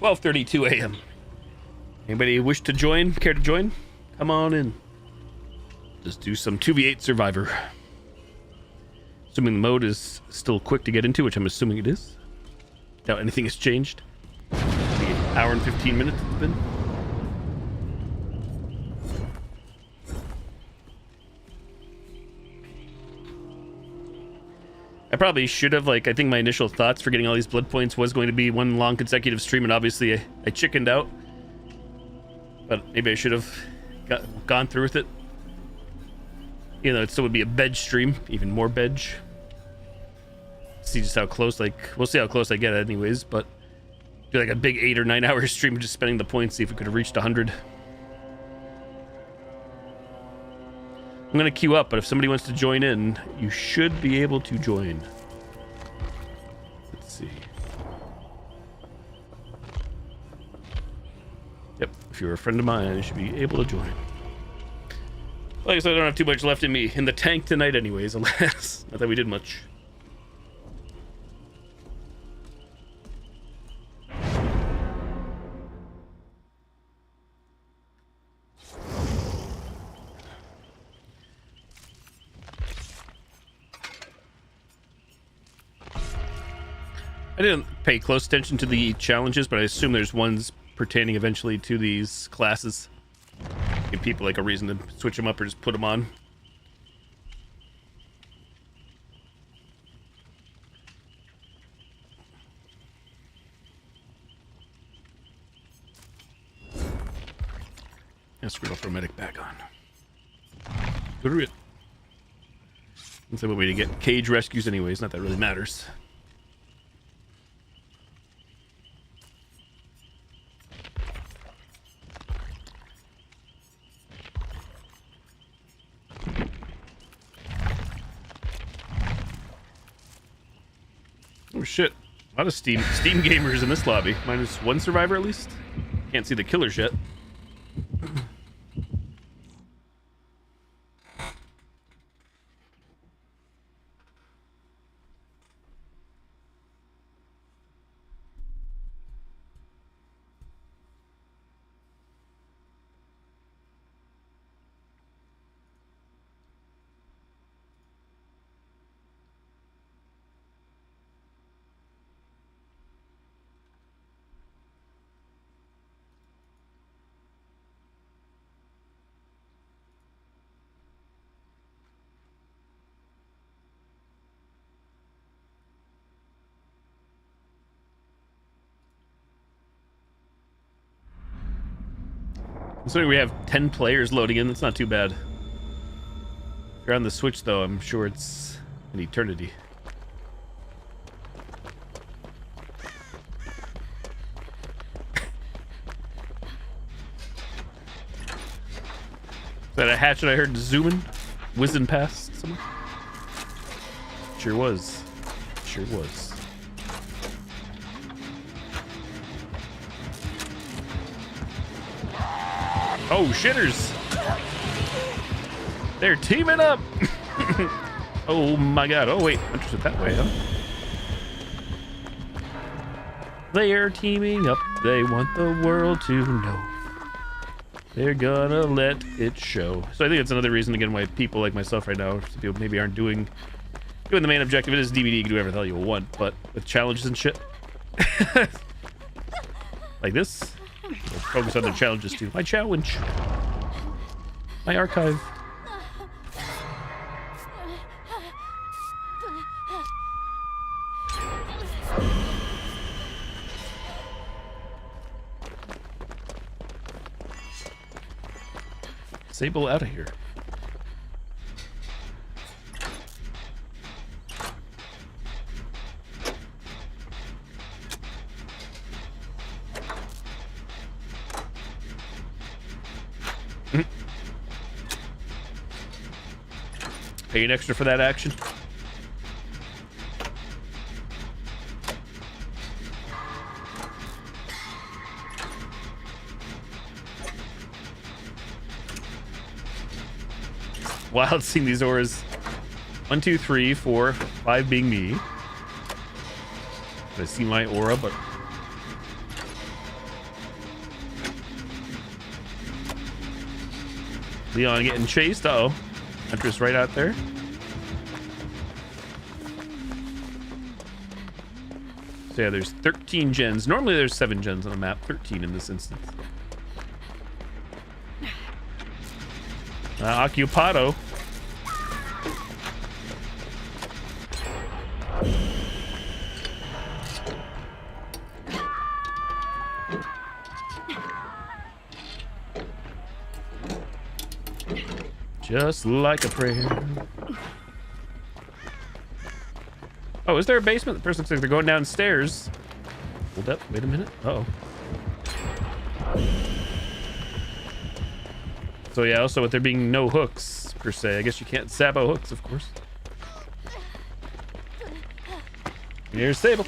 S1: 12:32 a.m. Anybody wish to join? Care to join? Come on in. Just do some 2v8 Survivor. Assuming the mode is still quick to get into, which I'm assuming it is. Doubt anything has changed. The hour and 15 minutes it's been. I probably should have, I think my initial thoughts for getting all these blood points was going to be one long consecutive stream, and obviously I chickened out. But maybe I should have gone through with it. You know, it still would be a bedge stream, even more bedge. See just how close, we'll see how close I get anyways, but do a big 8 or 9 hour stream of just spending the points, see if we could have reached 100. I'm going to queue up, but if somebody wants to join in, you should be able to join. Let's see. Yep, if you're a friend of mine, you should be able to join. Like I said, I don't have too much left in me in the tank tonight anyways, alas. Not that we did much. I didn't pay close attention to the challenges, but I assume there's ones pertaining eventually to these classes. Give people like a reason to switch them up or just put them on. Yeah, screw the medic back on. Go to it. That's a way to get cage rescues anyways, not that it really matters. Oh shit, a lot of Steam gamers in this lobby. Minus one survivor at least. Can't see the killers yet. Considering we have 10 players loading in, that's not too bad. If you're on the Switch, though, I'm sure it's an eternity. Is that a hatchet I heard zooming? Whizzing past someone? Sure was. Sure was. Oh, shitters! They're teaming up! Oh my god. Oh wait, I'm just that way, huh? They are teaming up. They want the world to know. They're gonna let it show. So I think that's another reason again why people like myself right now, people maybe aren't doing the main objective. It is DVD, you can do whatever the hell you want, but with challenges and shit. Like this. We'll focus on the challenges too. My challenge. My archive. Sable out of here. Paying extra for that action. Wild seeing these auras. 1, 2, 3, 4, 5 being me. I see my aura, but Leon getting chased. Uh-oh. Huntress right out there. So yeah, there's 13 gens. Normally there's 7 gens on a map. 13 in this instance. Occupado. Just like a prayer. Oh, is there a basement? The person looks like they're going downstairs. Hold up, wait a minute. Uh-oh. So yeah, also with there being no hooks, per se. I guess you can't sabo hooks, of course. Here's Sable.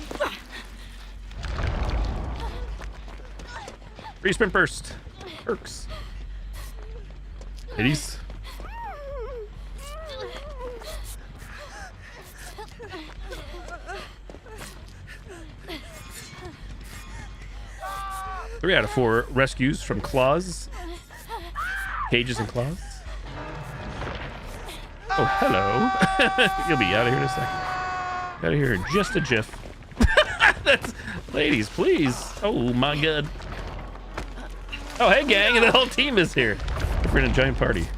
S1: Free sprint burst. Perks. Hitties. Three out of 4 rescues from claws. Cages and claws. Oh, hello. You'll be out of here in a second. Out of here in just a jiff. That's, ladies, please. Oh my god. Oh, hey gang, and the whole team is here. We're in a giant party.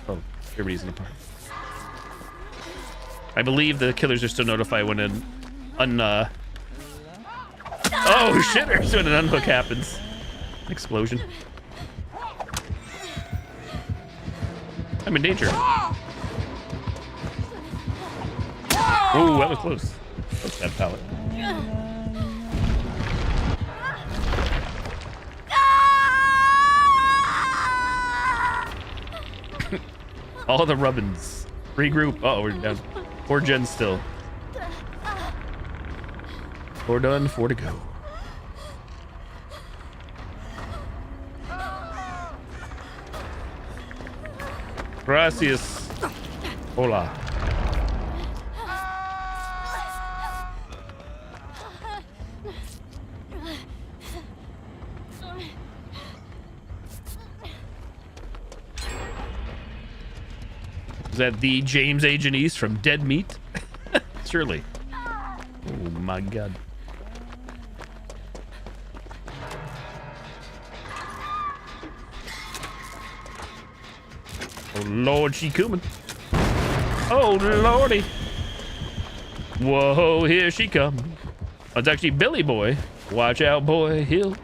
S1: Oh, everybody's in a party. I believe the killers are still notified when an oh shitters when an unhook happens. Explosion. I'm in danger. Oh, that was close. That's that pallet. All the rubbins. Regroup. Uh oh, we're down. 4 gens still. 4 done, 4 to go. Gracias. Hola. Is that the James A. Janice from Dead Meat? Surely. Oh my god. Oh lord, she coming. Oh lordy. Whoa, here she comes. Oh, it's actually Billy Boy. Watch out, boy, he'll.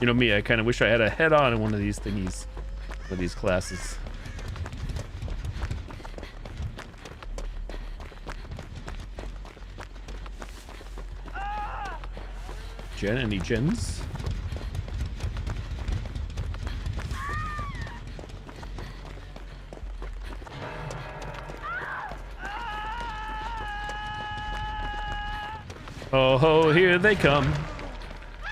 S1: You know me, I kind of wish I had a head on in one of these thingies. For these classes. Jen, any gens? Oh ho, here they come.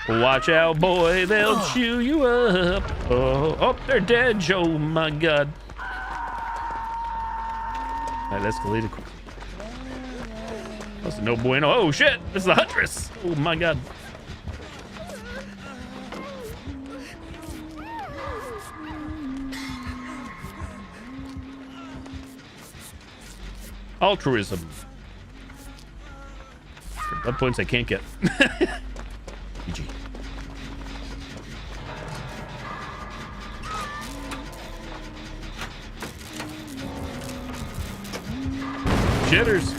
S1: Watch out, boy, they'll chew you up. Oh, oh, they're dead. Oh my god. That escalated quickly. That's no bueno. Oh shit, this is the Huntress. Oh my god. Altruism. Blood points I can't get. GG. Jitters.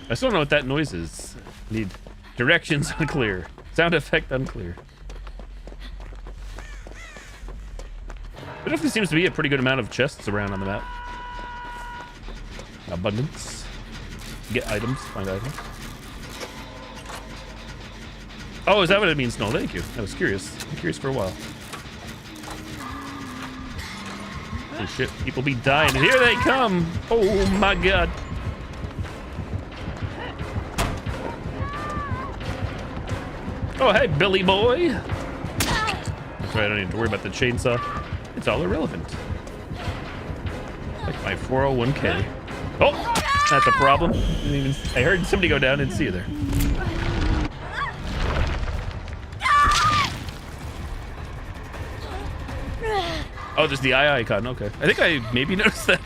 S1: I still don't know what that noise is. Need directions unclear. Sound effect unclear. There definitely seems to be a pretty good amount of chests around on the map. Abundance. Get items, find items. Oh, is that what it means? No, thank you. I was curious. I'm curious for a while. Oh shit, people be dying. And here they come! Oh my god. Oh, hey, Billy boy! That's right, I don't need to worry about the chainsaw. It's all irrelevant. Like my 401k. Oh! That's a problem. I heard somebody go down and see you there. Oh, there's the eye icon. Okay. I think I maybe noticed that.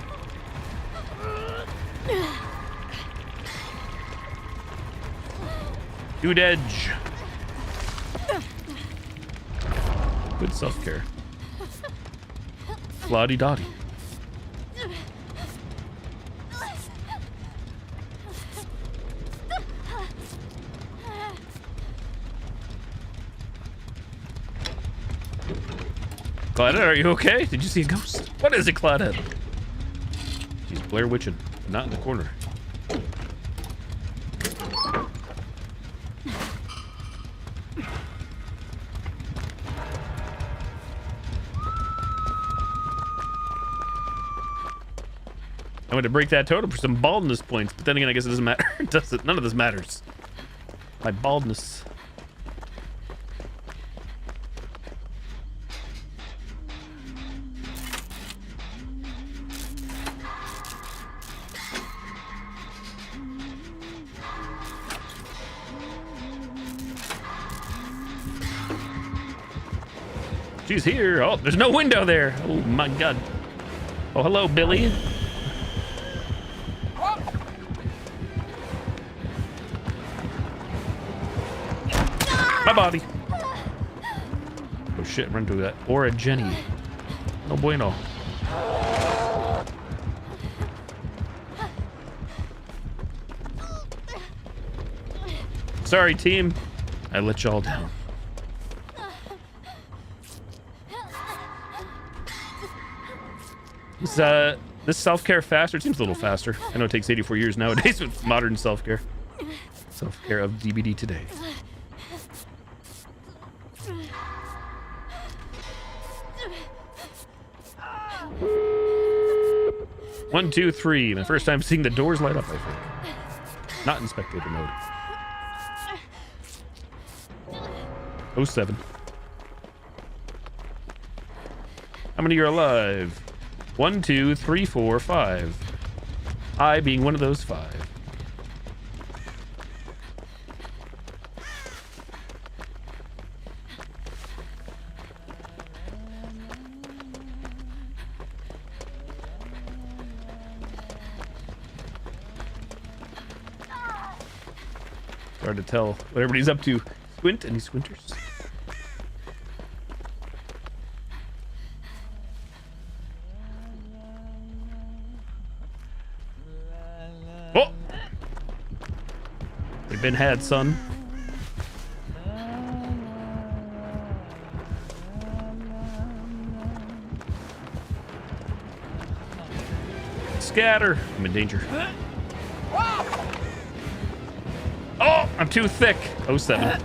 S1: Dude edge. Good self-care. Flotty dotty. Claudette, are you okay? Did you see a ghost? What is it, Claudette? She's Blair Witching, not in the corner. I went to break that totem for some baldness points, but then again, I guess it doesn't matter. It doesn't. None of this matters. My baldness. She's here. Oh, there's no window there. Oh my God. Oh, hello, Billy. My body. Oh shit, run to that. Or a Jenny. No bueno. Sorry, team. I let y'all down. This self-care faster? It seems a little faster. I know it takes 84 years nowadays with modern self-care. Self-care of DBD today. 1, 2, 3. My first time seeing the doors light up, I think. Not in spectator mode. 07. How many are alive? 1, 2, 3, 4, 5. I being one of those 5. Hard to tell what everybody's up to. Squint, any squinters? Oh! They've been had, son. Scatter! I'm in danger. Oh, I'm too thick. 07.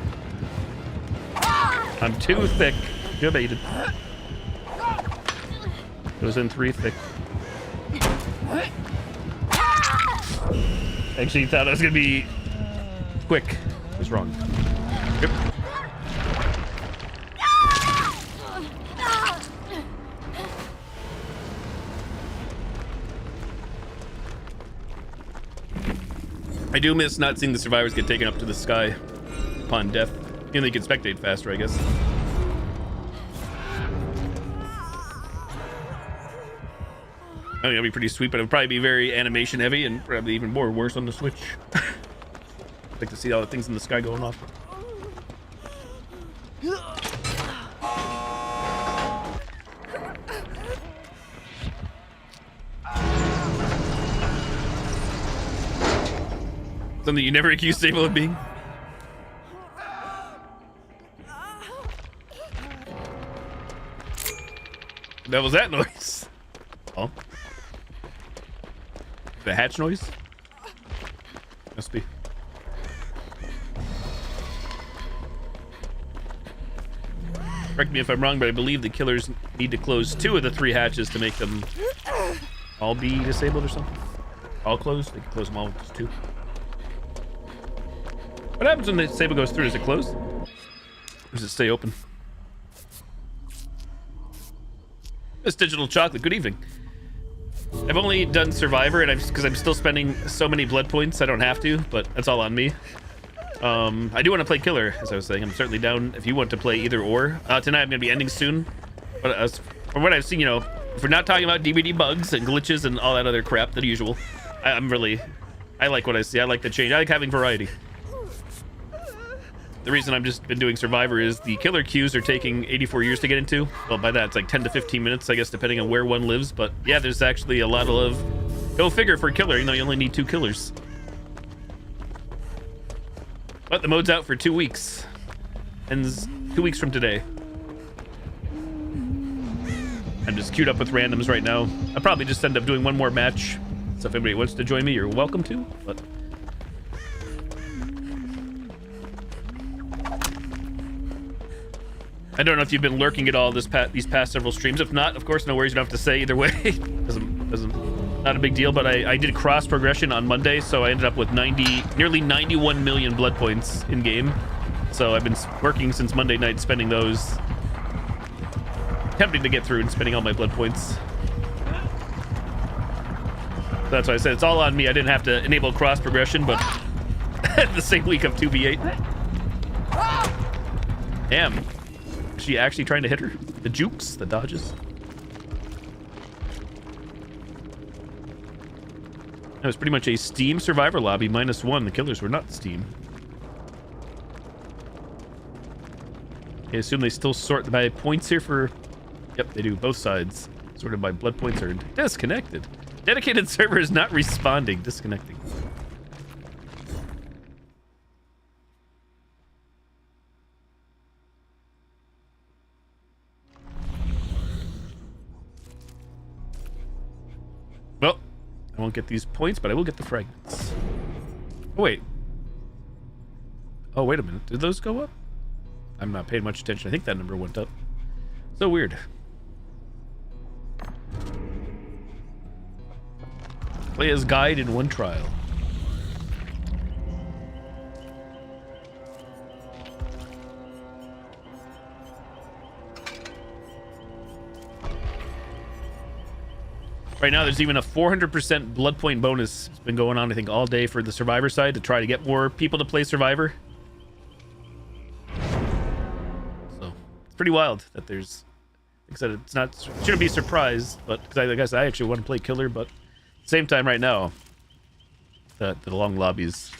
S1: I'm too thick. Debated. Goes in 3 thick. Actually thought I was gonna be quick. I was wrong. Yep. I do miss not seeing the survivors get taken up to the sky upon death. You know, they can spectate faster, I guess. I think that'd be pretty sweet, but it would probably be very animation heavy and probably even more worse on the Switch. I'd like to see all the things in the sky going off. Something you never accused Sable of being? What was that noise? Oh. The hatch noise? Must be. Correct me if I'm wrong, but I believe the killers need to close 2 of the 3 hatches to make them all be disabled or something. All closed? They can close them all with just 2. What happens when the Sable goes through? Does it close? Or does it stay open? This digital chocolate, good evening. I've only done Survivor, and because I'm still spending so many blood points, I don't have to, but that's all on me. I do want to play Killer, as I was saying. I'm certainly down if you want to play either or. Tonight I'm going to be ending soon. But from what I've seen, you know, if we're not talking about DVD bugs and glitches and all that other crap, the usual, I like what I see. I like the change. I like having variety. The reason I've just been doing Survivor is the killer queues are taking 84 years to get into. Well, by that, it's like 10 to 15 minutes, I guess, depending on where one lives. But yeah, there's actually a lot of... Go figure for killer, you know, you only need 2 killers. But the mode's out for 2 weeks. Ends 2 weeks from today. I'm just queued up with randoms right now. I'll probably just end up doing one more match So if anybody wants to join me, you're welcome to. But I don't know if you've been lurking at all these past several streams. If not, of course, no worries. You don't have to say either way. doesn't not a big deal. But I did cross progression on Monday, so I ended up with nearly 91 million blood points in game. So I've been working since Monday night, spending those, attempting to get through and spending all my blood points. That's why I said it's all on me. I didn't have to enable cross progression, but the same week of 2v8. Damn. Is she actually trying to hit her? The jukes, the dodges. It was pretty much a Steam survivor lobby -1. The killers were not Steam. I assume they still sort by points here for... Yep, they do. Both sides. Sorted by blood points earned. Disconnected. Dedicated server is not responding. Disconnecting. Well, I won't get these points, but I will get the fragments. Oh, wait. Oh, wait a minute. Did those go up? I'm not paying much attention. I think that number went up. So weird. Play as guide in one trial. Right now, there's even a 400% blood point bonus. It's been going on, I think, all day for the Survivor side to try to get more people to play Survivor. So, it's pretty wild that there's... Like I said, it's not... Shouldn't be surprised, but... Because I guess I actually want to play Killer, but... Same time right now, the long lobbies,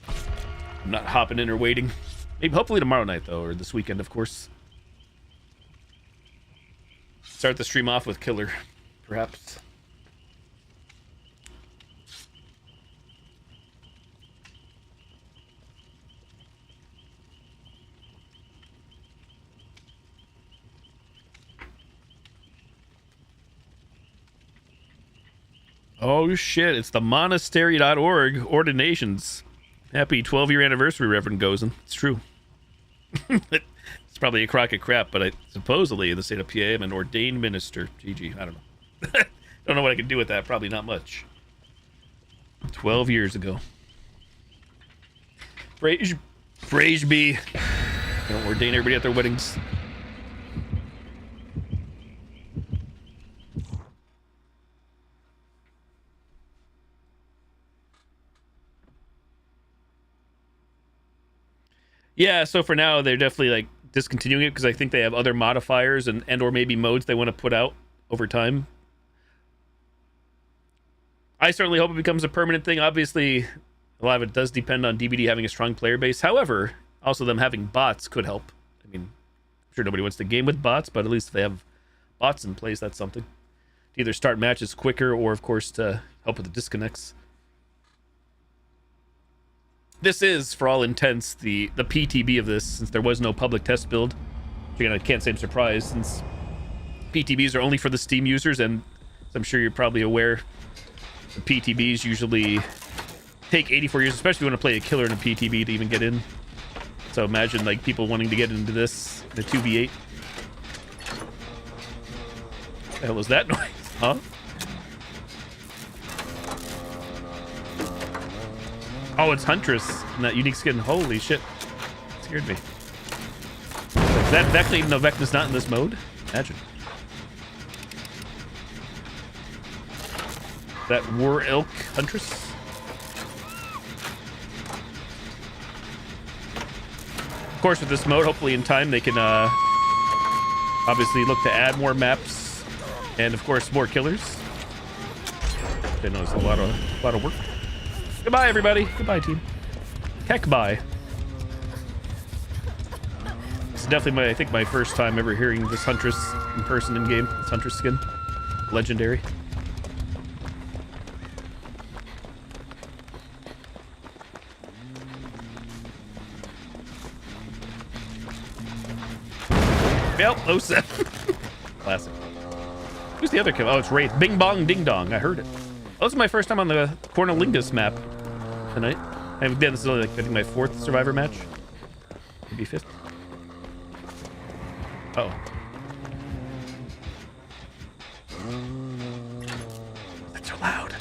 S1: I'm not hopping in or waiting. Maybe hopefully tomorrow night though, or this weekend, of course. Start the stream off with Killer, perhaps. Oh shit, it's the monastery.org ordinations. Happy 12-year anniversary, Reverend Gozen. It's true. It's probably a crock of crap, but supposedly in the state of PA, I'm an ordained minister. GG, I don't know. Don't know what I can do with that, probably not much. 12 years ago. Praise be. Don't ordain everybody at their weddings. Yeah, so for now, they're definitely like discontinuing it because I think they have other modifiers and or maybe modes they want to put out over time. I certainly hope it becomes a permanent thing. Obviously, a lot of it does depend on DBD having a strong player base. However, also them having bots could help. I mean, I'm sure nobody wants to game with bots, but at least if they have bots in place, that's something. To either start matches quicker or, of course, to help with the disconnects. This is, for all intents, the PTB of this, since there was no public test build. Which again, I can't say I'm surprised, since PTBs are only for the Steam users, and as I'm sure you're probably aware, the PTBs usually take 84 years, especially when you want to play a killer in a PTB to even get in. So imagine like people wanting to get into this, the 2v8. What the hell was that noise? Huh? Oh, it's Huntress in that unique skin. Holy shit. It scared me. Is that Vecna, even though Vecna's not in this mode? Imagine. That War Elk Huntress? Of course, with this mode, hopefully in time they can obviously look to add more maps and, of course, more killers. I know it's a lot of work. Goodbye, everybody. Goodbye, team. Heck, bye. It's definitely I think my first time ever hearing this Huntress in person in game. This Huntress skin, legendary. Yep, 07. Classic. Who's the other kill? Oh, it's Wraith. Bing bong ding dong. I heard it. This is my first time on the Cornelingus map tonight. This is only like, I think, my 4th survivor match. Maybe 5th. Uh-oh. That's so loud.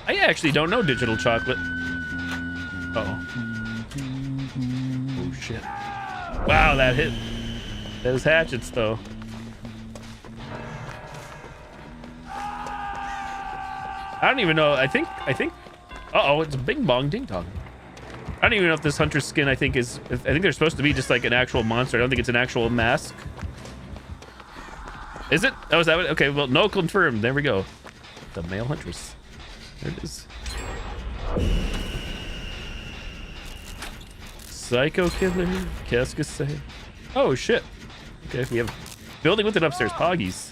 S1: I actually don't know digital chocolate. Uh-oh. Oh, shit. Wow, that hit. Those hatchets, though. I don't even know. I think. Uh-oh, it's a bing bong ding dong. I don't even know if this hunter's skin, I think they're supposed to be just like an actual monster. I don't think it's an actual mask. Is it? Oh, is that what? Okay, well, no confirmed. There we go. The male huntress. There it is. Psycho killer. Qu'est-ce que c'est? Oh, shit. Okay, we have building with it upstairs. Poggies.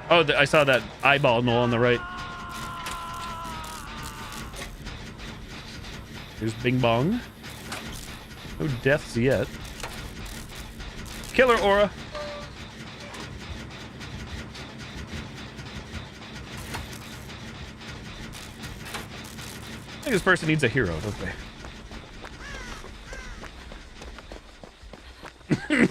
S1: Oh, I saw that eyeball knoll on the right. There's Bing Bong. No deaths yet. Killer aura. I think this person needs a hero, don't they?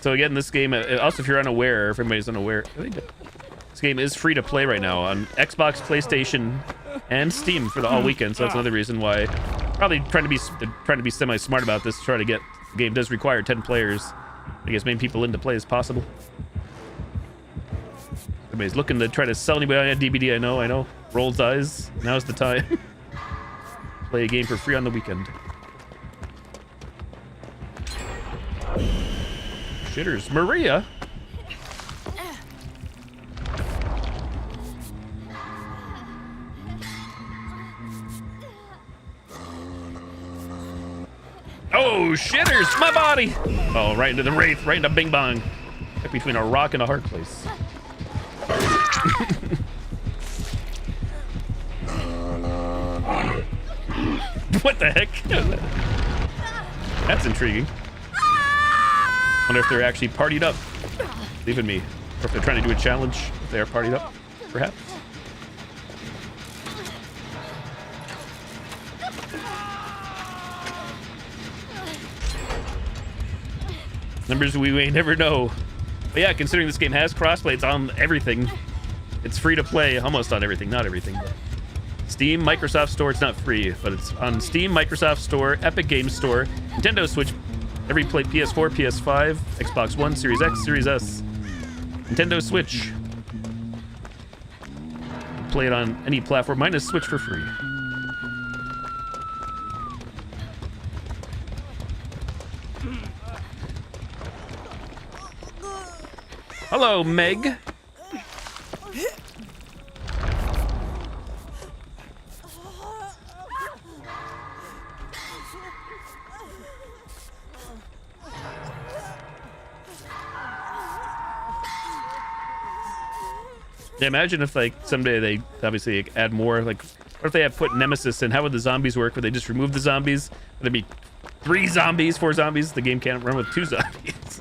S1: So again, this game, also if you're unaware, if everybody's unaware, this game is free to play right now on Xbox, PlayStation, and Steam for the all weekend. So that's another reason why. Probably trying to be semi-smart about this. Try to get the game does require 10 players. I guess many people in to play as possible. Everybody's looking to try to sell anybody on a DVD. I know. Rolls eyes. Now's the time. Play a game for free on the weekend. Shitters. Maria? Oh, shitters! My body! Oh, right into the wraith, right into Bing Bong. Like between a rock and a hard place. What the heck? That's intriguing. Wonder if they're actually partied up. Leaving me. Or if they're trying to do a challenge. If they are partied up, perhaps. Numbers we may never know. But yeah, considering this game has crossplay, it's on everything. It's free to play, almost on everything, not everything. But Steam, Microsoft Store, it's not free, but it's on Steam, Microsoft Store, Epic Games Store, Nintendo Switch, every play PS4, PS5, Xbox One, Series X, Series S, Nintendo Switch. Play it on any platform, minus Switch for free. Hello, Meg. Yeah, imagine if like someday they obviously add more, like what if they have put Nemesis in? How would the zombies work? Would they just remove the zombies? Would there be 3 zombies, 4 zombies? The game can't run with 2 zombies.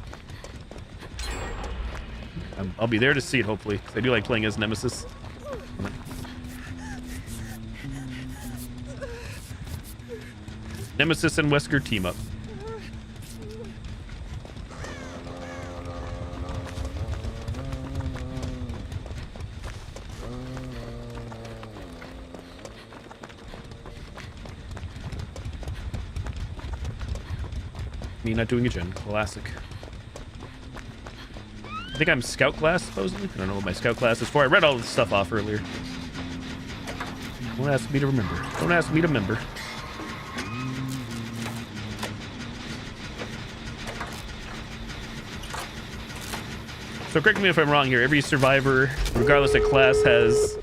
S1: I'll be there to see it, hopefully, because I do like playing as Nemesis. Nemesis and Wesker team up. Me not doing a gen. Classic. I think I'm scout class, supposedly. I don't know what my scout class is for. I read all this stuff off earlier. Don't ask me to remember. Don't ask me to remember. So correct me if I'm wrong here. Every survivor, regardless of class, has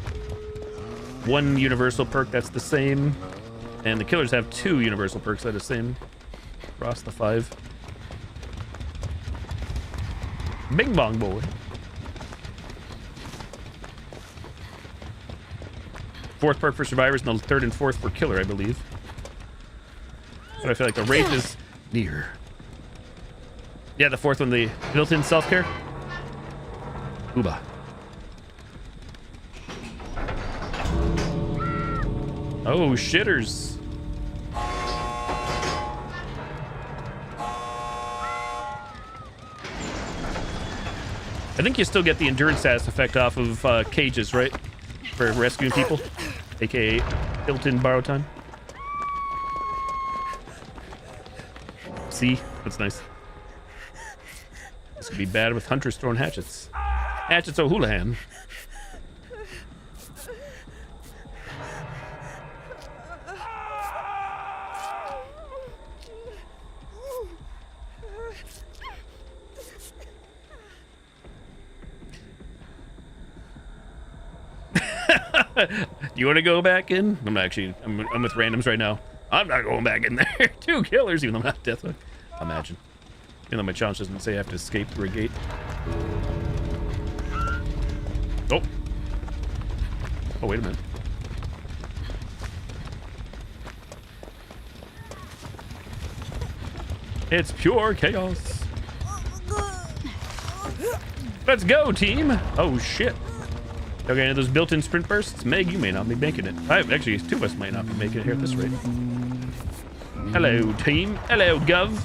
S1: 1 universal perk that's the same. And the killers have 2 universal perks that are the same across the 5. Bing Bong Boy. fourth part for survivors and the third and fourth for killer, I believe. But I feel like the wraith is near. Yeah, the fourth one, the built-in self-care. Uba. Oh, shitters. I think you still get the endurance status effect off of cages, right? For rescuing people, aka built-in borrow time. See, that's nice. This could be bad with hunters throwing hatchets. Hatchets O'Houlihan. You want to go back in? I'm with randoms right now. I'm not going back in there. 2 killers, even though I'm not death hook. Imagine. Even though my challenge doesn't say I have to escape through a gate. Oh. Oh, wait a minute. It's pure chaos. Let's go, team. Oh, shit. Okay, any of those built-in sprint bursts? Meg, you may not be making it. Actually, 2 of us might not be making it here at this rate. Hello, team. Hello, Gov.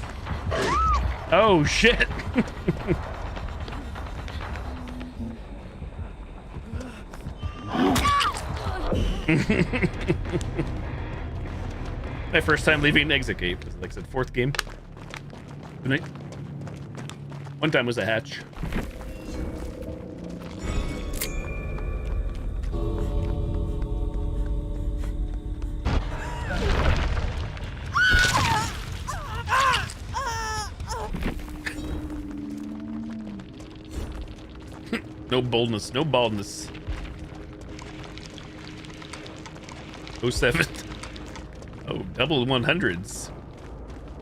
S1: Oh, shit. My first time leaving an exit gate. Like I said, 4th game. Good night. One time was a hatch. No boldness, no baldness. 07. Oh, double 100s.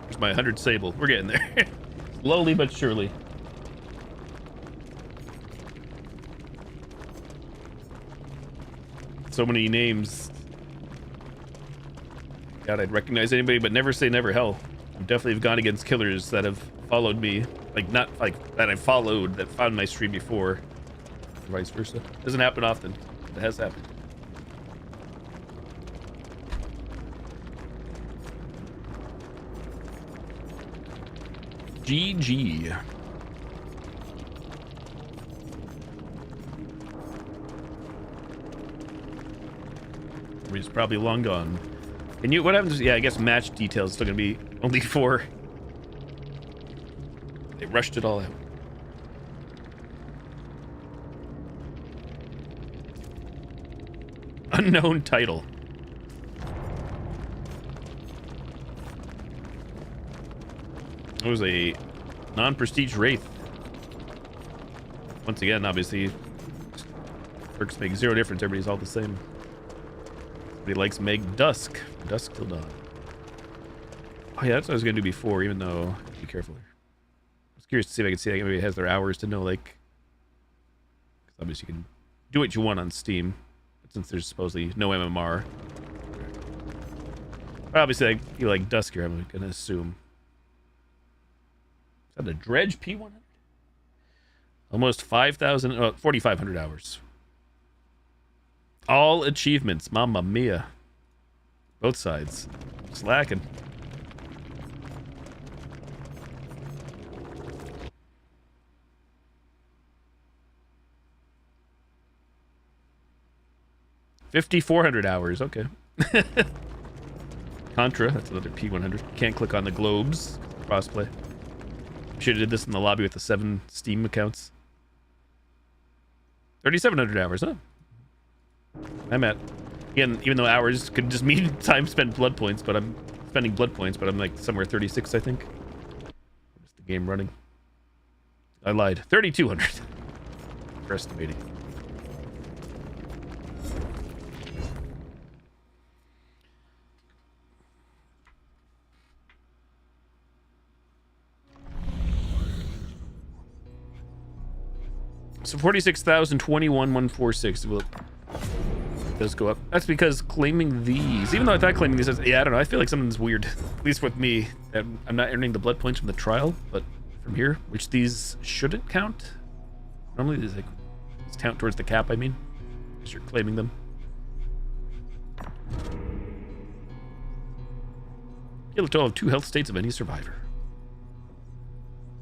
S1: There's my 100 sable. We're getting there. Slowly but surely. So many names. God, I'd recognize anybody, but never say never. Hell, I definitely have gone against killers that have followed me. Like, not like that I followed, that found my stream before. Vice versa. Doesn't happen often. It has happened. GG. He's probably long gone. And you, what happens? Yeah, I guess match details still gonna be only 4. They rushed it all out. Unknown title. It was a non-prestige wraith. Once again, obviously, perks make 0 difference. Everybody's all the same. Somebody likes Meg Dusk. Dusk till dawn. Oh yeah, that's what I was gonna do before. Even though, be careful. I was curious to see if I could see like maybe it has their hours to know like. Because obviously you can do what you want on Steam. Since there's supposedly no MMR. Obviously, like, you like Dusk here, I'm gonna assume. Is that a Dredge P100? Almost 5,000, 4,500 hours. All achievements, mamma mia. Both sides. Slacking. $5,400 hours, okay. Contra, that's another P100. Can't click on the globes. Crossplay. Should have did this in the lobby with the 7 Steam accounts. 3,700 hours, huh? I'm at, again, even though hours could just mean time spent blood points, but I'm spending blood points, but I'm like somewhere 36, I think. Just the game running. I lied. 3,200. For estimating. So 46,021,146. Well, does go up. That's because claiming these, even though I thought claiming these, yeah, I don't know. I feel like something's weird, at least with me. I'm not earning the blood points from the trial, but from here, which these shouldn't count. Normally these like count towards the cap, I mean, because you're claiming them. Kill a total of 2 health states of any survivor.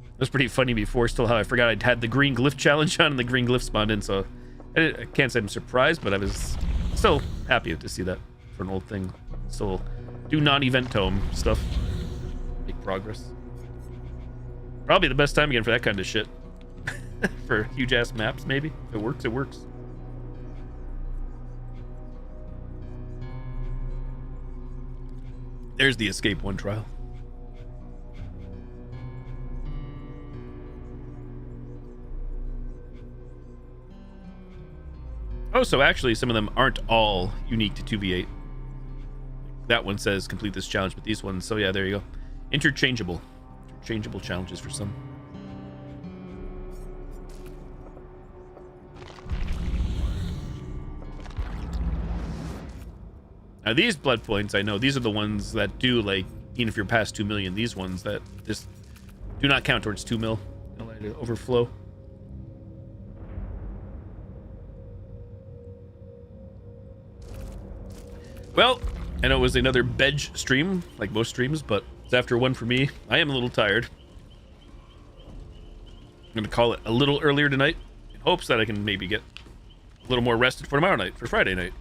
S1: It was pretty funny before, still how I forgot I'd had the green glyph challenge on and the green glyph spawned in, so I can't say I'm surprised, but I was still happy to see that for an old thing. Still do non-event tome stuff. Make progress. Probably the best time again for that kind of shit. For huge ass maps, maybe. If it works, it works. There's the Escape 1 trial. Oh, so actually some of them aren't all unique to 2v8. That one says complete this challenge, but these ones, so yeah, there you go. Interchangeable. Interchangeable challenges for some. Now these blood points, I know, these are the ones that do, like, even if you're past 2 million, these ones that just do not count towards 2 mil. They'll let it overflow. Well, I know it was another Bedge stream, like most streams, but it's after 1 for me. I am a little tired. I'm going to call it a little earlier tonight in hopes that I can maybe get a little more rested for tomorrow night, for Friday night.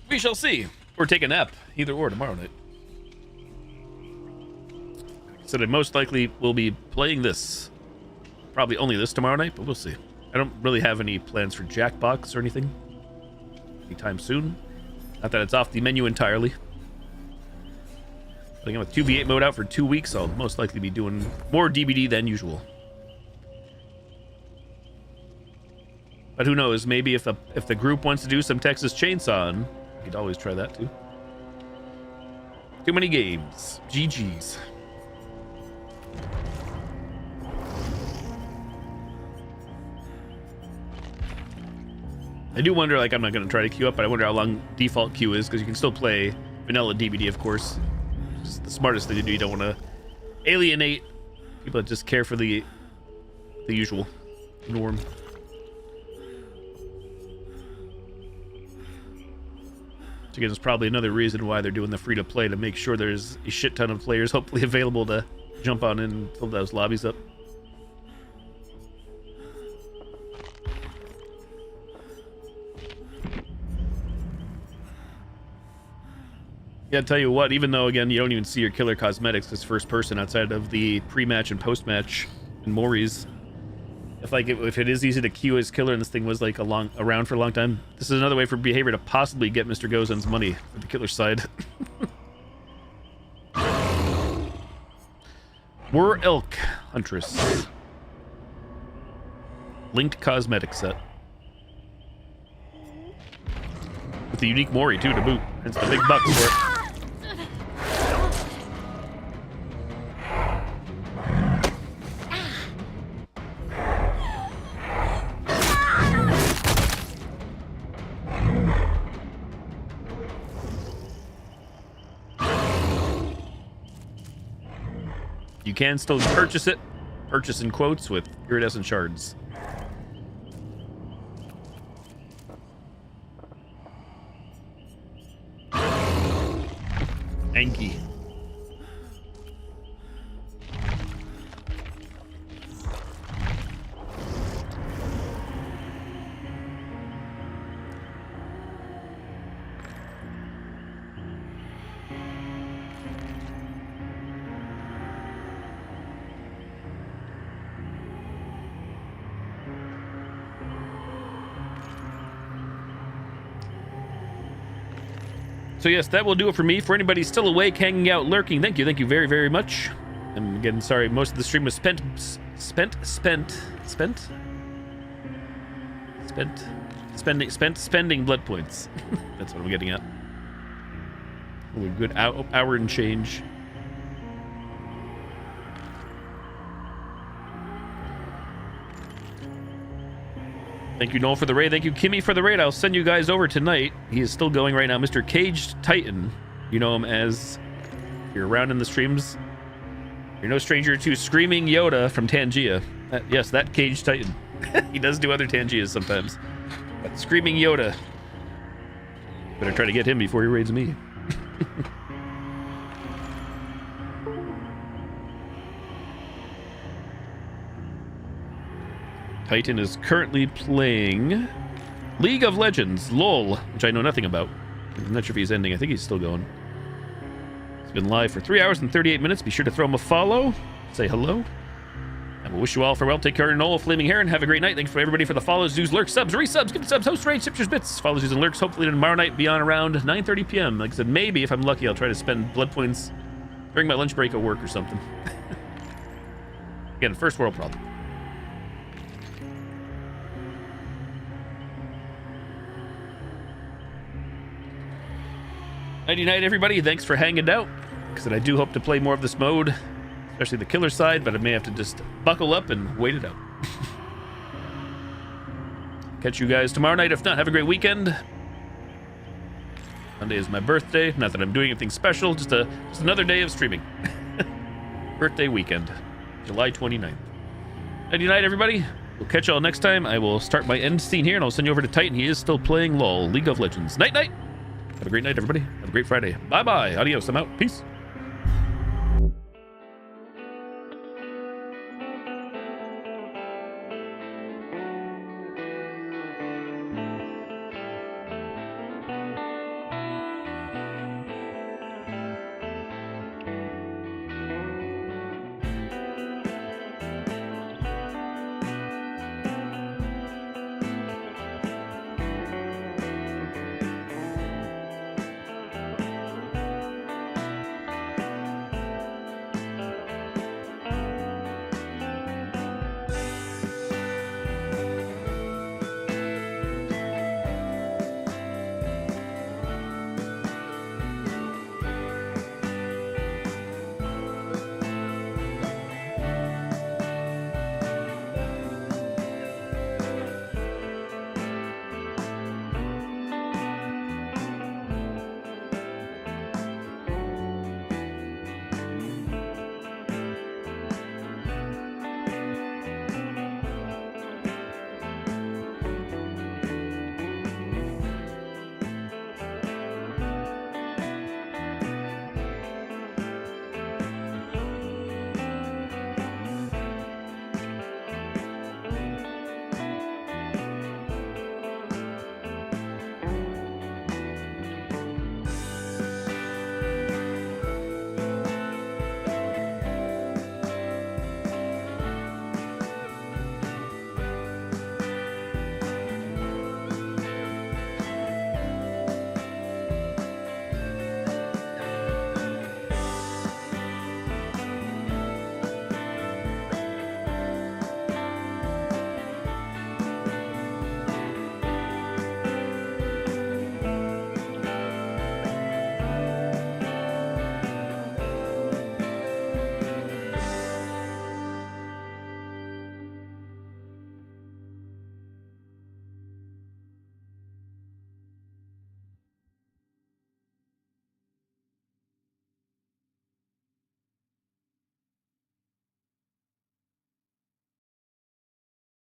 S1: We shall see. Or take a nap, either or, tomorrow night. Like I said, I most likely will be playing this. Probably only this tomorrow night, but we'll see. I don't really have any plans for Jackbox or anything anytime soon. Not that it's off the menu entirely. But again, with 2v8 mode out for 2 weeks, I'll most likely be doing more DBD than usual. But who knows? Maybe if the group wants to do some Texas Chainsaw, you could always try that too. Too many games. GG's. I do wonder, like, I'm not going to try to queue up, but I wonder how long default queue is, because you can still play vanilla DBD, of course. Just the smartest thing to do. You don't want to alienate people that just care for the usual norm. Which again is probably another reason why they're doing the free-to-play, to make sure there's a shit ton of players hopefully available to jump on in and fill those lobbies up. Yeah, I'll tell you what, even though, again, you don't even see your killer cosmetics as first person outside of the pre-match and post-match and Maury's, if it is easy to queue as killer and this thing was like around for a long time, this is another way for Behavior to possibly get Mr. Gozan's money for the killer side. War Elk Huntress. Linked cosmetic set. With the unique Maury, too, to boot. It's the big bucks for it. You can still purchase it. Purchase in quotes with iridescent shards. Anki. So yes, that will do it for me. For anybody still awake, hanging out, lurking, thank you very, very much. And again, sorry, most of the stream was spending blood points. That's what I'm getting at. A good hour and change. Thank you, Noel, for the raid. Thank you, Kimmy, for the raid. I'll send you guys over tonight. He is still going right now. Mr. Caged Titan. You know him as... If you're around in the streams. You're no stranger to Screaming Yoda from Tangia. Yes, that Caged Titan. He does do other Tangias sometimes. But Screaming Yoda. Better try to get him before he raids me. Titan is currently playing League of Legends, LOL, which I know nothing about. I'm not sure if he's ending. I think he's still going. He's been live for 3 hours and 38 minutes. Be sure to throw him a follow. Say hello. And we'll wish you all farewell. Take care, Noel, Flaming Heron. Have a great night. Thanks for everybody for the follows, zoos, lurks, subs, resubs, gift subs, host raid, shippers, bits. Follows, zoos, and lurks. Hopefully tomorrow night be on around 9:30 p.m. Like I said, maybe if I'm lucky, I'll try to spend blood points during my lunch break at work or something. Again, first world problem. Nighty night, everybody. Thanks for hanging out. Because I do hope to play more of this mode, especially the killer side, but I may have to just buckle up and wait it out. Catch you guys tomorrow night. If not, have a great weekend. Monday is my birthday. Not that I'm doing anything special, just another day of streaming. Birthday weekend, July 29th. Nighty night, everybody. We'll catch y'all next time. I will start my end scene here, and I'll send you over to Titan. He is still playing LOL, League of Legends. Night night. Have a great night, everybody. Have a great Friday. Bye-bye. Adios. I'm out. Peace.